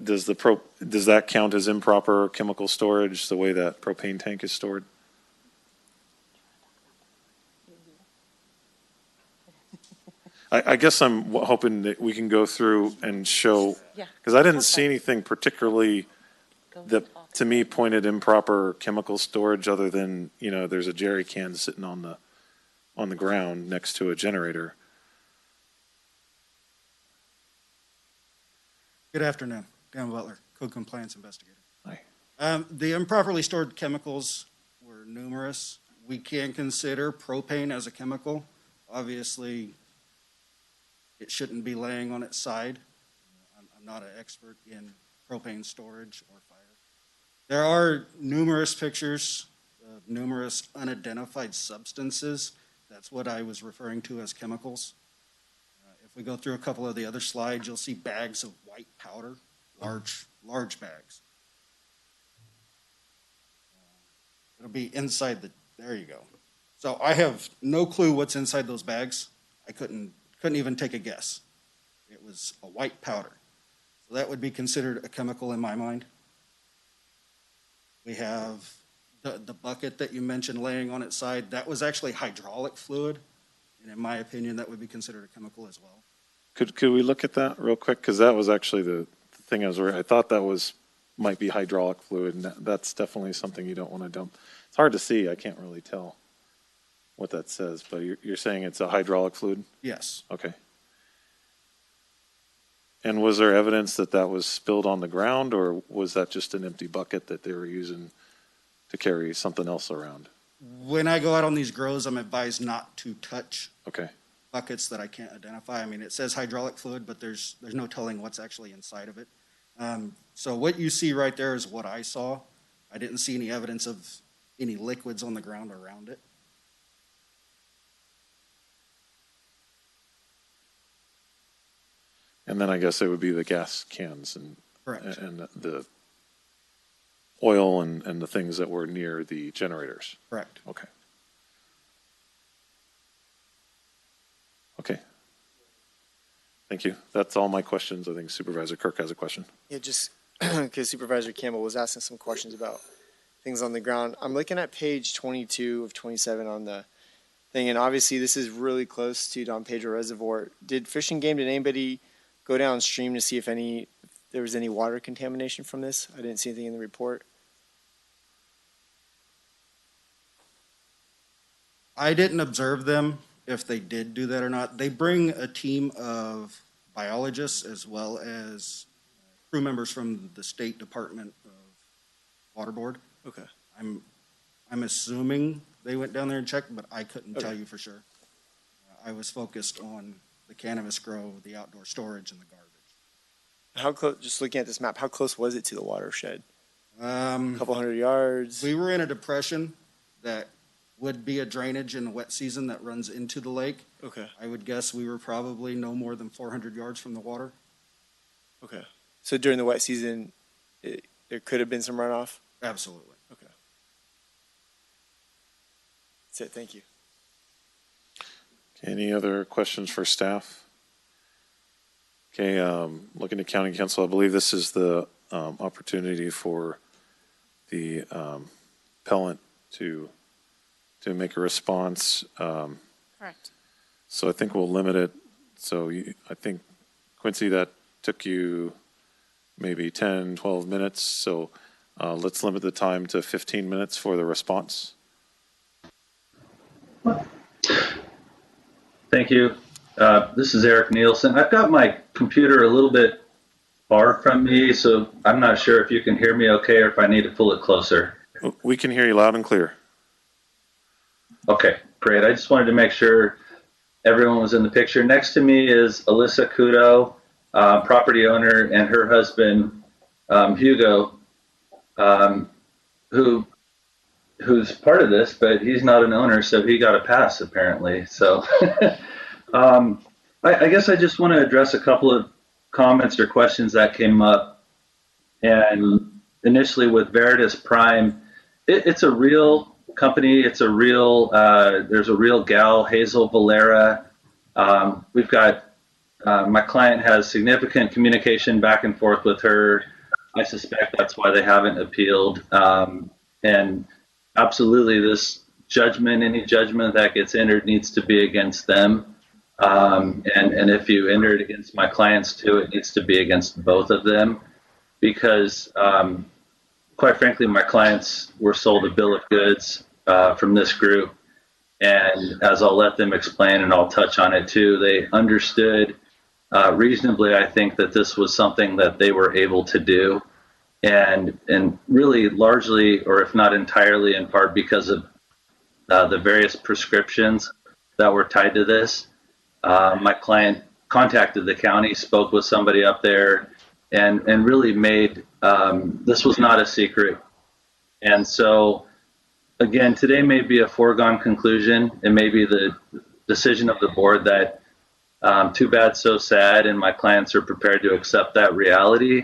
Does that count as improper chemical storage, the way that propane tank is stored? I guess I'm hoping that we can go through and show, because I didn't see anything particularly that to me pointed improper chemical storage, other than, there's a jerry can sitting on the ground next to a generator. Good afternoon. Dan Butler, Code Compliance Investigator. Hi. The improperly stored chemicals were numerous. We can consider propane as a chemical. Obviously, it shouldn't be laying on its side. I'm not an expert in propane storage or fire. There are numerous pictures of numerous unidentified substances. That's what I was referring to as chemicals. If we go through a couple of the other slides, you'll see bags of white powder, large bags. It'll be inside there you go. So I have no clue what's inside those bags. I couldn't even take a guess. It was a white powder. So that would be considered a chemical in my mind. We have the bucket that you mentioned laying on its side. That was actually hydraulic fluid. And in my opinion, that would be considered a chemical as well. Could we look at that real quick? Because that was actually the thing I thought that might be hydraulic fluid, and that's definitely something you don't want to dump. It's hard to see. I can't really tell what that says, but you're saying it's a hydraulic fluid? Yes. Okay. And was there evidence that was spilled on the ground, or was that just an empty bucket that they were using to carry something else around? When I go out on these grows, I'm advised not to touch Okay. buckets that I can't identify. I mean, it says hydraulic fluid, but there's no telling what's actually inside of it. So what you see right there is what I saw. I didn't see any evidence of any liquids on the ground around it. And then I guess it would be the gas cans and Correct. and the oil and the things that were near the generators. Correct. Okay. Okay. Thank you. That's all my questions. I think Supervisor Kirk has a question. Yeah, just because Supervisor Campbell was asking some questions about things on the ground. I'm looking at page 22 of 27 on the thing, and obviously this is really close to Don Pedro Reservoir. Did Fish and Game, did anybody go downstream to see if there was any water contamination from this? I didn't see anything in the report. I didn't observe them if they did do that or not. They bring a team of biologists as well as crew members from the State Department of Water Board. Okay. I'm assuming they went down there and checked, but I couldn't tell you for sure. I was focused on the cannabis grow, the outdoor storage, and the garbage. How close, just looking at this map, how close was it to the watershed? A couple hundred yards? We were in a depression that would be a drainage in the wet season that runs into the lake. Okay. I would guess we were probably no more than 400 yards from the water. Okay. So during the wet season, there could have been some runoff? Absolutely. Okay. That's it. Thank you. Any other questions for staff? Okay, looking to County Council, I believe this is the opportunity for the appellant to to make a response. Correct. So I think we'll limit it. So I think, Quincy, that took you maybe 10, 12 minutes. So let's limit the time to 15 minutes for the response. Thank you. This is Eric Nielsen. I've got my computer a little bit far from me, so I'm not sure if you can hear me okay or if I need to pull it closer. We can hear you loud and clear. Okay, great. I just wanted to make sure everyone was in the picture. Next to me is Alyssa Kudo, property owner, and her husband, Hugo, who's part of this, but he's not an owner, so he got a pass apparently. So I guess I just want to address a couple of comments or questions that came up. And initially with Veritas Prime, it's a real company. It's a real, there's a real gal, Hazel Valera. We've got, my client has significant communication back and forth with her. I suspect that's why they haven't appealed. And absolutely, this judgment, any judgment that gets entered needs to be against them. And if you enter it against my clients too, it needs to be against both of them, because quite frankly, my clients were sold a bill of goods from this group. And as I'll let them explain, and I'll touch on it too, they understood reasonably, I think, that this was something that they were able to do. And really largely, or if not entirely, in part because of the various prescriptions that were tied to this. My client contacted the county, spoke with somebody up there, and really made, this was not a secret. And so, again, today may be a foregone conclusion. It may be the decision of the board that too bad, so sad, and my clients are prepared to accept that reality.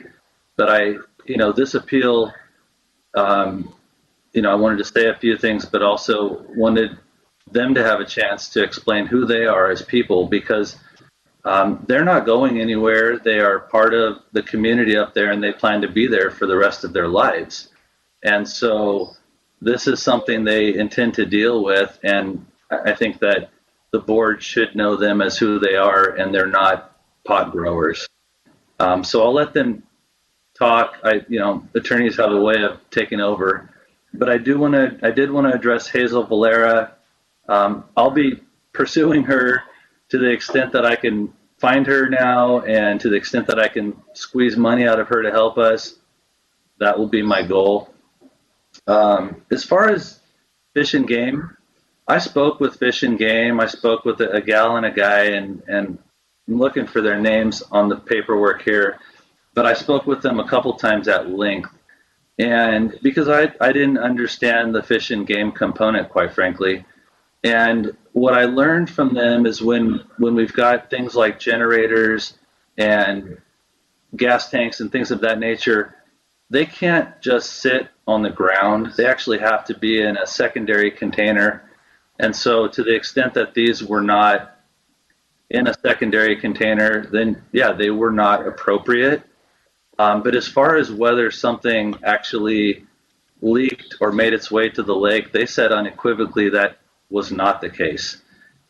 But this appeal, I wanted to say a few things, but also wanted them to have a chance to explain who they are as people, because they're not going anywhere. They are part of the community up there, and they plan to be there for the rest of their lives. And so this is something they intend to deal with, and I think that the board should know them as who they are, and they're not pot growers. So I'll let them talk. Attorneys have a way of taking over, but I did want to address Hazel Valera. I'll be pursuing her to the extent that I can find her now, and to the extent that I can squeeze money out of her to help us. That will be my goal. As far as Fish and Game, I spoke with Fish and Game. I spoke with a gal and a guy, and I'm looking for their names on the paperwork here, but I spoke with them a couple times at length. And because I didn't understand the Fish and Game component, quite frankly. And what I learned from them is when we've got things like generators and gas tanks and things of that nature, they can't just sit on the ground. They actually have to be in a secondary container. And so to the extent that these were not in a secondary container, then yeah, they were not appropriate. But as far as whether something actually leaked or made its way to the lake, they said unequivocally that was not the case.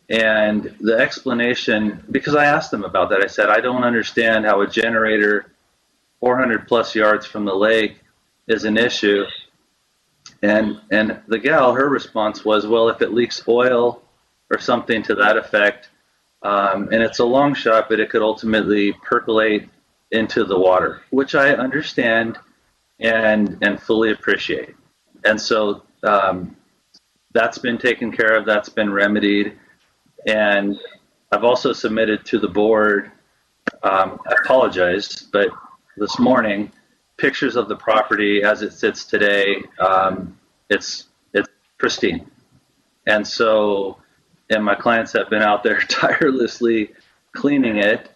And the explanation, because I asked them about that, I said, I don't understand how a generator 400 plus yards from the lake is an issue. And the gal, her response was, well, if it leaks oil or something to that effect, and it's a long shot, but it could ultimately percolate into the water, which I understand and fully appreciate. And so that's been taken care of, that's been remedied. And I've also submitted to the board, I apologize, but this morning, pictures of the property as it sits today. It's pristine. And so, and my clients have been out there tirelessly cleaning it,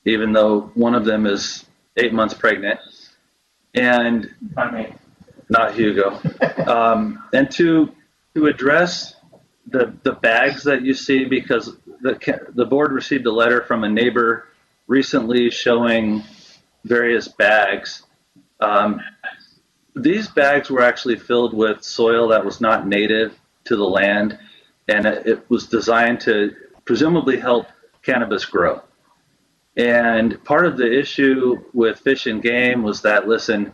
even though one of them is 8 months pregnant. And not Hugo. And to address the bags that you see, because the board received a letter from a neighbor recently showing various bags. these bags were actually filled with soil that was not native to the land, and it was designed to presumably help cannabis grow. And part of the issue with Fish and Game was that, listen,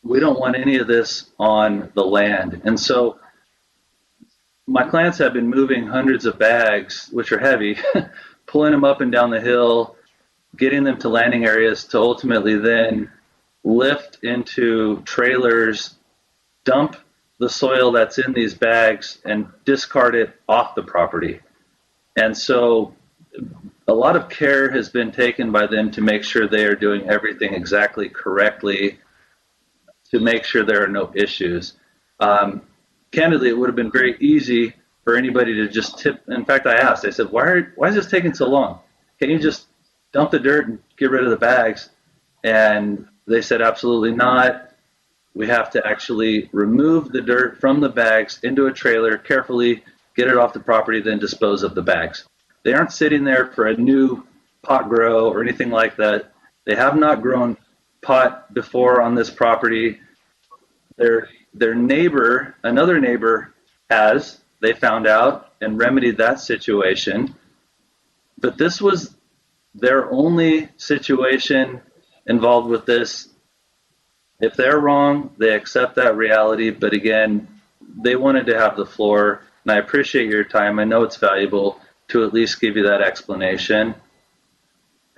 we don't want any of this on the land. And so my clients have been moving hundreds of bags, which are heavy, pulling them up and down the hill, getting them to landing areas to ultimately then lift into trailers, dump the soil that's in these bags, and discard it off the property. And so a lot of care has been taken by them to make sure they are doing everything exactly correctly to make sure there are no issues. Candidly, it would have been very easy for anybody to just tip. In fact, I asked, I said, why is this taking so long? Can't you just dump the dirt and get rid of the bags? And they said, absolutely not. We have to actually remove the dirt from the bags into a trailer, carefully get it off the property, then dispose of the bags. They aren't sitting there for a new pot grow or anything like that. They have not grown pot before on this property. Their neighbor, another neighbor, has. They found out and remedied that situation. But this was their only situation involved with this. If they're wrong, they accept that reality. But again, they wanted to have the floor, and I appreciate your time. I know it's valuable to at least give you that explanation.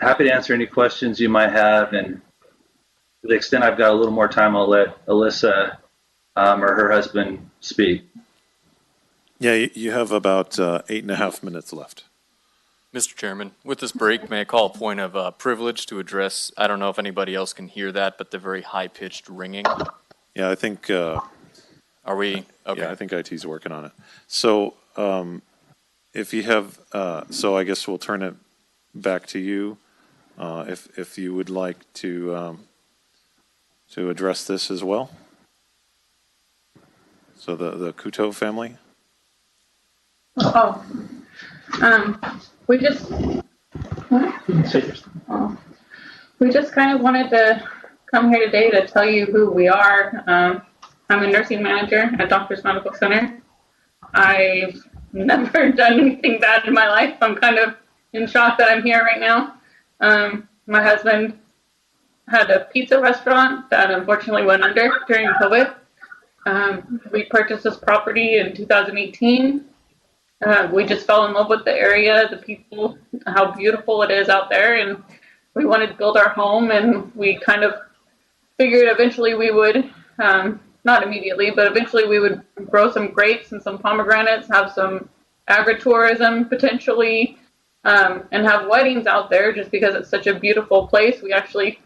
Happy to answer any questions you might have, and to the extent I've got a little more time, I'll let Alyssa or her husband speak. Yeah, you have about 8.5 minutes left. Mr. Chairman, with this break, may I call a point of privilege to address, I don't know if anybody else can hear that, but the very high-pitched ringing? Yeah, I think... Are we? Okay. Yeah, I think IT's working on it. So if you have... so I guess we'll turn it back to you if you would like to address this as well. So the Couteau family? Oh, we just kind of wanted to come here today to tell you who we are. I'm a nursing manager at Doctors Medical Center. I've never done anything bad in my life. I'm kind of in shock that I'm here right now. My husband had a pizza restaurant that unfortunately went under during COVID. We purchased this property in 2018. We just fell in love with the area, the people, how beautiful it is out there, and we wanted to build our home, and we kind of figured eventually we would, not immediately, but eventually we would grow some grapes and some pomegranates, have some agritourism potentially, and have weddings out there just because it's such a beautiful place. We actually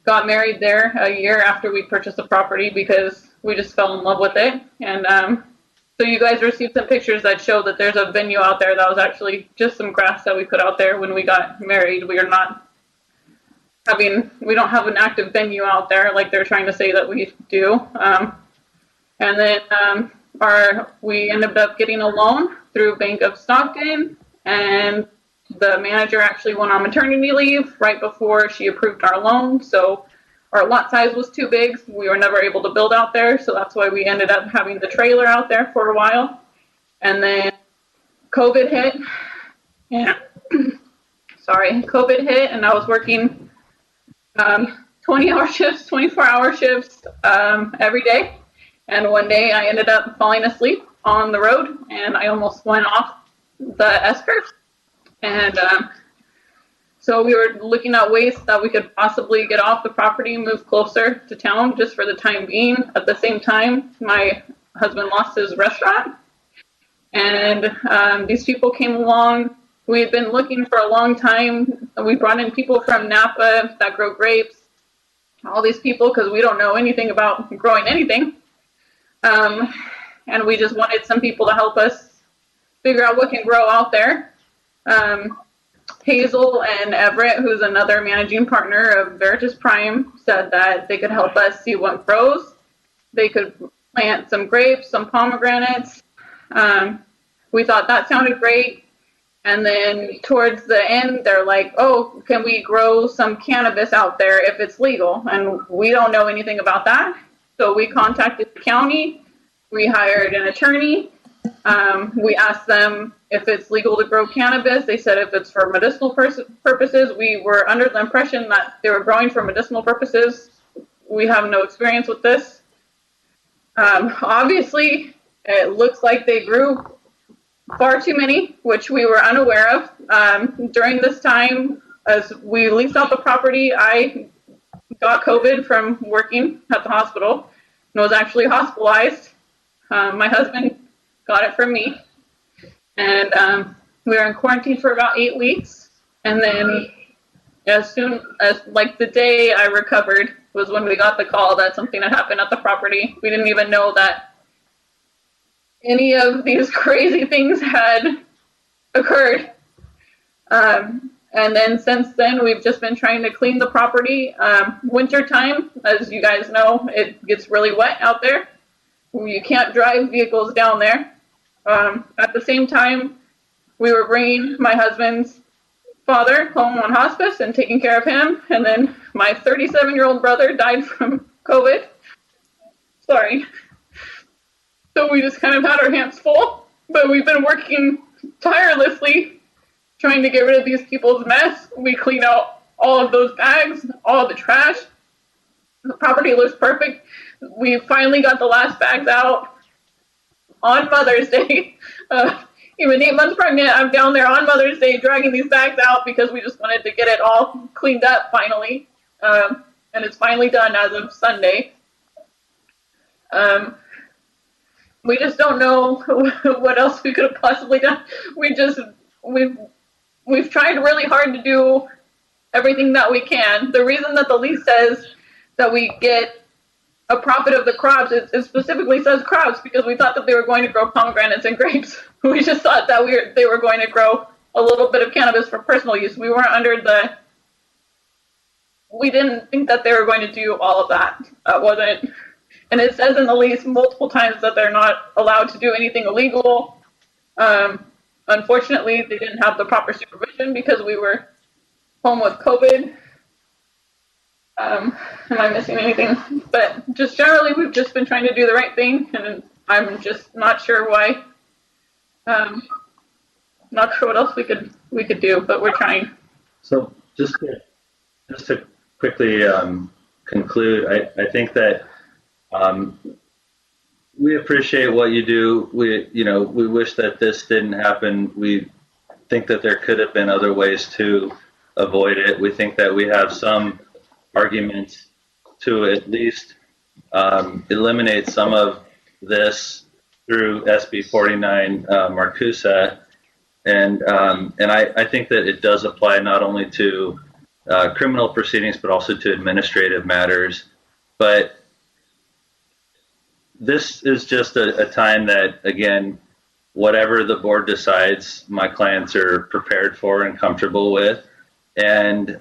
got married there a year after we purchased the property because we just fell in love with it. And so you guys received some pictures that show that there's a venue out there that was actually just some grass that we put out there when we got married. We don't have an active venue out there like they're trying to say that we do. And then we ended up getting a loan through Bank of Stockton, and the manager actually went on maternity leave right before she approved our loan. So our lot size was too big. We were never able to build out there. So that's why we ended up having the trailer out there for a while. And then COVID hit. Yeah. COVID hit, and I was working 20-hour shifts, 24-hour shifts every day. And one day I ended up falling asleep on the road, and I almost went off the S-curve. And so we were looking at ways that we could possibly get off the property and move closer to town just for the time being. At the same time, my husband lost his restaurant, and these people came along. We had been looking for a long time. We brought in people from Napa that grow grapes, all these people, because we don't know anything about growing anything. And we just wanted some people to help us figure out what can grow out there. Hazel and Everett, who's another managing partner of Veritas Prime, said that they could help us see what grows. They could plant some grapes, some pomegranates. We thought that sounded great. And then towards the end, they're like, oh, can we grow some cannabis out there if it's legal? And we don't know anything about that. So we contacted the county, we hired an attorney, we asked them if it's legal to grow cannabis. They said if it's for medicinal purposes. We were under the impression that they were growing for medicinal purposes. We have no experience with this. Obviously, it looks like they grew far too many, which we were unaware of. During this time, as we leased out the property, I got COVID from working at the hospital and was actually hospitalized. My husband got it from me. And we were in quarantine for about 8 weeks. And then as soon as, like, the day I recovered was when we got the call that something had happened at the property. We didn't even know that any of these crazy things had occurred. And then since then, we've just been trying to clean the property. Winter time, as you guys know, it gets really wet out there. You can't drive vehicles down there. At the same time, we were bringing my husband's father home on hospice and taking care of him. And then my 37-year-old brother died from COVID. Sorry. So we just kind of had our hands full. But we've been working tirelessly trying to get rid of these people's mess. We clean out all of those bags, all of the trash. The property looks perfect. We finally got the last bags out on Mother's Day. Even 8 months pregnant, I'm down there on Mother's Day dragging these bags out because we just wanted to get it all cleaned up finally. And it's finally done as of Sunday. We just don't know what else we could have possibly done. We've tried really hard to do everything that we can. The reason that the lease says that we get a profit of the crops, it specifically says crops because we thought that they were going to grow pomegranates and grapes. We just thought that they were going to grow a little bit of cannabis for personal use. We didn't think that they were going to do all of that. That wasn't, and it says in the lease multiple times that they're not allowed to do anything illegal. Unfortunately, they didn't have the proper supervision because we were home with COVID. Am I missing anything? But just generally, we've just been trying to do the right thing, and I'm just not sure why. Not sure what else we could do, but we're trying. So just to quickly conclude, I think that we appreciate what you do. We wish that this didn't happen. We think that there could have been other ways to avoid it. We think that we have some arguments to at least eliminate some of this through SB 49 Marcusa. And I think that it does apply not only to criminal proceedings, but also to administrative matters. But this is just a time that, again, whatever the board decides, my clients are prepared for and comfortable with. And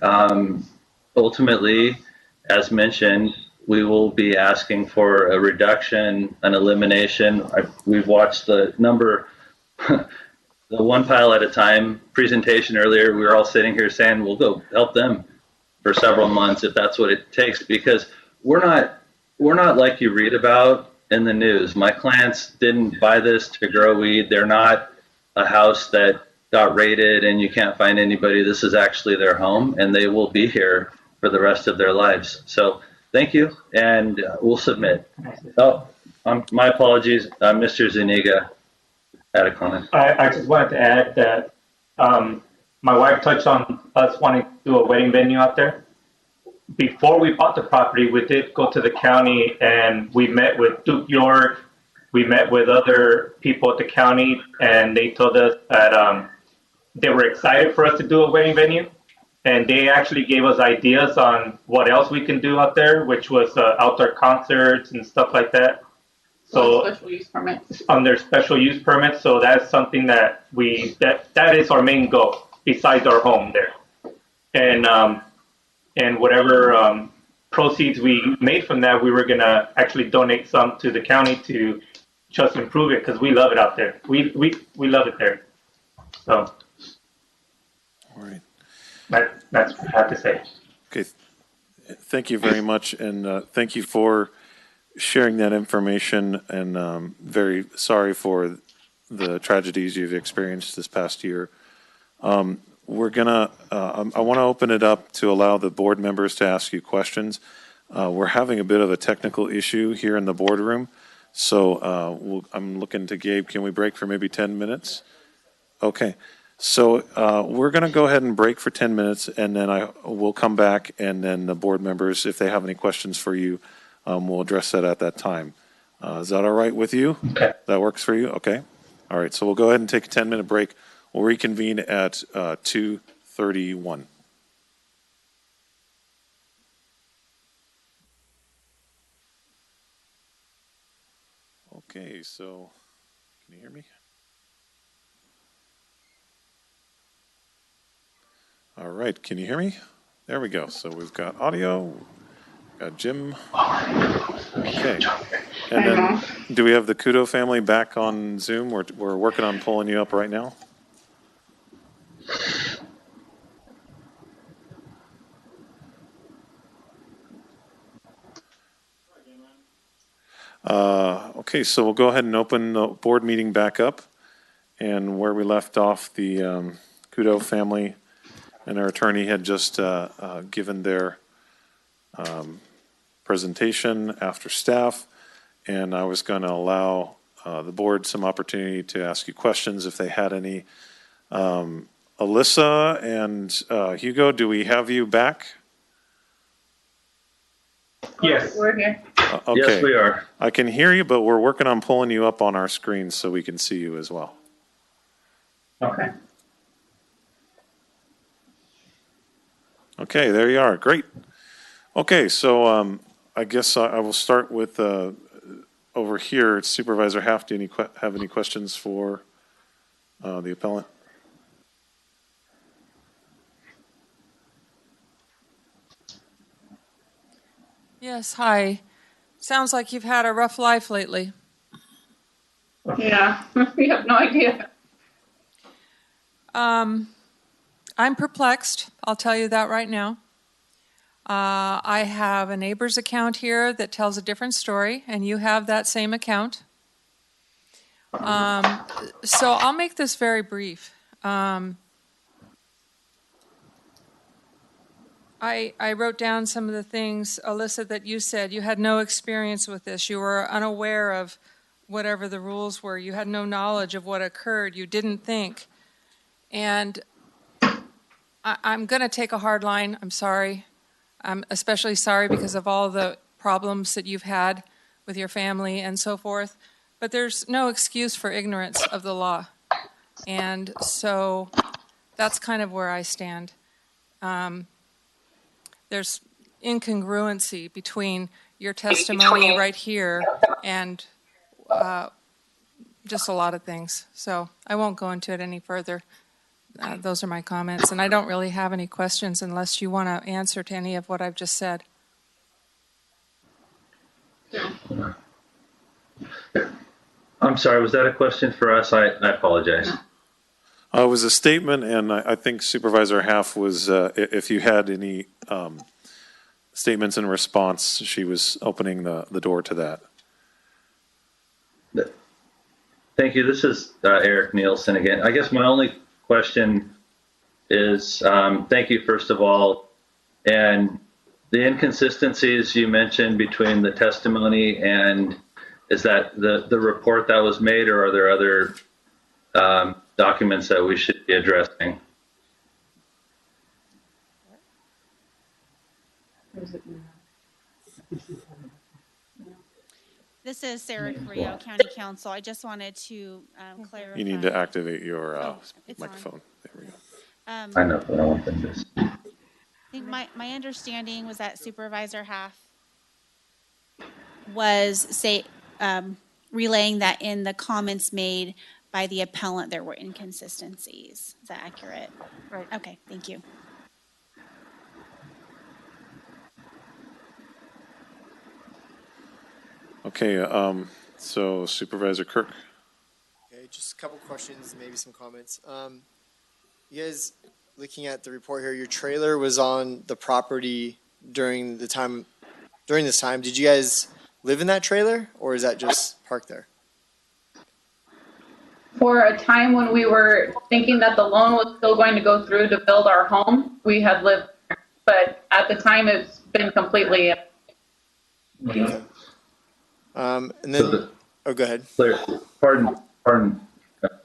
ultimately, as mentioned, we will be asking for a reduction, an elimination. We've watched the number, the one pile at a time presentation earlier. We were all sitting here saying, we'll go help them for several months if that's what it takes, because we're not like you read about in the news. My clients didn't buy this to grow weed. They're not a house that got raided and you can't find anybody. This is actually their home, and they will be here for the rest of their lives. So thank you, and we'll submit. Oh, my apologies, Mr. Zuniga had a comment. I just wanted to add that my wife touched on us wanting to do a wedding venue out there. Before we bought the property, we did go to the county and we met with Duke York. We met with other people at the county, and they told us that they were excited for us to do a wedding venue. And they actually gave us ideas on what else we can do out there, which was outdoor concerts and stuff like that. So special use permits. Under special use permits. So that's something that that is our main goal besides our home there. And whatever proceeds we made from that, we were gonna actually donate some to the county to just improve it, because we love it out there. We love it there. So. All right. That's what I have to say. Okay. Thank you very much, and thank you for sharing that information, and very sorry for the tragedies you've experienced this past year. We're gonna, I want to open it up to allow the board members to ask you questions. We're having a bit of a technical issue here in the boardroom, so I'm looking to Gabe. Can we break for maybe 10 minutes? Okay. So we're going to go ahead and break for 10 minutes, and then we'll come back, and then the board members, if they have any questions for you, we'll address that at that time. Is that all right with you? Okay. That works for you? Okay. All right. So we'll go ahead and take a 10-minute break. We'll reconvene at 2:31. Okay. So can you hear me? All right, can you hear me? There we go. So we've got audio, got Jim. Okay. And then do we have the Kudo family back on Zoom? We're working on pulling you up right now. Okay, so we'll go ahead and open the board meeting back up. And where we left off, the Kudo family and our attorney had just given their presentation after staff, and I was going to allow the board some opportunity to ask you questions if they had any. Alyssa and Hugo, do we have you back? Yes. We're here. Okay. Yes, we are. I can hear you, but we're working on pulling you up on our screen so we can see you as well. Okay. Okay, there you are. Great. Okay, so I guess I will start with over here. It's Supervisor Haft. Do you have any questions for the appellant? Yes, hi. Sounds like you've had a rough life lately. Yeah, we have no idea. I'm perplexed. I'll tell you that right now. I have a neighbor's account here that tells a different story, and you have that same account. So I'll make this very brief. I wrote down some of the things, Alyssa, that you said. You had no experience with this. You were unaware of whatever the rules were. You had no knowledge of what occurred. You didn't think. And I'm going to take a hard line. I'm sorry. I'm especially sorry because of all the problems that you've had with your family and so forth. But there's no excuse for ignorance of the law. And so that's kind of where I stand. There's incongruency between your testimony right here and just a lot of things. So I won't go into it any further. Those are my comments, and I don't really have any questions unless you want to answer to any of what I've just said. I'm sorry, was that a question for us? I apologize. It was a statement, and I think Supervisor Haft was, if you had any statements in response, she was opening the door to that. Thank you. This is Eric Nielsen again. I guess my only question is, thank you, first of all, and the inconsistencies you mentioned between the testimony and is that the report that was made, or are there other documents that we should be addressing? This is Sarah Carrillo, County Counsel. I just wanted to clarify. You need to activate your it's microphone. There we go. I know, but I want them to. I think my understanding was that Supervisor Haft was relaying that in the comments made by the appellant there were inconsistencies. Is that accurate? Right. Okay, thank you. Okay, so Supervisor Kirk. Okay, just a couple questions, maybe some comments. You guys, looking at the report here, your trailer was on the property during this time. Did you guys live in that trailer, or is that just parked there? For a time when we were thinking that the loan was still going to go through to build our home, we had lived there. But at the time, it's been completely. Okay. And then, oh, go ahead. Clear. Pardon,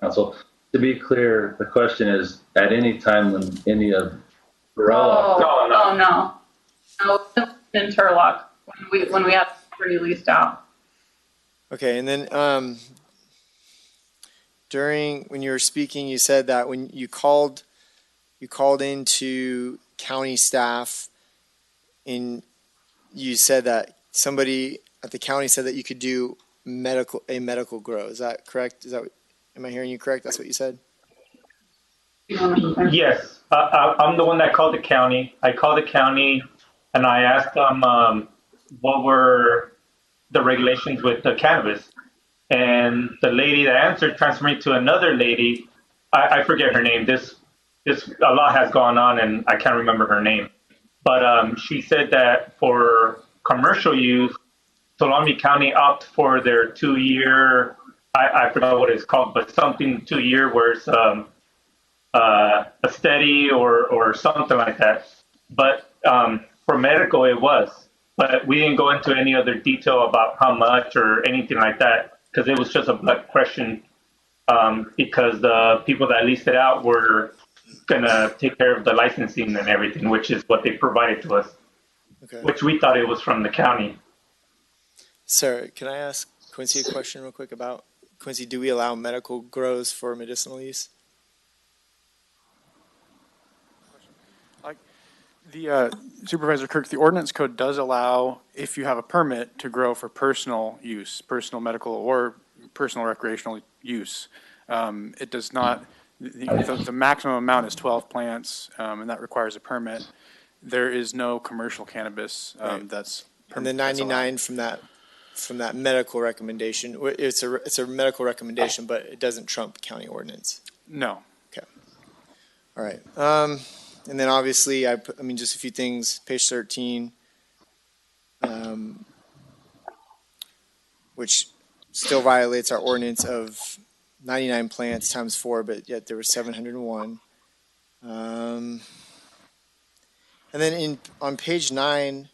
Council. To be clear, the question is, at any time when any of No, it's in Turlock when we have pretty leased out. Okay, and then when you were speaking, you said that when you called into county staff, and you said that somebody at the county said that you could do a medical grow. Is that correct? Am I hearing you correct? That's what you said? Yes, I'm the one that called the county. I called the county and I asked them what were the regulations with the cannabis. And the lady that answered transferred me to another lady. I forget her name. This a lot has gone on and I can't remember her name. But she said that for commercial use, Tuolumne County opt for their 2-year, I forgot what it's called, but something 2-year where it's a steady or something like that. But for medical, it was. But we didn't go into any other detail about how much or anything like that because it was just a blunt question because the people that leased it out were going to take care of the licensing and everything, which is what they provided to us, Okay. which we thought it was from the county. Sir, can I ask Quincy a question real quick about, Quincy, do we allow medical grows for medicinal use? The Supervisor Kirk, the ordinance code does allow, if you have a permit, to grow for personal use, personal medical or personal recreational use. It does not, the maximum amount is 12 plants, and that requires a permit. There is no commercial cannabis that's. And the 99 from that medical recommendation, it's a medical recommendation, but it doesn't trump county ordinance. No. Okay. All right. And then obviously, I mean, just a few things, page 13, which still violates our ordinance of 99 plants times 4, but yet there were 701. And then on page 9,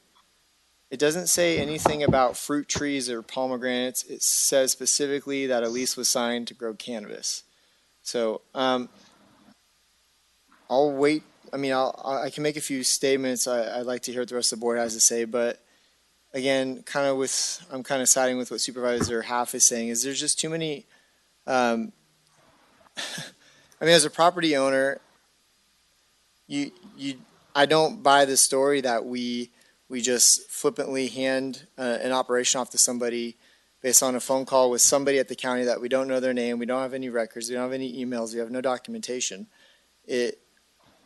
it doesn't say anything about fruit trees or pomegranates. It says specifically that a lease was signed to grow cannabis. So I'll wait. I mean, I can make a few statements. I'd like to hear what the rest of the board has to say, but again, I'm kind of siding with what Supervisor Half is saying. Is there's just too many? I mean, as a property owner, I don't buy the story that we just flippantly hand an operation off to somebody based on a phone call with somebody at the county that we don't know their name, we don't have any records, we don't have any emails, we have no documentation.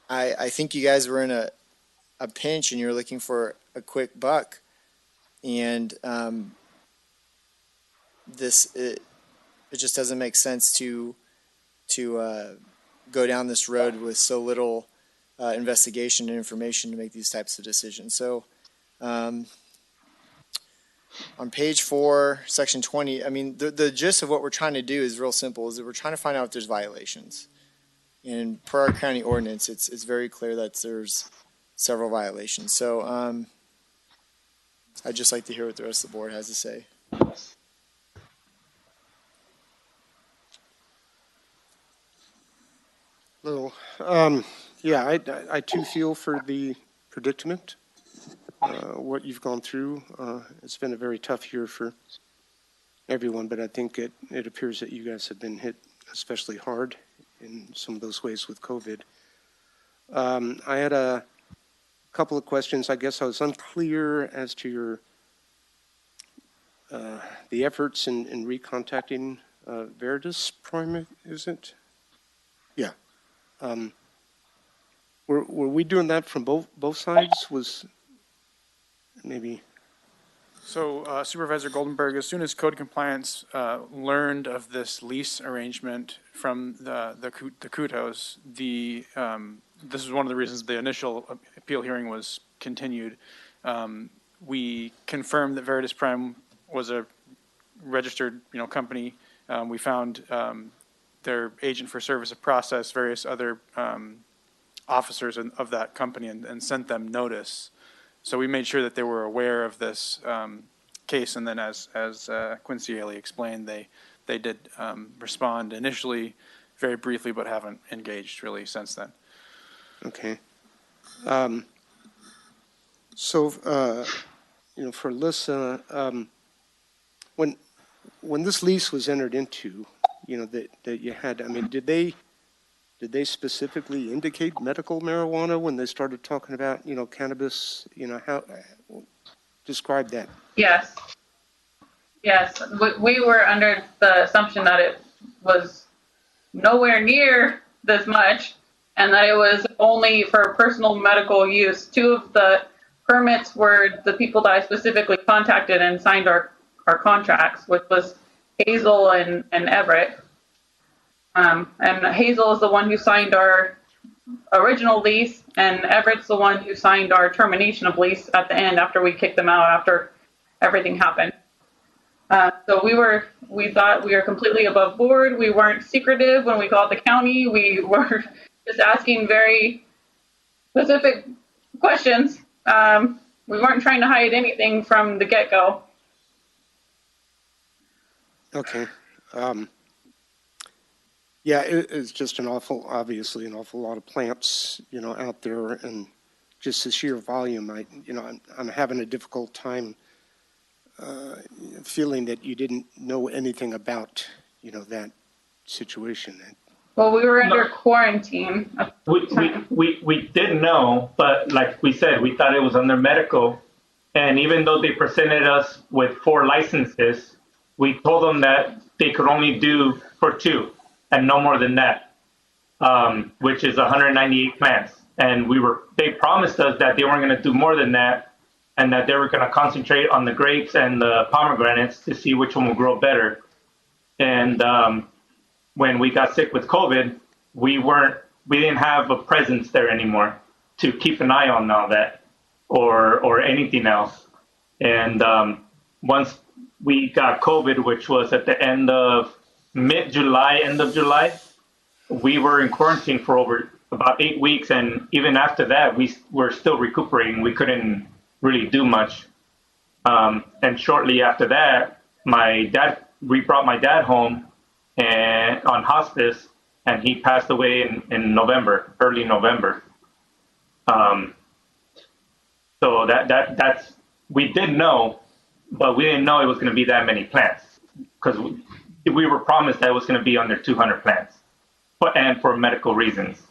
I think you guys were in a pinch and you're looking for a quick buck, and it just doesn't make sense to go down this road with so little investigation and information to make these types of decisions. So on page 4, section 20, I mean, the gist of what we're trying to do is real simple, is that we're trying to find out if there's violations. And per our county ordinance, it's very clear that there's several violations. So I'd just like to hear what the rest of the board has to say. Hello. Yeah, I too feel for the predicament, what you've gone through. It's been a very tough year for everyone, but I think it appears that you guys have been hit especially hard in some of those ways with COVID. I had a couple of questions. I guess I was unclear as to your the efforts in recontacting Veritas Prime, is it? Yeah. Were we doing that from both sides? Was maybe. So Supervisor Goldenberg, as soon as Code Compliance learned of this lease arrangement from the Kutos, this is one of the reasons the initial appeal hearing was continued. We confirmed that Veritas Prime was a registered, company. We found their agent for service of process, various other officers of that company, and sent them notice. So we made sure that they were aware of this case, and then as Quincy Haley explained, they did respond initially very briefly, but haven't engaged really since then. Okay. So, for Alyssa, when this lease was entered into, that you had, I mean, did they specifically indicate medical marijuana when they started talking about, cannabis? How describe that? Yes. Yes. We were under the assumption that it was nowhere near this much and that it was only for personal medical use. Two of the permits were the people that I specifically contacted and signed our contracts, which was Hazel and Everett. And Hazel is the one who signed our original lease, and Everett's the one who signed our termination of lease at the end after we kicked them out after everything happened. So we thought we were completely above board. We weren't secretive when we called the county. We were just asking very specific questions. We weren't trying to hide anything from the get-go. Okay. Yeah, it's just obviously an awful lot of plants, out there, and just the sheer volume. I'm having a difficult time feeling that you didn't know anything about, that situation. Well, we were under quarantine. We didn't know, but like we said, we thought it was under medical. And even though they presented us with 4 licenses, we told them that they could only do for 2 and no more than that, which is 198 plants. And they promised us that they weren't going to do more than that, and that they were going to concentrate on the grapes and the pomegranates to see which one would grow better. And when we got sick with COVID, we didn't have a presence there anymore to keep an eye on all that or anything else. And once we got COVID, which was at the end of end of July, we were in quarantine for over about 8 weeks. And even after that, we were still recuperating. We couldn't really do much. And shortly after that, we brought my dad home and on hospice, and he passed away in November, early November. So that's we did know, but we didn't know it was going to be that many plants, because we were promised that it was going to be under 200 plants, and for medical reasons.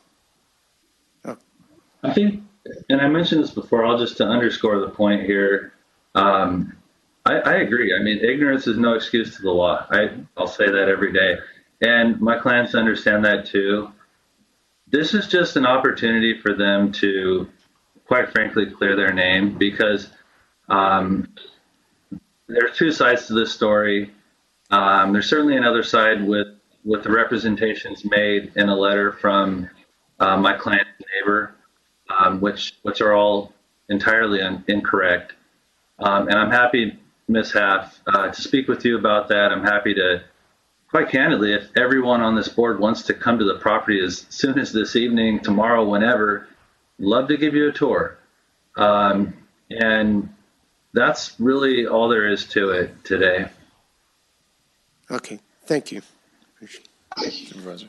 I think, and I mentioned this before, just to underscore the point here, I agree. I mean, ignorance is no excuse to the law. I'll say that every day. And my clients understand that too. This is just an opportunity for them to, quite frankly, clear their name, because there are 2 sides to this story. There's certainly another side with the representations made in a letter from my client's neighbor, which are all entirely incorrect. And I'm happy, Ms. Haff, to speak with you about that. I'm happy to, quite candidly, if everyone on this board wants to come to the property as soon as this evening, tomorrow, whenever, love to give you a tour. And that's really all there is to it today. Okay, thank you. Appreciate it. Supervisor.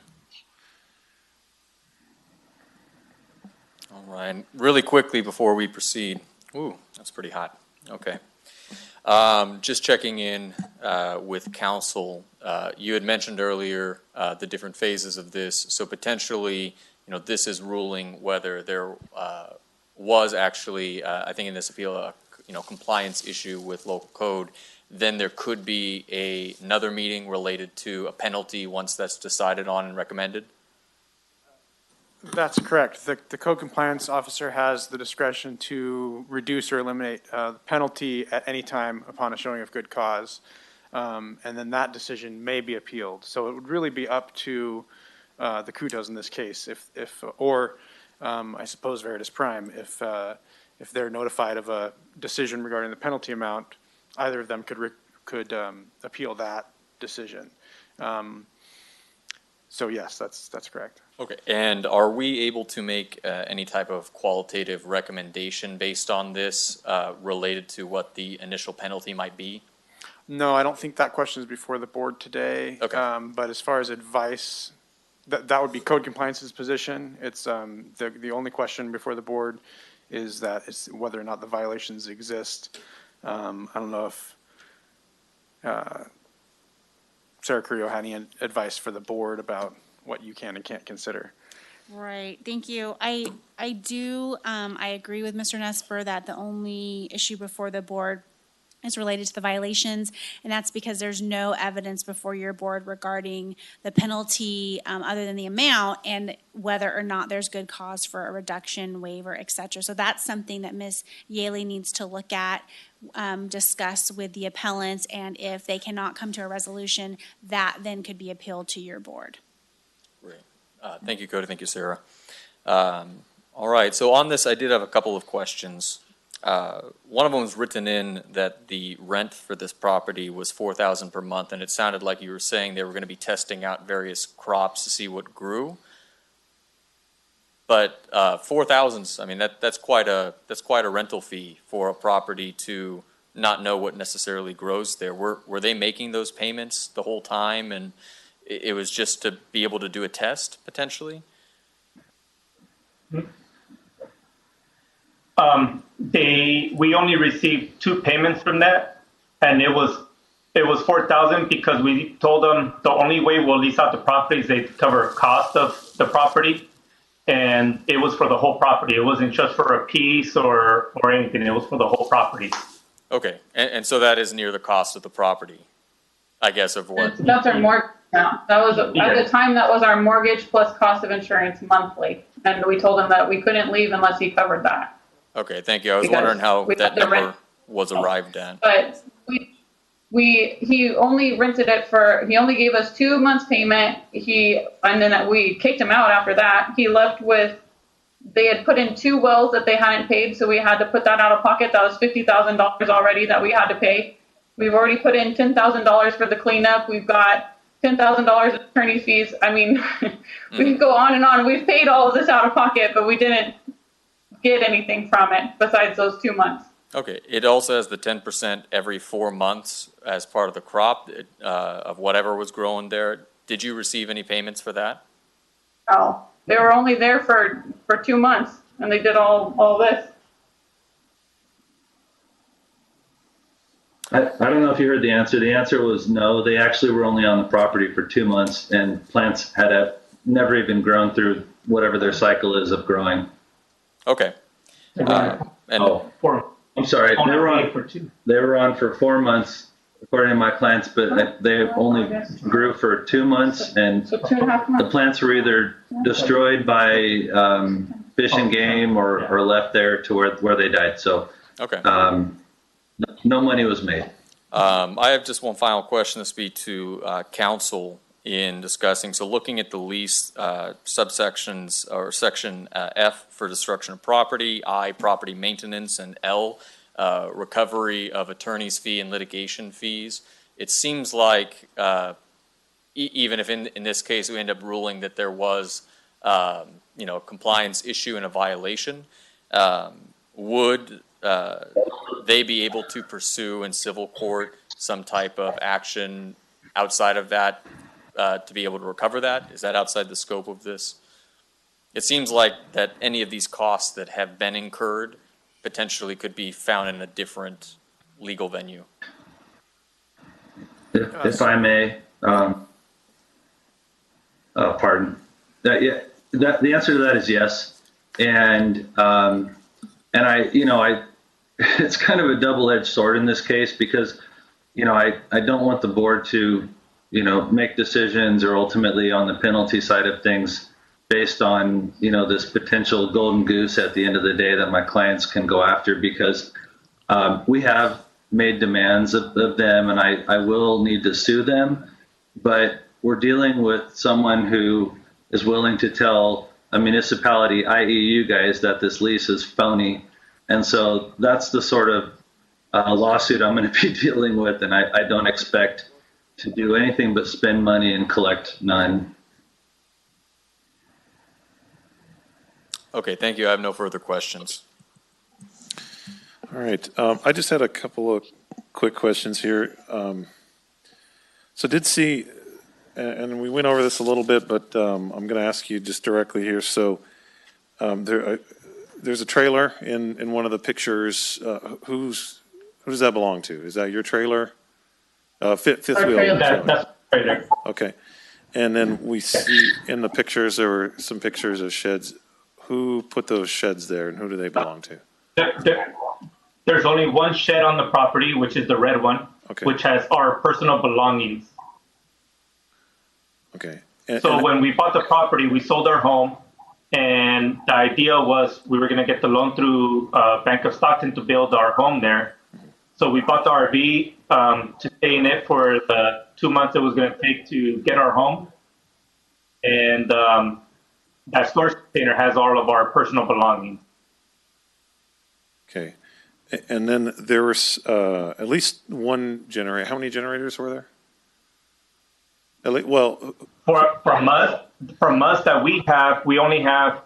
All right, really quickly before we proceed. Ooh, that's pretty hot. Okay. Just checking in with council. You had mentioned earlier the different phases of this. So potentially, this is ruling whether there was actually, I think in this appeal, a compliance issue with local code. Then there could be another meeting related to a penalty once that's decided on and recommended. That's correct. The code compliance officer has the discretion to reduce or eliminate the penalty at any time upon a showing of good cause. And then that decision may be appealed. So it would really be up to the Kutos in this case, or I suppose Veritas Prime, if they're notified of a decision regarding the penalty amount, either of them could could appeal that decision. So yes, that's correct. Okay, and are we able to make any type of qualitative recommendation based on this related to what the initial penalty might be? No, I don't think that question is before the board today. Okay. But as far as advice, that would be code compliance's position. It's the only question before the board is that it's whether or not the violations exist. I don't know if Sarah Carrillo had any advice for the board about what you can and can't consider. Right, thank you. I do, I agree with Mr. Nesper that the only issue before the board is related to the violations, and that's because there's no evidence before your board regarding the penalty other than the amount and whether or not there's good cause for a reduction, waiver, et cetera. So that's something that Ms. Yaley needs to look at, discuss with the appellants, and if they cannot come to a resolution, that then could be appealed to your board. Great. Thank you, Cody. Thank you, Sarah. All right. So on this, I did have a couple of questions. One of them was written in that the rent for this property was $4,000 per month, and it sounded like you were saying they were going to be testing out various crops to see what grew. But $4,000, I mean, that's quite a rental fee for a property to not know what necessarily grows there. Were they making those payments the whole time, and it was just to be able to do a test potentially? We only received 2 payments from that, and it was $4,000 because we told them the only way we'll lease out the property is they cover cost of the property, and it was for the whole property. It wasn't just for a piece or anything. It was for the whole property. Okay, and so that is near the cost of the property, I guess, of what? That's our mortgage amount. That was, at the time, that was our mortgage plus cost of insurance monthly. And we told him that we couldn't leave unless he covered that. Okay, thank you. I was Because wondering how we that had to number rent. was arrived at. But he only rented it he only gave us 2 months payment. And then we kicked him out after that. He left with, they had put in 2 wells that they hadn't paid, so we had to put that out of pocket. That was $50,000 already that we had to pay. We've already put in $10,000 for the cleanup. We've got $10,000 in attorney fees. I mean, we can go on and on. We've paid all of this out of pocket, but we didn't get anything from it besides those 2 months. Okay, it also has the 10% every 4 months as part of the crop of whatever was growing there. Did you receive any payments for that? Oh, they were only there for 2 months, and they did all this. I don't know if you heard the answer. The answer was no. They actually were only on the property for 2 months, and plants had never even grown through whatever their cycle is of growing. Okay. I'm sorry. They were on for 4 months, according to my plants, but they only grew for 2 months, and So 2.5 months. the plants were either destroyed by fish and game or left there to where they died. So okay. No money was made. I have just one final question. This be to council in discussing. So looking at the lease subsections or section F for destruction of property, I, property maintenance, and L, recovery of attorney's fee and litigation fees. It seems like even if in this case we end up ruling that there was a compliance issue and a violation, would they be able to pursue in civil court some type of action outside of that to be able to recover that? Is that outside the scope of this? It seems like that any of these costs that have been incurred potentially could be found in a different legal venue. If I may, pardon. The answer to that is yes, and it's kind of a double-edged sword in this case because, I don't want the board to, make decisions or ultimately on the penalty side of things based on, this potential golden goose at the end of the day that my clients can go after because we have made demands of them and I will need to sue them, but we're dealing with someone who is willing to tell a municipality, i.e. you guys, that this lease is phony. And so that's the sort of lawsuit I'm going to be dealing with, and I don't expect to do anything but spend money and collect none. Okay, thank you. I have no further questions. All right. I just had a couple of quick questions here. So did see, and we went over this a little bit, but I'm going to ask you just directly here. So there's a trailer in one of the pictures. Who does that belong to? Is that your trailer? Fifth wheel trailer. That's trailer. Okay. And then we see in the pictures, there were some pictures of sheds. Who put those sheds there, and who do they belong to? There's only one shed on the property, which is the red one, which has our personal belongings. Okay. So when we bought the property, we sold our home, and the idea was we were going to get the loan through Bank of Stockton to build our home there. So we bought the RV to stay in it for the 2 months it was going to take to get our home. And that storage container has all of our personal belongings. Okay. And then there was at least one generator. How many generators were there? Well, from us that we have, we only have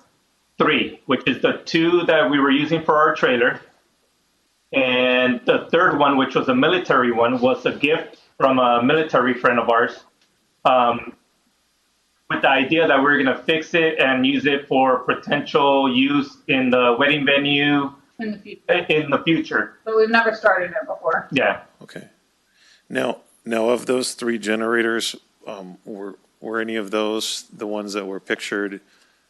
3, which is the 2 that we were using for our trailer. And the third one, which was a military one, was a gift from a military friend of ours, with the idea that we were going to fix it and use it for potential use in the wedding venue in the future. But we've never started it before. Yeah. Okay. Now of those 3 generators, were any of those the ones that were pictured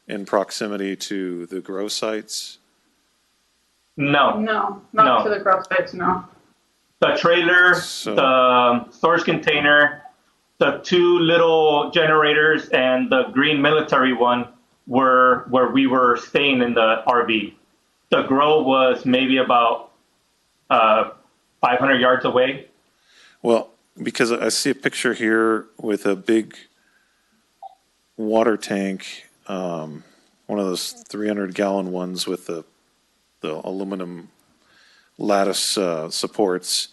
in proximity to the grow sites? No. No, not to the grow sites, no. The trailer, the storage container, the 2 little generators, and the green military one were where we were staying in the RV. The grow was maybe about 500 yards away. Well, because I see a picture here with a big water tank, one of those 300-gallon ones with the aluminum lattice supports,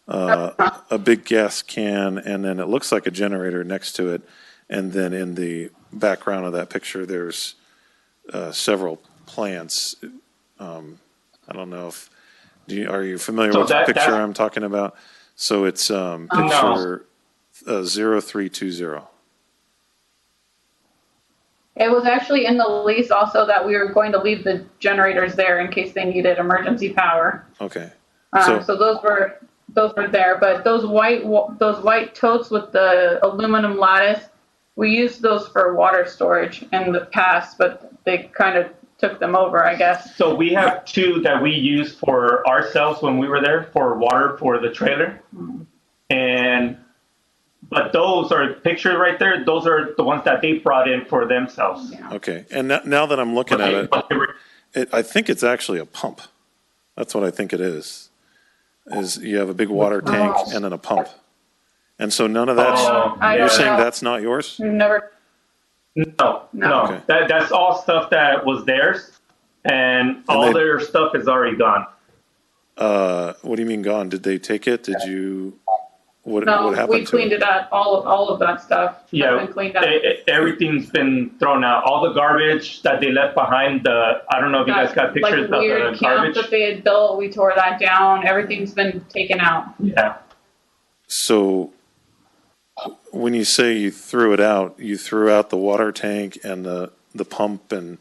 a big gas can, and then it looks like a generator next to it. And then in the background of that picture, there's several plants. I don't know if are you familiar with the picture I'm talking about? So it's picture 0320. It was actually in the lease also that we were going to leave the generators there in case they needed emergency power. Okay. So those were there, but those white totes with the aluminum lattice, we used those for water storage in the past, but they kind of took them over, I guess. So we have 2 that we used for ourselves when we were there for water for the trailer. But those are pictured right there. Those are the ones that they brought in for themselves. Okay. And now that I'm looking at it, I think it's actually a pump. That's what I think it is. Is you have a big water tank and then a pump. And so none of that, you're saying that's not yours? Never. No. Okay. That's all stuff that was theirs, and all their stuff is already gone. What do you mean gone? Did they take it? Did you? What No, happened we cleaned it up. All of that stuff has been cleaned up. Everything's been thrown out. All the garbage that they left behind. I don't know if you guys got pictures of the weird camp garbage that they had built. We tore that down. Everything's been taken out. Yeah. So when you say you threw it out, you threw out the water tank and the pump and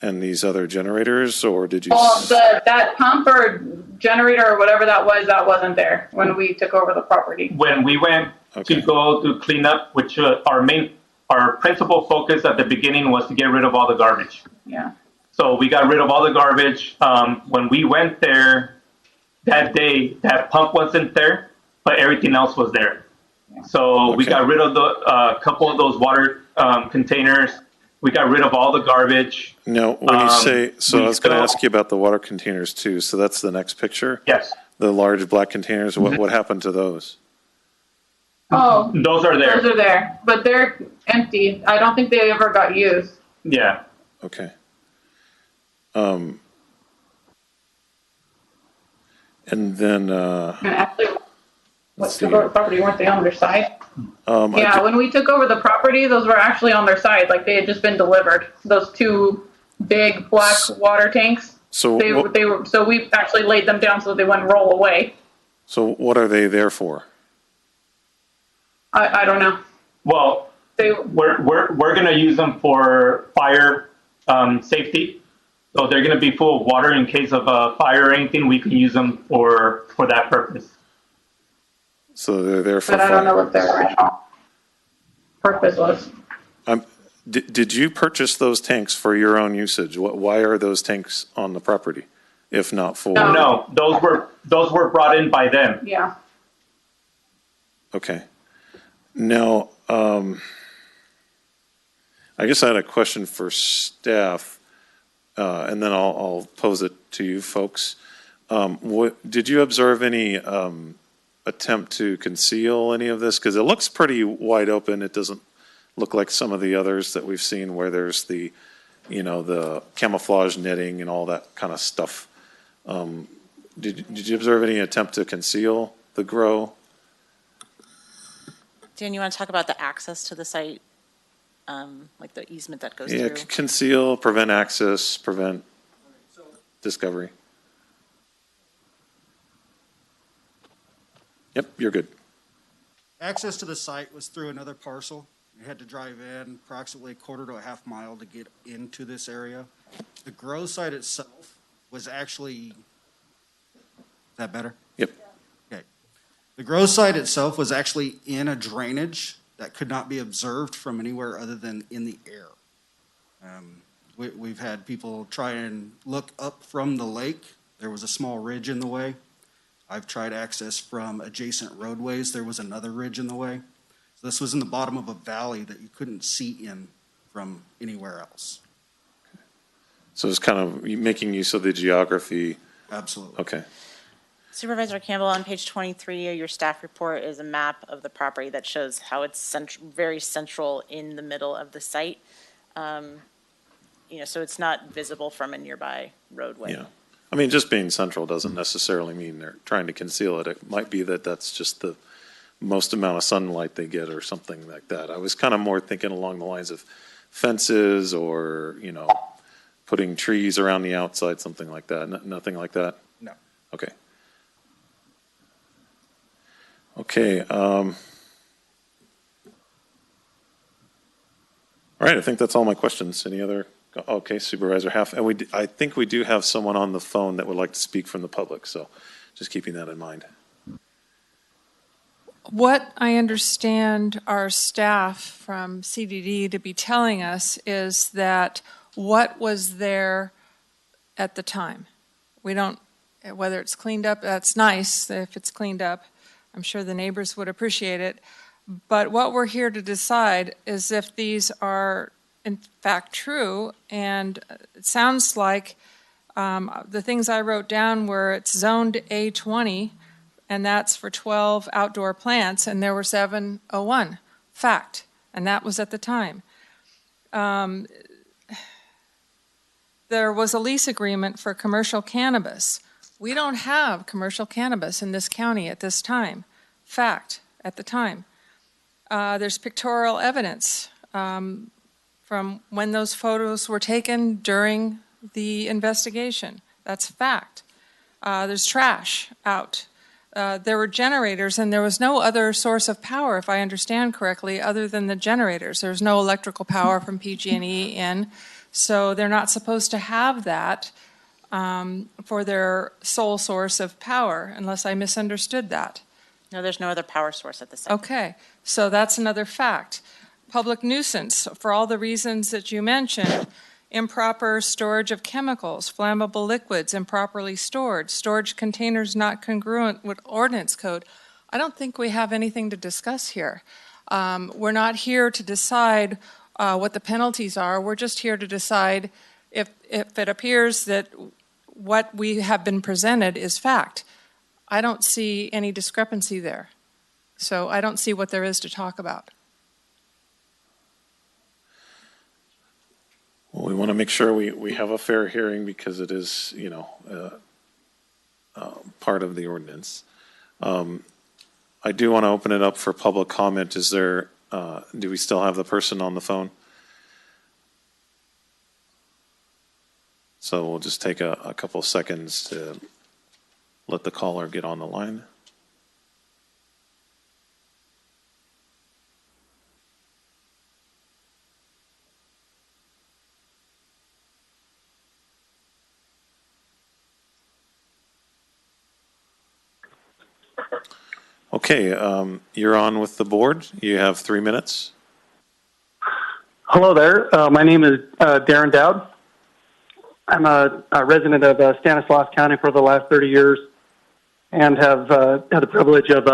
these other generators, or did you? Well, that pump or generator or whatever that wasn't there when we took over the property. When we went to go to clean up, which our principal focus at the beginning was to get rid of all the garbage. Yeah. So we got rid of all the garbage. When we went there that day, that pump wasn't there, but everything else was there. So we got rid of the couple of those water containers. We got rid of all the garbage. No, when you say, so I was going to ask you about the water containers too. So that's the next picture? Yes. The large black containers, what happened to those? Oh, those are there. Those are there, but they're empty. I don't think they ever got used. Yeah. Okay. And then, And actually, let's took see. over the property, weren't they on their side? I Yeah, ju- when we took over the property, those were actually on their side, like they had just been delivered. Those two big black water tanks. So They what, were, so we actually laid them down so they wouldn't roll away. so what are they there for? I don't know. Well, we're going to use them for fire safety. So they're going to be full of water in case of a fire or anything. We can use them for that purpose. So they're there for But I don't know fire. what their original purpose was. Did you purchase those tanks for your own usage? Why are those tanks on the property, if not for? No, those were brought in by them. Yeah. Okay. Now, I guess I had a question for staff, and then I'll pose it to you folks. Did you observe any attempt to conceal any of this? Because it looks pretty wide open. It doesn't look like some of the others that we've seen where there's the, the camouflage netting and all that kind of stuff. Did you observe any attempt to conceal the grow? Dan, you want to talk about the access to the site, like the easement that goes Yeah, through? conceal, prevent access, prevent discovery. Yep, you're good. Access to the site was through another parcel. You had to drive in approximately a quarter to a half mile to get into this area. The grow site itself was actually, is that better? Yep. Okay. The grow site itself was actually in a drainage that could not be observed from anywhere other than in the air. We've had people try and look up from the lake. There was a small ridge in the way. I've tried access from adjacent roadways. There was another ridge in the way. So this was in the bottom of a valley that you couldn't see in from anywhere else. So it's kind of making use of the geography. Absolutely. Okay. Supervisor Campbell, on page 23 of your staff report is a map of the property that shows how it's very central in the middle of the site. So it's not visible from a nearby roadway. Yeah. I mean, just being central doesn't necessarily mean they're trying to conceal it. It might be that that's just the most amount of sunlight they get or something like that. I was kind of more thinking along the lines of fences or, putting trees around the outside, something like that. Nothing like that? No. Okay. Okay. All right, I think that's all my questions. Any other? Okay, Supervisor Half. And I think we do have someone on the phone that would like to speak from the public, so just keeping that in mind. What I understand our staff from CDD to be telling us is that what was there at the time. We don't, whether it's cleaned up, that's nice if it's cleaned up. I'm sure the neighbors would appreciate it. But what we're here to decide is if these are in fact true, and it sounds like the things I wrote down were it's zoned A20, and that's for 12 outdoor plants, and there were 701. Fact, and that was at the time. There was a lease agreement for commercial cannabis. We don't have commercial cannabis in this county at this time. Fact, at the time. There's pictorial evidence from when those photos were taken during the investigation. That's fact. There's trash out. There were generators, and there was no other source of power, if I understand correctly, other than the generators. There's no electrical power from PG&E in, so they're not supposed to have that for their sole source of power, unless I misunderstood that. No, there's no other power source at the site. Okay, so that's another fact. Public nuisance, for all the reasons that you mentioned, improper storage of chemicals, flammable liquids improperly stored, storage containers not congruent with ordinance code. I don't think we have anything to discuss here. We're not here to decide what the penalties are. We're just here to decide if it appears that what we have been presented is fact. I don't see any discrepancy there. So I don't see what there is to talk about. Well, we want to make sure we have a fair hearing because it is, part of the ordinance. I do want to open it up for public comment. Is there, do we still have the person on the phone? So we'll just take a couple seconds to let the caller get on the line. Okay, you're on with the board. You have 3 minutes. Hello there. My name is Darren Dowd. I'm a resident of Stanislaus County for the last 30 years and have had the privilege of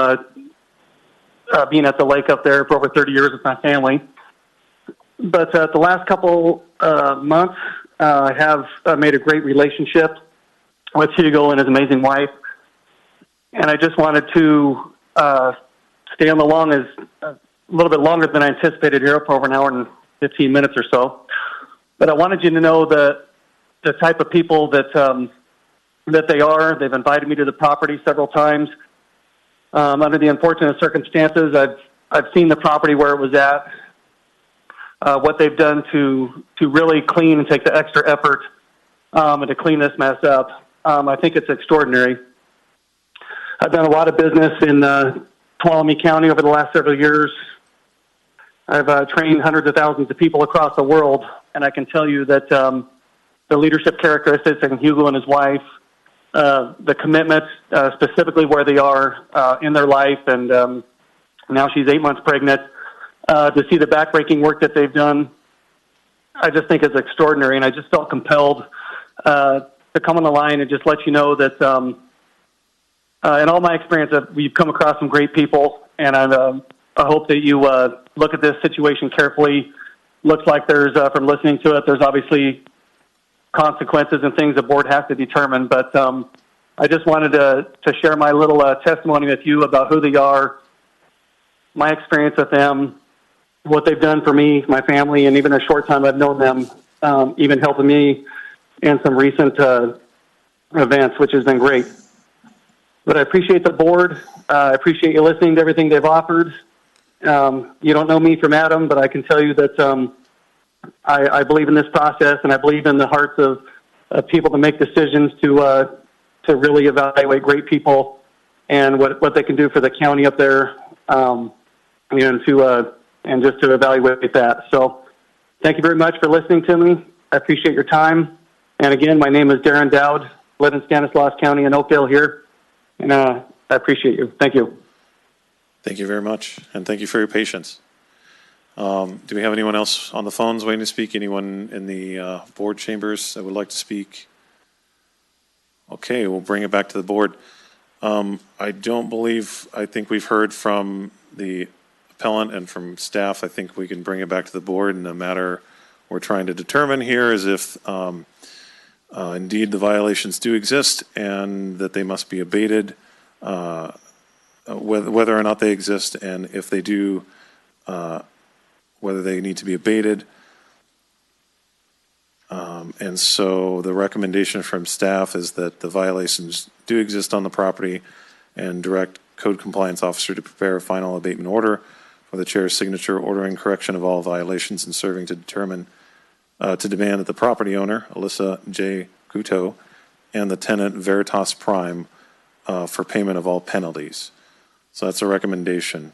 being at the lake up there for over 30 years with my family. But the last couple months, I have made a great relationship with Hugo and his amazing wife. And I just wanted to stay on the lawn as a little bit longer than I anticipated here, for over an hour and 15 minutes or so. But I wanted you to know that the type of people that that they are. They've invited me to the property several times. Under the unfortunate circumstances, I've seen the property where it was at. What they've done to really clean and take the extra effort and to clean this mess up. I think it's extraordinary. I've done a lot of business in Tuolumne County over the last several years. I've trained hundreds of thousands of people across the world, and I can tell you that the leadership characteristics of Hugo and his wife, the commitment, specifically where they are in their life, and now she's 8 months pregnant, to see the backbreaking work that they've done, I just think it's extraordinary, and I just felt compelled to come on the line and just let you know that in all my experience, we've come across some great people, and I hope that you look at this situation carefully. Looks like there's, from listening to it, there's obviously consequences and things the board has to determine, but I just wanted to share my little testimony with you about who they are, my experience with them, what they've done for me, my family, and even the short time I've known them, even helping me in some recent events, which has been great. But I appreciate the board. I appreciate you listening to everything they've offered. You don't know me from Adam, but I can tell you that I believe in this process, and I believe in the hearts of people to make decisions to really evaluate great people and what they can do for the county up there, and just to evaluate that. So thank you very much for listening to me. I appreciate your time. And again, my name is Darren Dowd, live in Stanislaus County in Oakdale here. And I appreciate you. Thank you. Thank you very much, and thank you for your patience. Do we have anyone else on the phones waiting to speak? Anyone in the board chambers that would like to speak? Okay, we'll bring it back to the board. I think we've heard from the appellant and from staff. I think we can bring it back to the board, and the matter we're trying to determine here is if indeed the violations do exist and that they must be abated, whether or not they exist, and if they do, whether they need to be abated. And so the recommendation from staff is that the violations do exist on the property and direct code compliance officer to prepare a final abatement order for the chair's signature, ordering correction of all violations and serving to demand that the property owner, Alyssa J. Guto, and the tenant Veritas Prime for payment of all penalties. So that's a recommendation.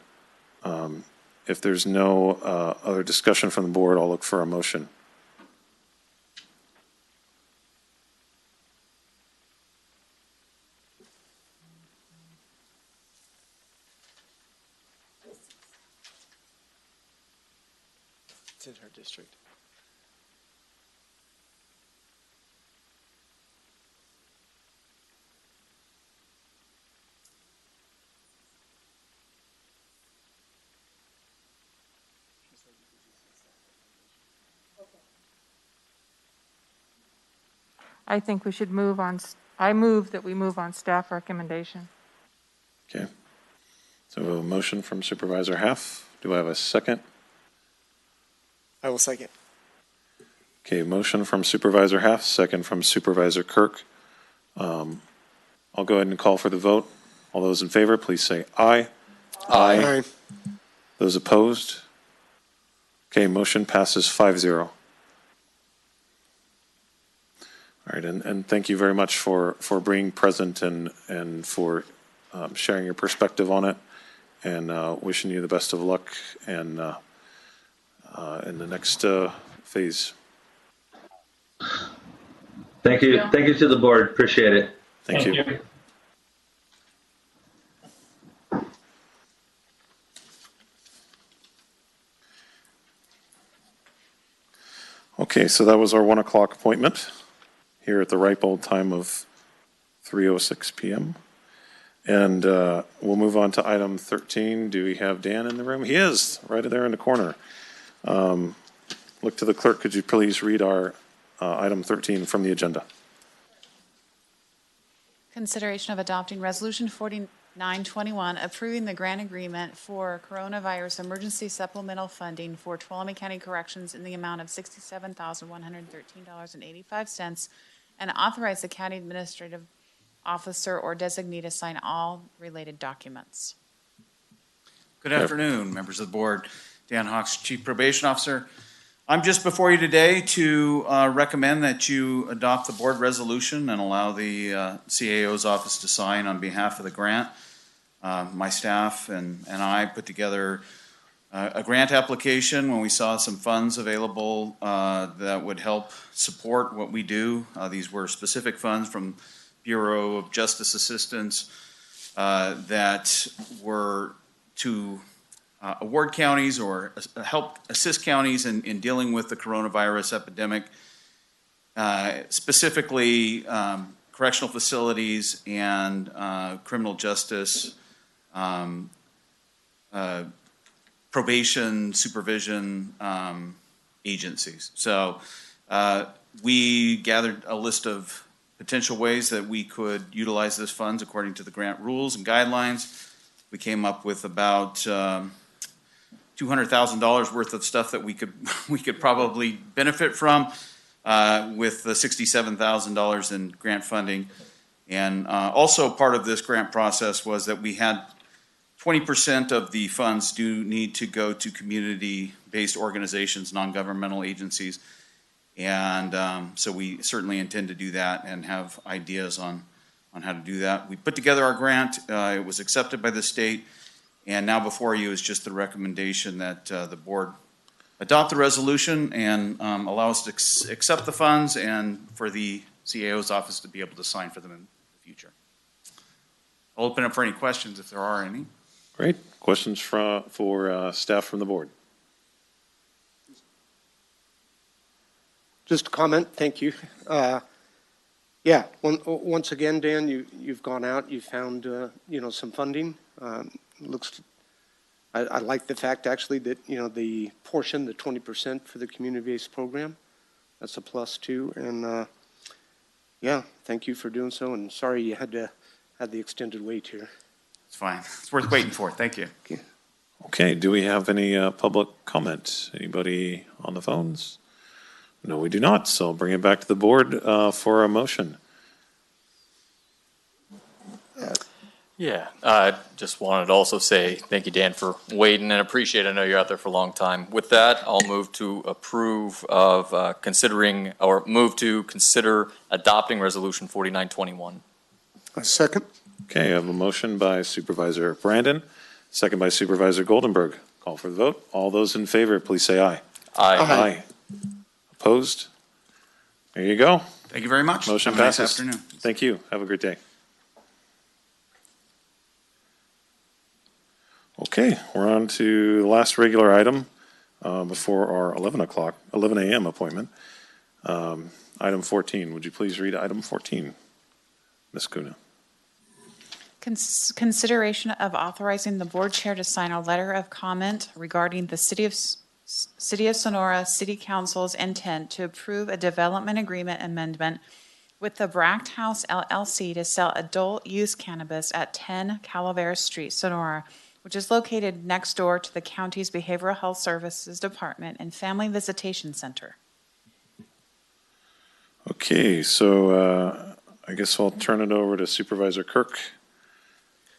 If there's no other discussion from the board, I'll look for a motion. It's in her district. I think we should move on. I move that we move on staff recommendation. Okay. So a motion from Supervisor Half. Do I have a second? I will second. Okay, motion from Supervisor Half, second from Supervisor Kirk. I'll go ahead and call for the vote. All those in favor, please say aye. Aye. Those opposed? Okay, motion passes 5-0. All right, and thank you very much for being present and for sharing your perspective on it, and wishing you the best of luck and in the next phase. Thank you. Thank you to the board. Appreciate it. Thank you. Okay, so that was our 1 o'clock appointment here at the ripe old time of 3:06 p.m. And we'll move on to item 13. Do we have Dan in the room? He is, right there in the corner. Look to the clerk. Could you please read our item 13 from the agenda? Consideration of adopting Resolution 4921, approving the grant agreement for coronavirus emergency supplemental funding for Tuolumne County Corrections in the amount of $67,113.85, and authorize the county administrative officer or designee to sign all related documents. Good afternoon, members of the board. Dan Hawks, Chief Probation Officer. I'm just before you today to recommend that you adopt the board resolution and allow the CAO's office to sign on behalf of the grant. My staff and I put together a grant application when we saw some funds available that would help support what we do. These were specific funds from Bureau of Justice Assistance that were to award counties or help assist counties in dealing with the coronavirus epidemic, specifically correctional facilities and criminal justice, probation, supervision agencies. So we gathered a list of potential ways that we could utilize those funds according to the grant rules and guidelines. We came up with about $200,000 worth of stuff that we could probably benefit from with the $67,000 in grant funding. And also part of this grant process was that we had 20% of the funds do need to go to community-based organizations, non-governmental agencies. And so we certainly intend to do that and have ideas on how to do that. We put together our grant. It was accepted by the state. And now before you is just the recommendation that the board adopt the resolution and allow us to accept the funds and for the CAO's office to be able to sign for them in the future. I'll open up for any questions if there are any. Great. Questions for staff from the board? Just a comment, thank you. Yeah, once again, Dan, you've gone out, you found, some funding. Looks, I like the fact actually that, the portion, the 20% for the community-based program, that's a plus too. And yeah, thank you for doing so. And sorry you had to have the extended wait here. It's fine. It's worth waiting for. Thank you. Okay, do we have any public comment? Anybody on the phones? No, we do not. So I'll bring it back to the board for a motion. Yeah, just wanted to also say thank you, Dan, for waiting and appreciate it. I know you're out there for a long time. With that, I'll move to approve of move to consider adopting Resolution 4921. A second. Okay, I have a motion by Supervisor Brandon, second by Supervisor Goldenberg. Call for the vote. All those in favor, please say aye. Aye. Aye. Opposed? There you go. Thank you very much. Motion Have a nice passes. afternoon. Thank you. Have a great day. Okay, we're on to the last regular item before our 11 a.m. appointment. Item 14. Would you please read item 14, Ms. Kuna? Consideration of authorizing the board chair to sign a letter of comment regarding the City of Sonora City Council's intent to approve a development agreement amendment with the Bracht House LLC to sell adult use cannabis at 10 Calaveras Street, Sonora, which is located next door to the county's Behavioral Health Services Department and Family Visitation Center. Okay, so I guess I'll turn it over to Supervisor Kirk.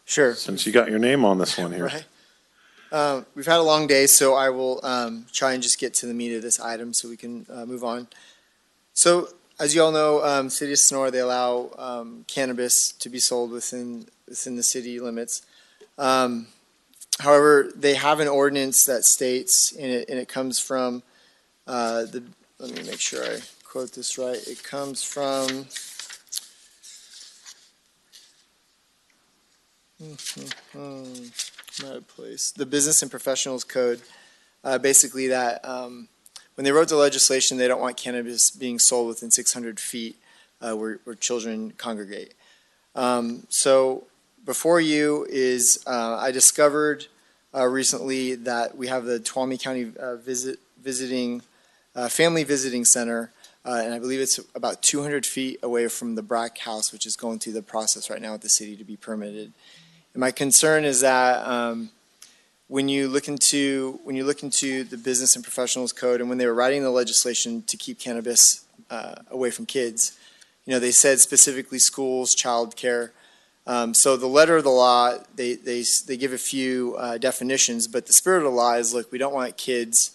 Sure. Since you got your name on this one here. Right. We've had a long day, so I will try and just get to the meat of this item so we can move on. So, as you all know, City of Sonora, they allow cannabis to be sold within the city limits. However, they have an ordinance that states, and it comes from let me make sure I quote this right. It comes from not a place. The Business and Professionals Code, basically that when they wrote the legislation, they don't want cannabis being sold within 600 feet where children congregate. So before you is I discovered recently that we have the Tuolumne County Family Visiting Center, and I believe it's about 200 feet away from the Brack House, which is going through the process right now with the city to be permitted. And my concern is that when you look into the Business and Professionals Code, and when they were writing the legislation to keep cannabis away from kids, they said specifically schools, child care. So the letter of the law, they give a few definitions, but the spirit of the law is, look, we don't want kids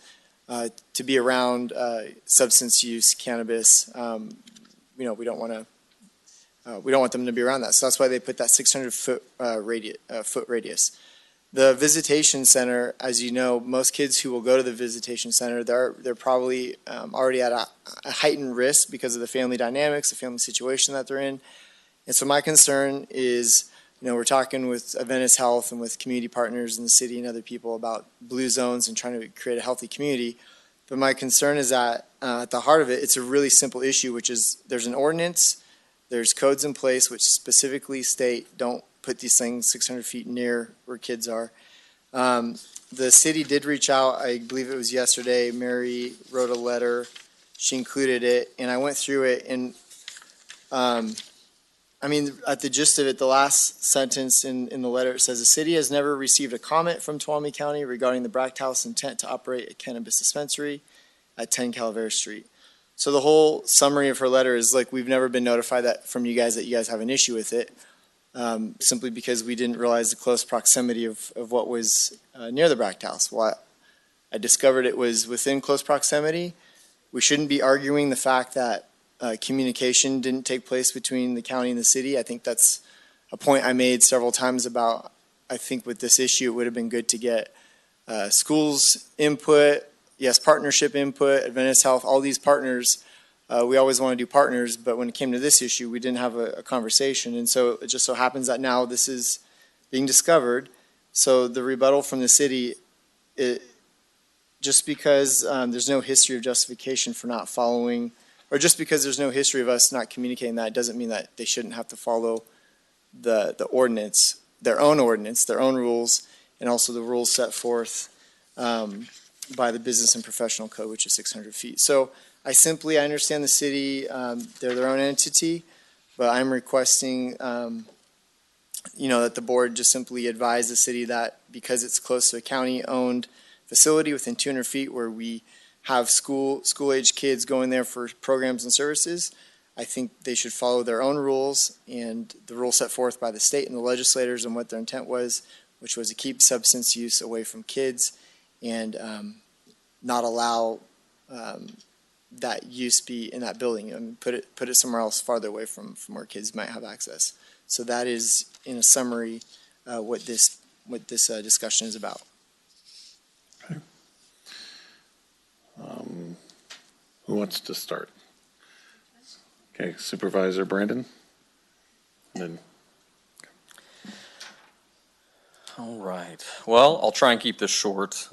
to be around substance use, cannabis. We don't want them to be around that. So that's why they put that 600-foot radius. The visitation center, as you know, most kids who will go to the visitation center, they're probably already at a heightened risk because of the family dynamics, the family situation that they're in. And so my concern is, we're talking with Adventist Health and with community partners in the city and other people about blue zones and trying to create a healthy community. But my concern is that at the heart of it, it's a really simple issue, which is there's an ordinance, there's codes in place which specifically state don't put these things 600 feet near where kids are. The city did reach out, I believe it was yesterday. Mary wrote a letter, she included it, and I went through it, and at the gist of it, the last sentence in the letter, it says, the city has never received a comment from Tuolumne County regarding the Brack House intent to operate a cannabis dispensary at 10 Calavera Street. So the whole summary of her letter is, like, we've never been notified from you guys that you guys have an issue with it, simply because we didn't realize the close proximity of what was near the Brack House. Well, I discovered it was within close proximity. We shouldn't be arguing the fact that communication didn't take place between the county and the city. I think that's a point I made several times about, I think with this issue, it would have been good to get schools input, yes, partnership input, Adventist Health, all these partners. We always want to do partners, but when it came to this issue, we didn't have a conversation. And so it just so happens that now this is being discovered. So the rebuttal from the city, just because there's no history of justification for not following, or just because there's no history of us not communicating that, doesn't mean that they shouldn't have to follow the ordinance, their own rules, and also the rules set forth by the Business and Professional Code, which is 600 feet. So I understand the city, they're their own entity, but I'm requesting, that the board just simply advise the city that because it's close to a county-owned facility within 200 feet where we have school-age kids going there for programs and services, I think they should follow their own rules and the rules set forth by the state and the legislators and what their intent was, which was to keep substance use away from kids and not allow that use be in that building, and put it somewhere else farther away from where kids might have access. So that is, in a summary, what this discussion is about. Okay. Who wants to start? Okay, Supervisor Brandon. And then. All right. Well, I'll try and keep this short.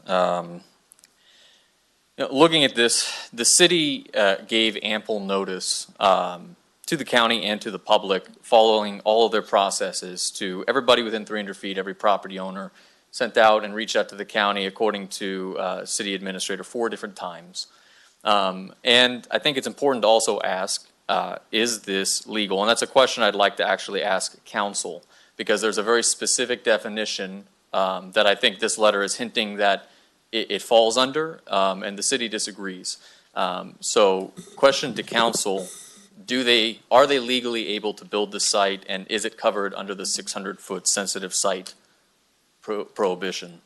Looking at this, the city gave ample notice to the county and to the public following all of their processes to everybody within 300 feet, every property owner sent out and reached out to the county according to city administrator 4 different times. And I think it's important to also ask, is this legal? And that's a question I'd like to actually ask council, because there's a very specific definition that I think this letter is hinting that it falls under, and the city disagrees. So question to council, are they legally able to build the site, and is it covered under the 600-foot sensitive site prohibition?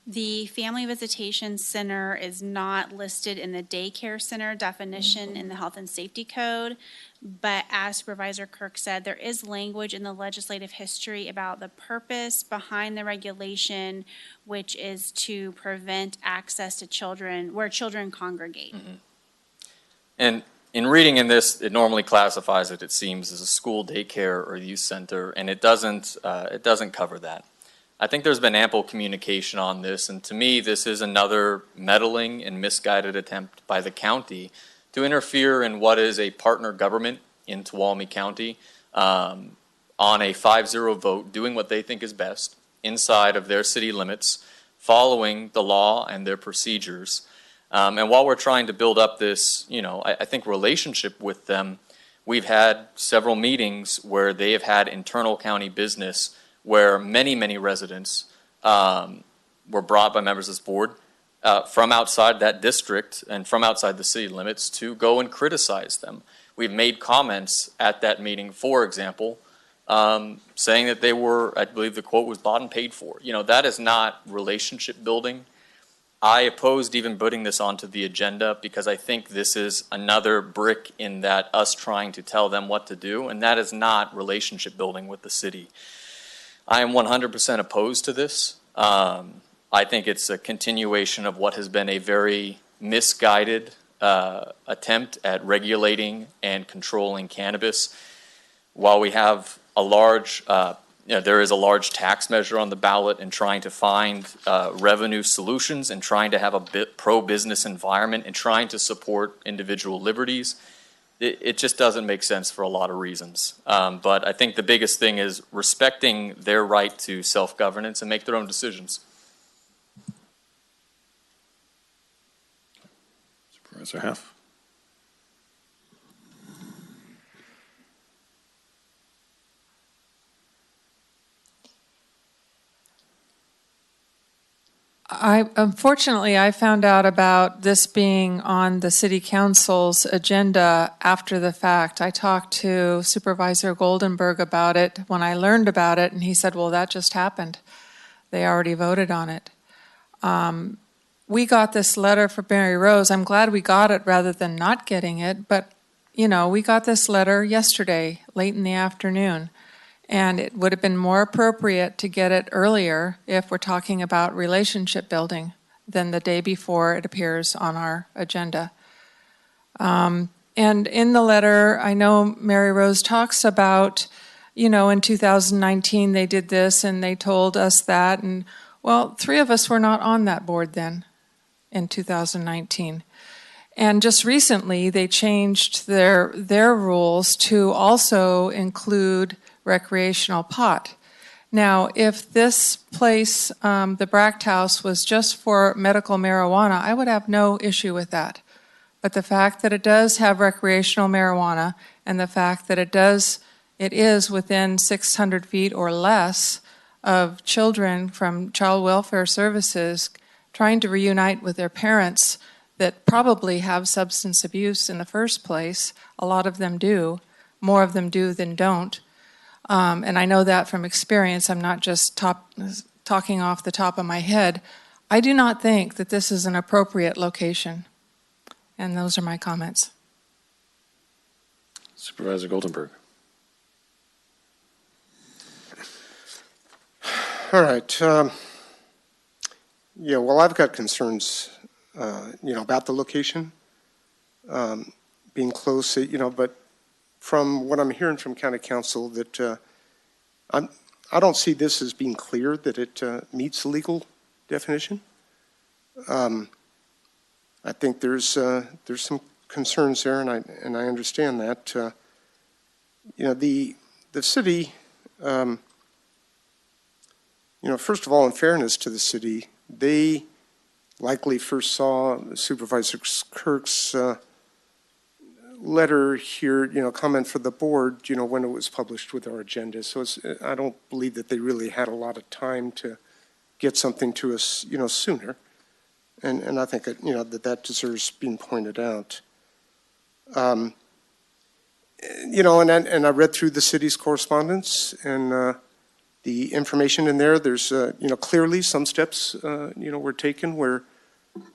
The Family Visitation Center is not listed in the daycare center definition in the Health and Safety Code, but as Supervisor Kirk said, there is language in the legislative history about the purpose behind the regulation, which is to prevent access to children, where children congregate. Mm-hmm. And in reading in this, it normally classifies it seems, as a school, daycare, or youth center, and it doesn't cover that. I think there's been ample communication on this, and to me, this is another meddling and misguided attempt by the county to interfere in what is a partner government in Tuolumne County on a 5-0 vote, doing what they think is best inside of their city limits, following the law and their procedures. And while we're trying to build up this, I think relationship with them, we've had several meetings where they have had internal county business where many, many residents were brought by members of this board from outside that district and from outside the city limits to go and criticize them. We've made comments at that meeting, for example, saying that they were, I believe the quote was, bought and paid for. That is not relationship building. I opposed even putting this onto the agenda because I think this is another brick in that us trying to tell them what to do, and that is not relationship building with the city. I am 100% opposed to this. I think it's a continuation of what has been a very misguided attempt at regulating and controlling cannabis. While we have a large, there is a large tax measure on the ballot and trying to find revenue solutions and trying to have a pro-business environment and trying to support individual liberties, it just doesn't make sense for a lot of reasons. But I think the biggest thing is respecting their right to self-governance and make their own decisions. Supervisor Heff. Unfortunately, I found out about this being on the City Council's agenda after the fact. I talked to Supervisor Goldenberg about it when I learned about it, and he said, well, that just happened. They already voted on it. We got this letter from Mary Rose. I'm glad we got it rather than not getting it, but, we got this letter yesterday, late in the afternoon. And it would have been more appropriate to get it earlier if we're talking about relationship building than the day before it appears on our agenda. And in the letter, I know Mary Rose talks about, in 2019 they did this and they told us that. And, well, 3 of us were not on that board then in 2019. And just recently they changed their rules to also include recreational pot. Now, if this place, the Bracht House, was just for medical marijuana, I would have no issue with that. But the fact that it does have recreational marijuana and the fact that it is within 600 feet or less of children from child welfare services trying to reunite with their parents that probably have substance abuse in the first place, a lot of them do, more of them do than don't. And I know that from experience. I'm not just talking off the top of my head. I do not think that this is an appropriate location. And those are my comments. Supervisor Goldenberg. All right. Well, I've got concerns, about the location, being close, but from what I'm hearing from County Council, that I don't see this as being clear that it meets the legal definition. I think there's some concerns there, and I understand that. The city, first of all, in fairness to the city, they likely first saw Supervisor Kirk's letter here, comment for the board, when it was published with our agenda. So I don't believe that they really had a lot of time to get something to us, sooner. And I think that, that deserves being pointed out. and I read through the city's correspondence and the information in there. There's, clearly some steps, were taken where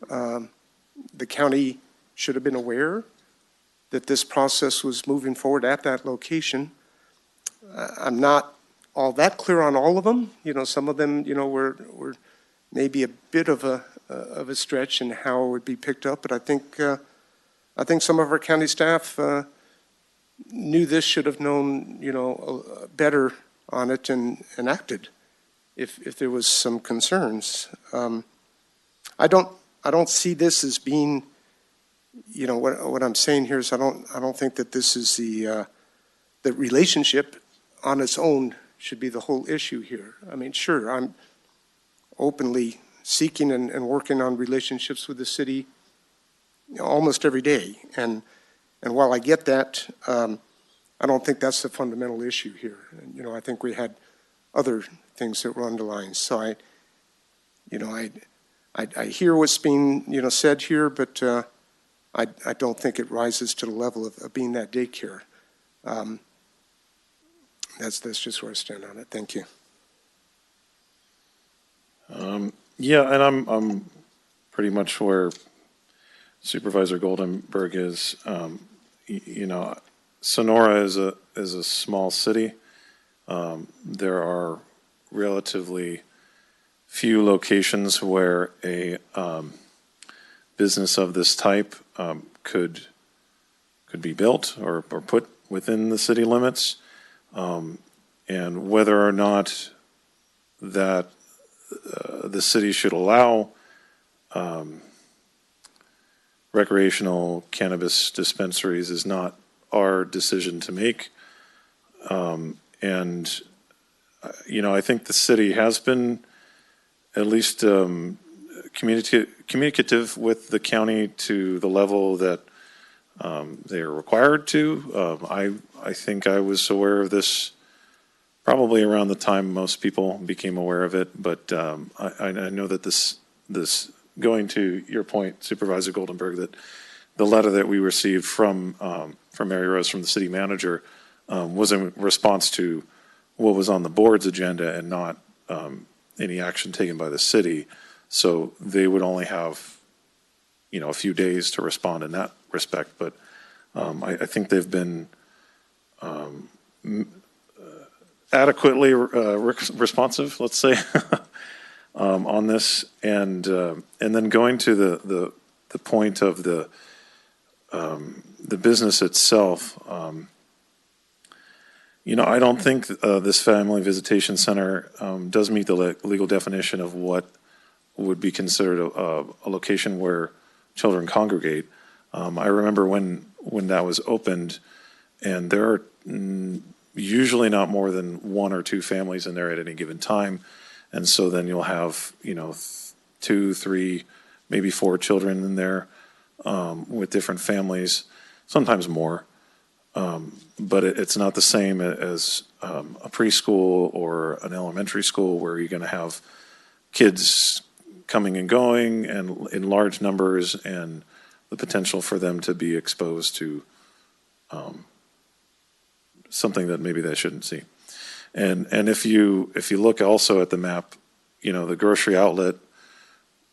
the county should have been aware that this process was moving forward at that location. I'm not all that clear on all of them. Some of them, were maybe a bit of a stretch in how it would be picked up. But I think some of our county staff knew this, should have known, better on it and acted if there was some concerns. I don't see this as being, what I'm saying here is I don't think that this is the relationship on its own should be the whole issue here. I mean, sure, I'm openly seeking and working on relationships with the city almost every day. And while I get that, I don't think that's the fundamental issue here. And, I think we had other things that were underlying. So I hear what's being, said here, but I don't think it rises to the level of being that daycare. That's just where I stand on it. Thank you. Yeah, and I'm pretty much where Supervisor Goldenberg is. Sonora is a small city. There are relatively few locations where a business of this type could be built or put within the city limits. And whether or not that the city should allow recreational cannabis dispensaries is not our decision to make. And I think the city has been at least communicative with the county to the level that they are required to. I think I was aware of this probably around the time most people became aware of it, but I know that this going to your point, Supervisor Goldenberg, that the letter that we received from Mary Rose, from the city manager, was in response to what was on the board's agenda and not any action taken by the city. So they would only have, a few days to respond in that respect. But I think they've been adequately responsive, let's say, on this. And then going to the point of the business itself, I don't think this family visitation center does meet the legal definition of what would be considered a location where children congregate. I remember when that was opened, and there are usually not more than one or two families in there at any given time. And so then you'll have, 2, 3, maybe 4 children in there with different families, sometimes more. But it's not the same as a preschool or an elementary school where you're going to have kids coming and going and in large numbers, and the potential for them to be exposed to something that maybe they shouldn't see. And if you look also at the map, the grocery outlet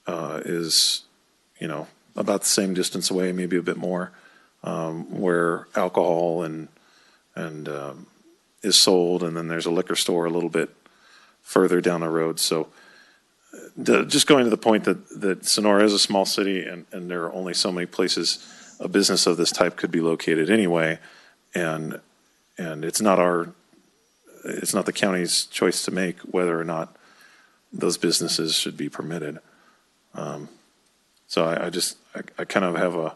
is about the same distance away, maybe a bit more, where alcohol and is sold, and then there's a liquor store a little bit further down the road. So just going to the point that Sonora is a small city, and there are only so many places a business of this type could be located anyway, and it's not the county's choice to make whether or not those businesses should be permitted. So I kind of have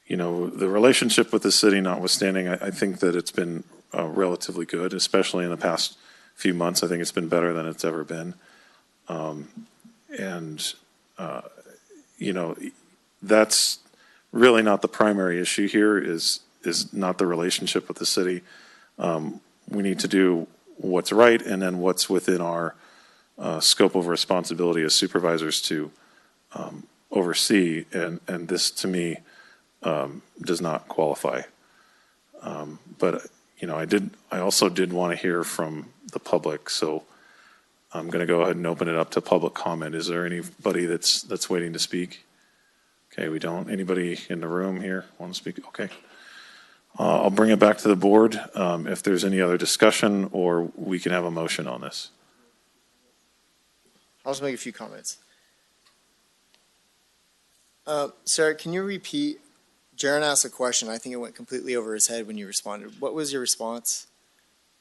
the relationship with the city notwithstanding, I think that it's been relatively good, especially in the past few months. I think it's been better than it's ever been. That's really not the primary issue here, is not the relationship with the city. We need to do what's right, and then what's within our scope of responsibility as supervisors to oversee, and this to me does not qualify But, I also did want to hear from the public, so I'm going to go ahead and open it up to public comment. Is there anybody that's waiting to speak? Okay, we don't. Anybody in the room here want to speak? Okay. I'll bring it back to the board if there's any other discussion, or we can have a motion on this. I'll just make a few comments. Sarah, can you repeat? Jaron asked a question. I think it went completely over his head when you responded. What was your response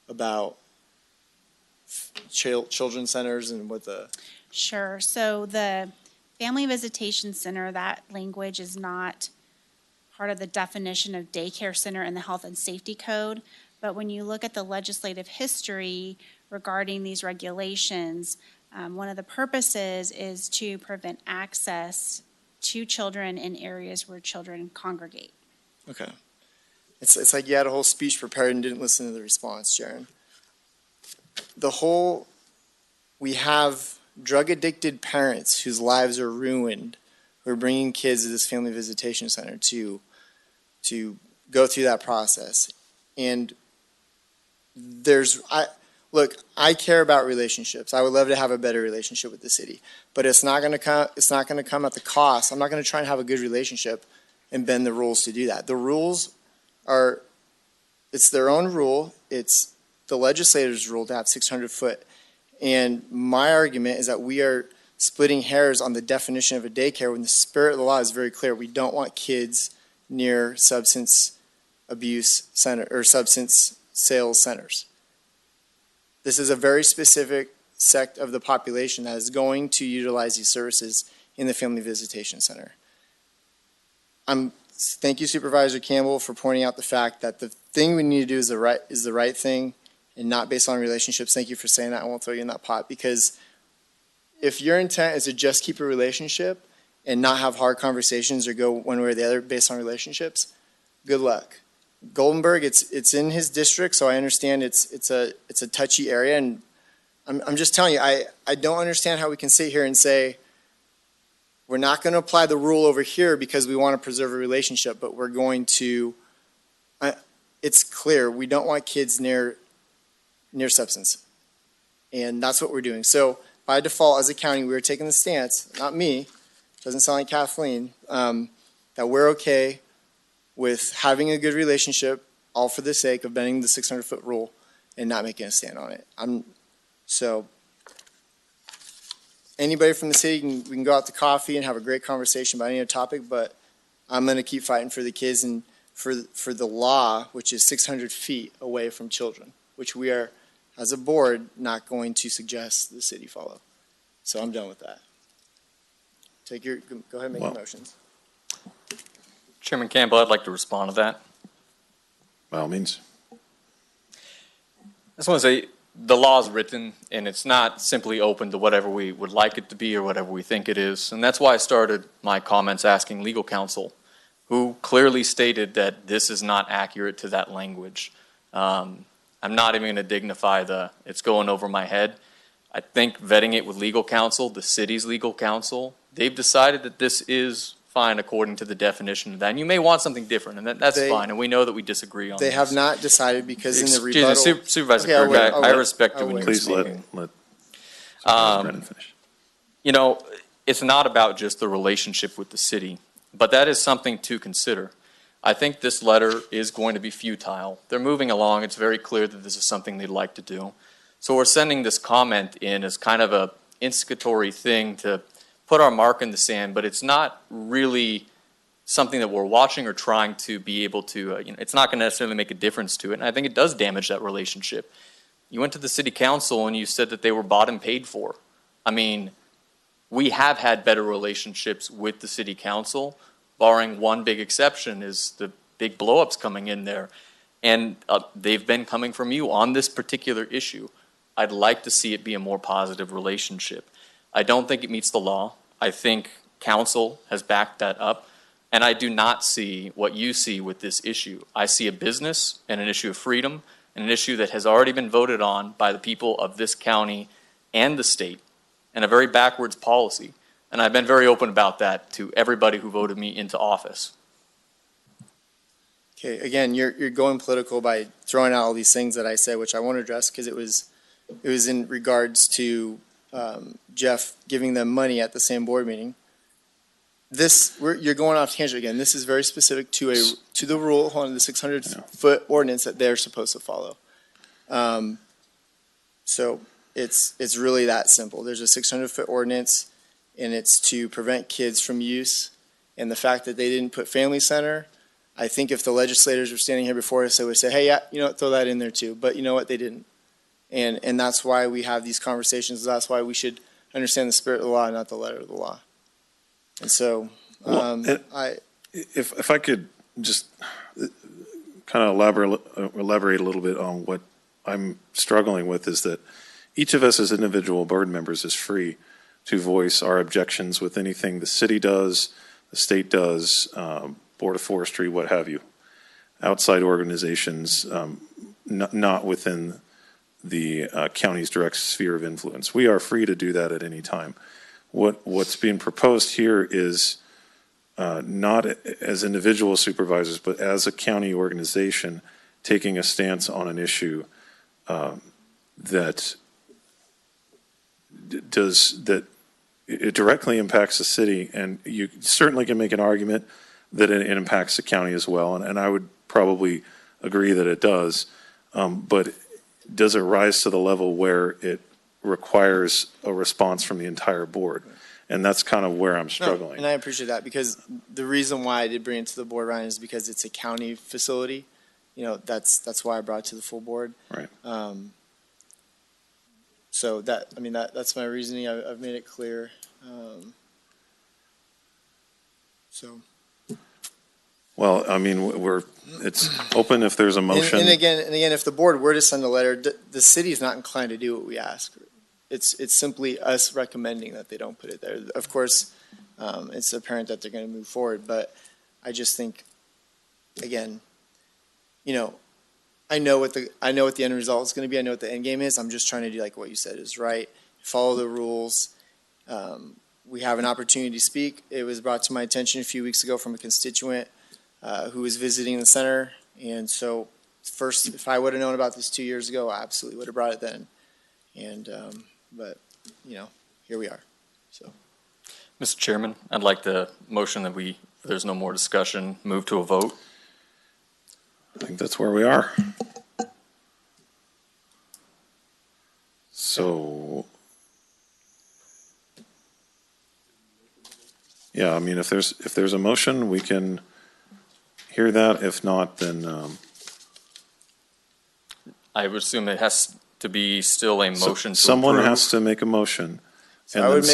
about children's centers and what the... Sure. So the Family Visitation Center, that language is not part of the definition of daycare center in the Health and Safety Code. But when you look at the legislative history regarding these regulations, one of the purposes is to prevent access to children in areas where children congregate. Okay. It's like you had a whole speech prepared and didn't listen to the response, Jaron. We have drug-addicted parents whose lives are ruined who are bringing kids to this family visitation center to go through that process. And I care about relationships. I would love to have a better relationship with the city, but it's not going to come at the cost. I'm not going to try and have a good relationship and bend the rules to do that. The rules are, it's their own rule. It's the legislator's rule to have 600 foot. And my argument is that we are splitting hairs on the definition of a daycare when the spirit of the law is very clear. We don't want kids near substance abuse center or substance sales centers. This is a very specific sect of the population that is going to utilize these services in the Family Visitation Center. Thank you, Supervisor Campbell, for pointing out the fact that the thing we need to do is the right thing and not based on relationships. Thank you for saying that. I won't throw you in that pot, because if your intent is to just keep a relationship and not have hard conversations or go one way or the other based on relationships, good luck. Goldenberg, it's in his district, so I understand it's a touchy area, and I'm just telling you, I don't understand how we can sit here and say we're not going to apply the rule over here because we want to preserve a relationship, but we're going to. It's clear we don't want kids near substance, and that's what we're doing. So by default, as a county, we are taking the stance. Not me, doesn't sound like Kathleen, that we're okay with having a good relationship, all for the sake of bending the 600-foot rule and not making a stand on it. So anybody from the city, we can go out to coffee and have a great conversation about any other topic, but I'm going to keep fighting for the kids and for the law, which is 600 feet away from children, which we are, as a board, not going to suggest the city follow. So I'm done with that. Go ahead and make your motions. Chairman Campbell, I'd like to respond to that. By all means. I just want to say the law is written, and it's not simply open to whatever we would like it to be or whatever we think it is. And that's why I started my comments asking legal counsel, who clearly stated that this is not accurate to that language. I'm not even going to dignify it's going over my head. I think vetting it with legal counsel, the city's legal counsel, they've decided that this is fine according to the definition of that. And you may want something different, and that's fine. And we know that we disagree on They this. have not decided because in the Excuse me, rebuttal. Supervisor Okay, Kirk, I respect you when you're Please speaking. let Supervisor Brennan finish. It's not about just the relationship with the city, but that is something to consider. I think this letter is going to be futile. They're moving along. It's very clear that this is something they'd like to do. So we're sending this comment in as kind of a instigatory thing to put our mark in the sand, but it's not really something that we're watching or trying to be able to, it's not going to necessarily make a difference to it. And I think it does damage that relationship. You went to the city council and you said that they were bought and paid for. I mean, we have had better relationships with the city council, barring one big exception is the big blow-ups coming in there. And they've been coming from you on this particular issue. I'd like to see it be a more positive relationship. I don't think it meets the law. I think council has backed that up. And I do not see what you see with this issue. I see a business and an issue of freedom and an issue that has already been voted on by the people of this county and the state, and a very backwards policy. And I've been very open about that to everybody who voted me into office. Okay, again, you're going political by throwing out all these things that I said, which I won't address because it was in regards to Jeff giving them money at the same board meeting. You're going off tangent again. This is very specific to the rule, hold on, the 600-foot ordinance that they're supposed to follow. So it's really that simple. There's a 600-foot ordinance, and it's to prevent kids from use. And the fact that they didn't put family center, I think if the legislators were standing here before us, they would say, hey, yeah, you know what, throw that in there too. But you know what, they didn't. And that's why we have these conversations. That's why we should understand the spirit of the law, not the letter of the law. And so, if I could just kind of elaborate a little bit on what I'm struggling with, is that each of us as individual board members is free to voice our objections with anything the city does, the state does, Board of Forestry, what have you, outside organizations, not within the county's direct sphere of influence. We are free to do that at any time. What's being proposed here is not as individual supervisors, but as a county organization taking a stance on an issue that it directly impacts the city, and you certainly can make an argument that it impacts the county as well, and I would probably agree that it does, but does it rise to the level where it requires a response from the entire board? And that's kind of where I'm struggling. No, and I appreciate that, because the reason why I did bring it to the board, Ryan, is because it's a county facility. You know, that's why I brought it to the full board. Right. So that's my reasoning. I've made it clear. So. Well, I mean, it's open if there's a motion. And again, if the board were to send a letter, the city is not inclined to do what we ask. It's simply us recommending that they don't put it there. Of course, it's apparent that they're going to move forward, but I just think, again, you know, I know what the end result is going to be. I know what the end game is. I'm just trying to do like what you said is right. Follow the rules. We have an opportunity to speak. It was brought to my attention a few weeks ago from a constituent who was visiting the center, and so first, if I would have known about this 2 years ago, I absolutely would have brought it then. And but you know, here we are. So, Mr. Chairman, I'd like the motion that there's no more discussion, move to a vote. I think that's where we are. So, yeah, I mean, if there's a motion, we can hear that. If not, then I would assume it has to be still a motion to someone approve. has to make a motion. So I would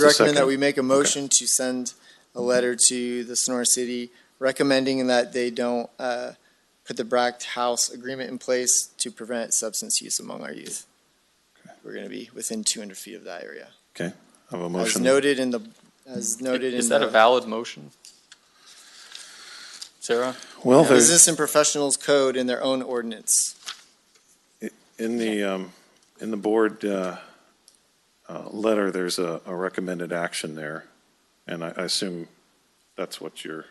recommend that we make a motion to send a letter to the Sonora City recommending that they don't put the Bracht House agreement in place to prevent substance use among our youth. Okay. We're going to be within 200 feet of that area. Okay, I have a motion. As noted Is that a valid motion, Sarah? Well, Business and Professionals Code in their own ordinance. In the board letter, there's a recommended action there, and I assume that's what you're.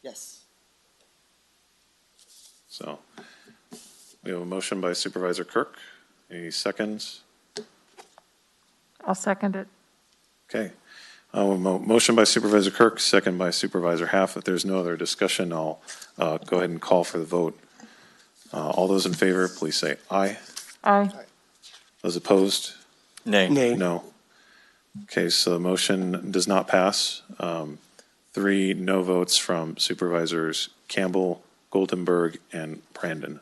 Yes. So we have a motion by Supervisor Kirk. Any seconds? I'll second it. Okay. Motion by Supervisor Kirk, second by Supervisor Half. If there's no other discussion, I'll go ahead and call for the vote. All those in favor, please say aye. Aye. Those opposed? Nay. Nay. No. Okay, so the motion does not pass. 3 no votes from Supervisors Campbell, Goldenberg, and Brandon.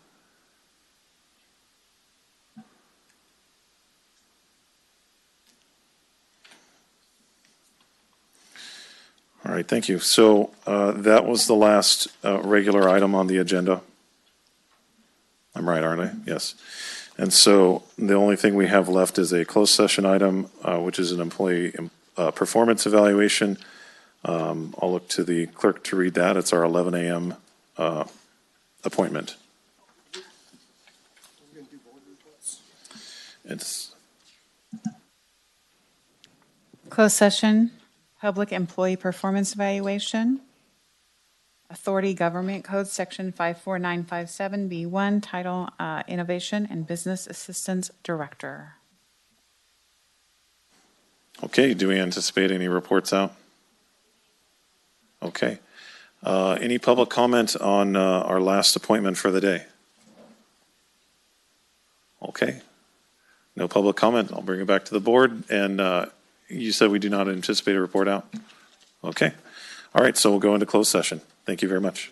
All right, thank you. So that was the last regular item on the agenda. I'm right, aren't I? Yes. And so the only thing we have left is a closed session item, which is an employee performance evaluation. I'll look to the clerk to read that. It's our 11 a.m. Appointment. It's Closed session, public employee performance evaluation. Authority Government Code, Section 54957B1, Title Innovation and Business Assistance Director. Okay, do we anticipate any reports out? Okay. Any public comment on our last appointment for the day? Okay. No public comment. I'll bring it back to the board. And you said we do not anticipate a report out? Okay. All right, so we'll go into closed session. Thank you very much.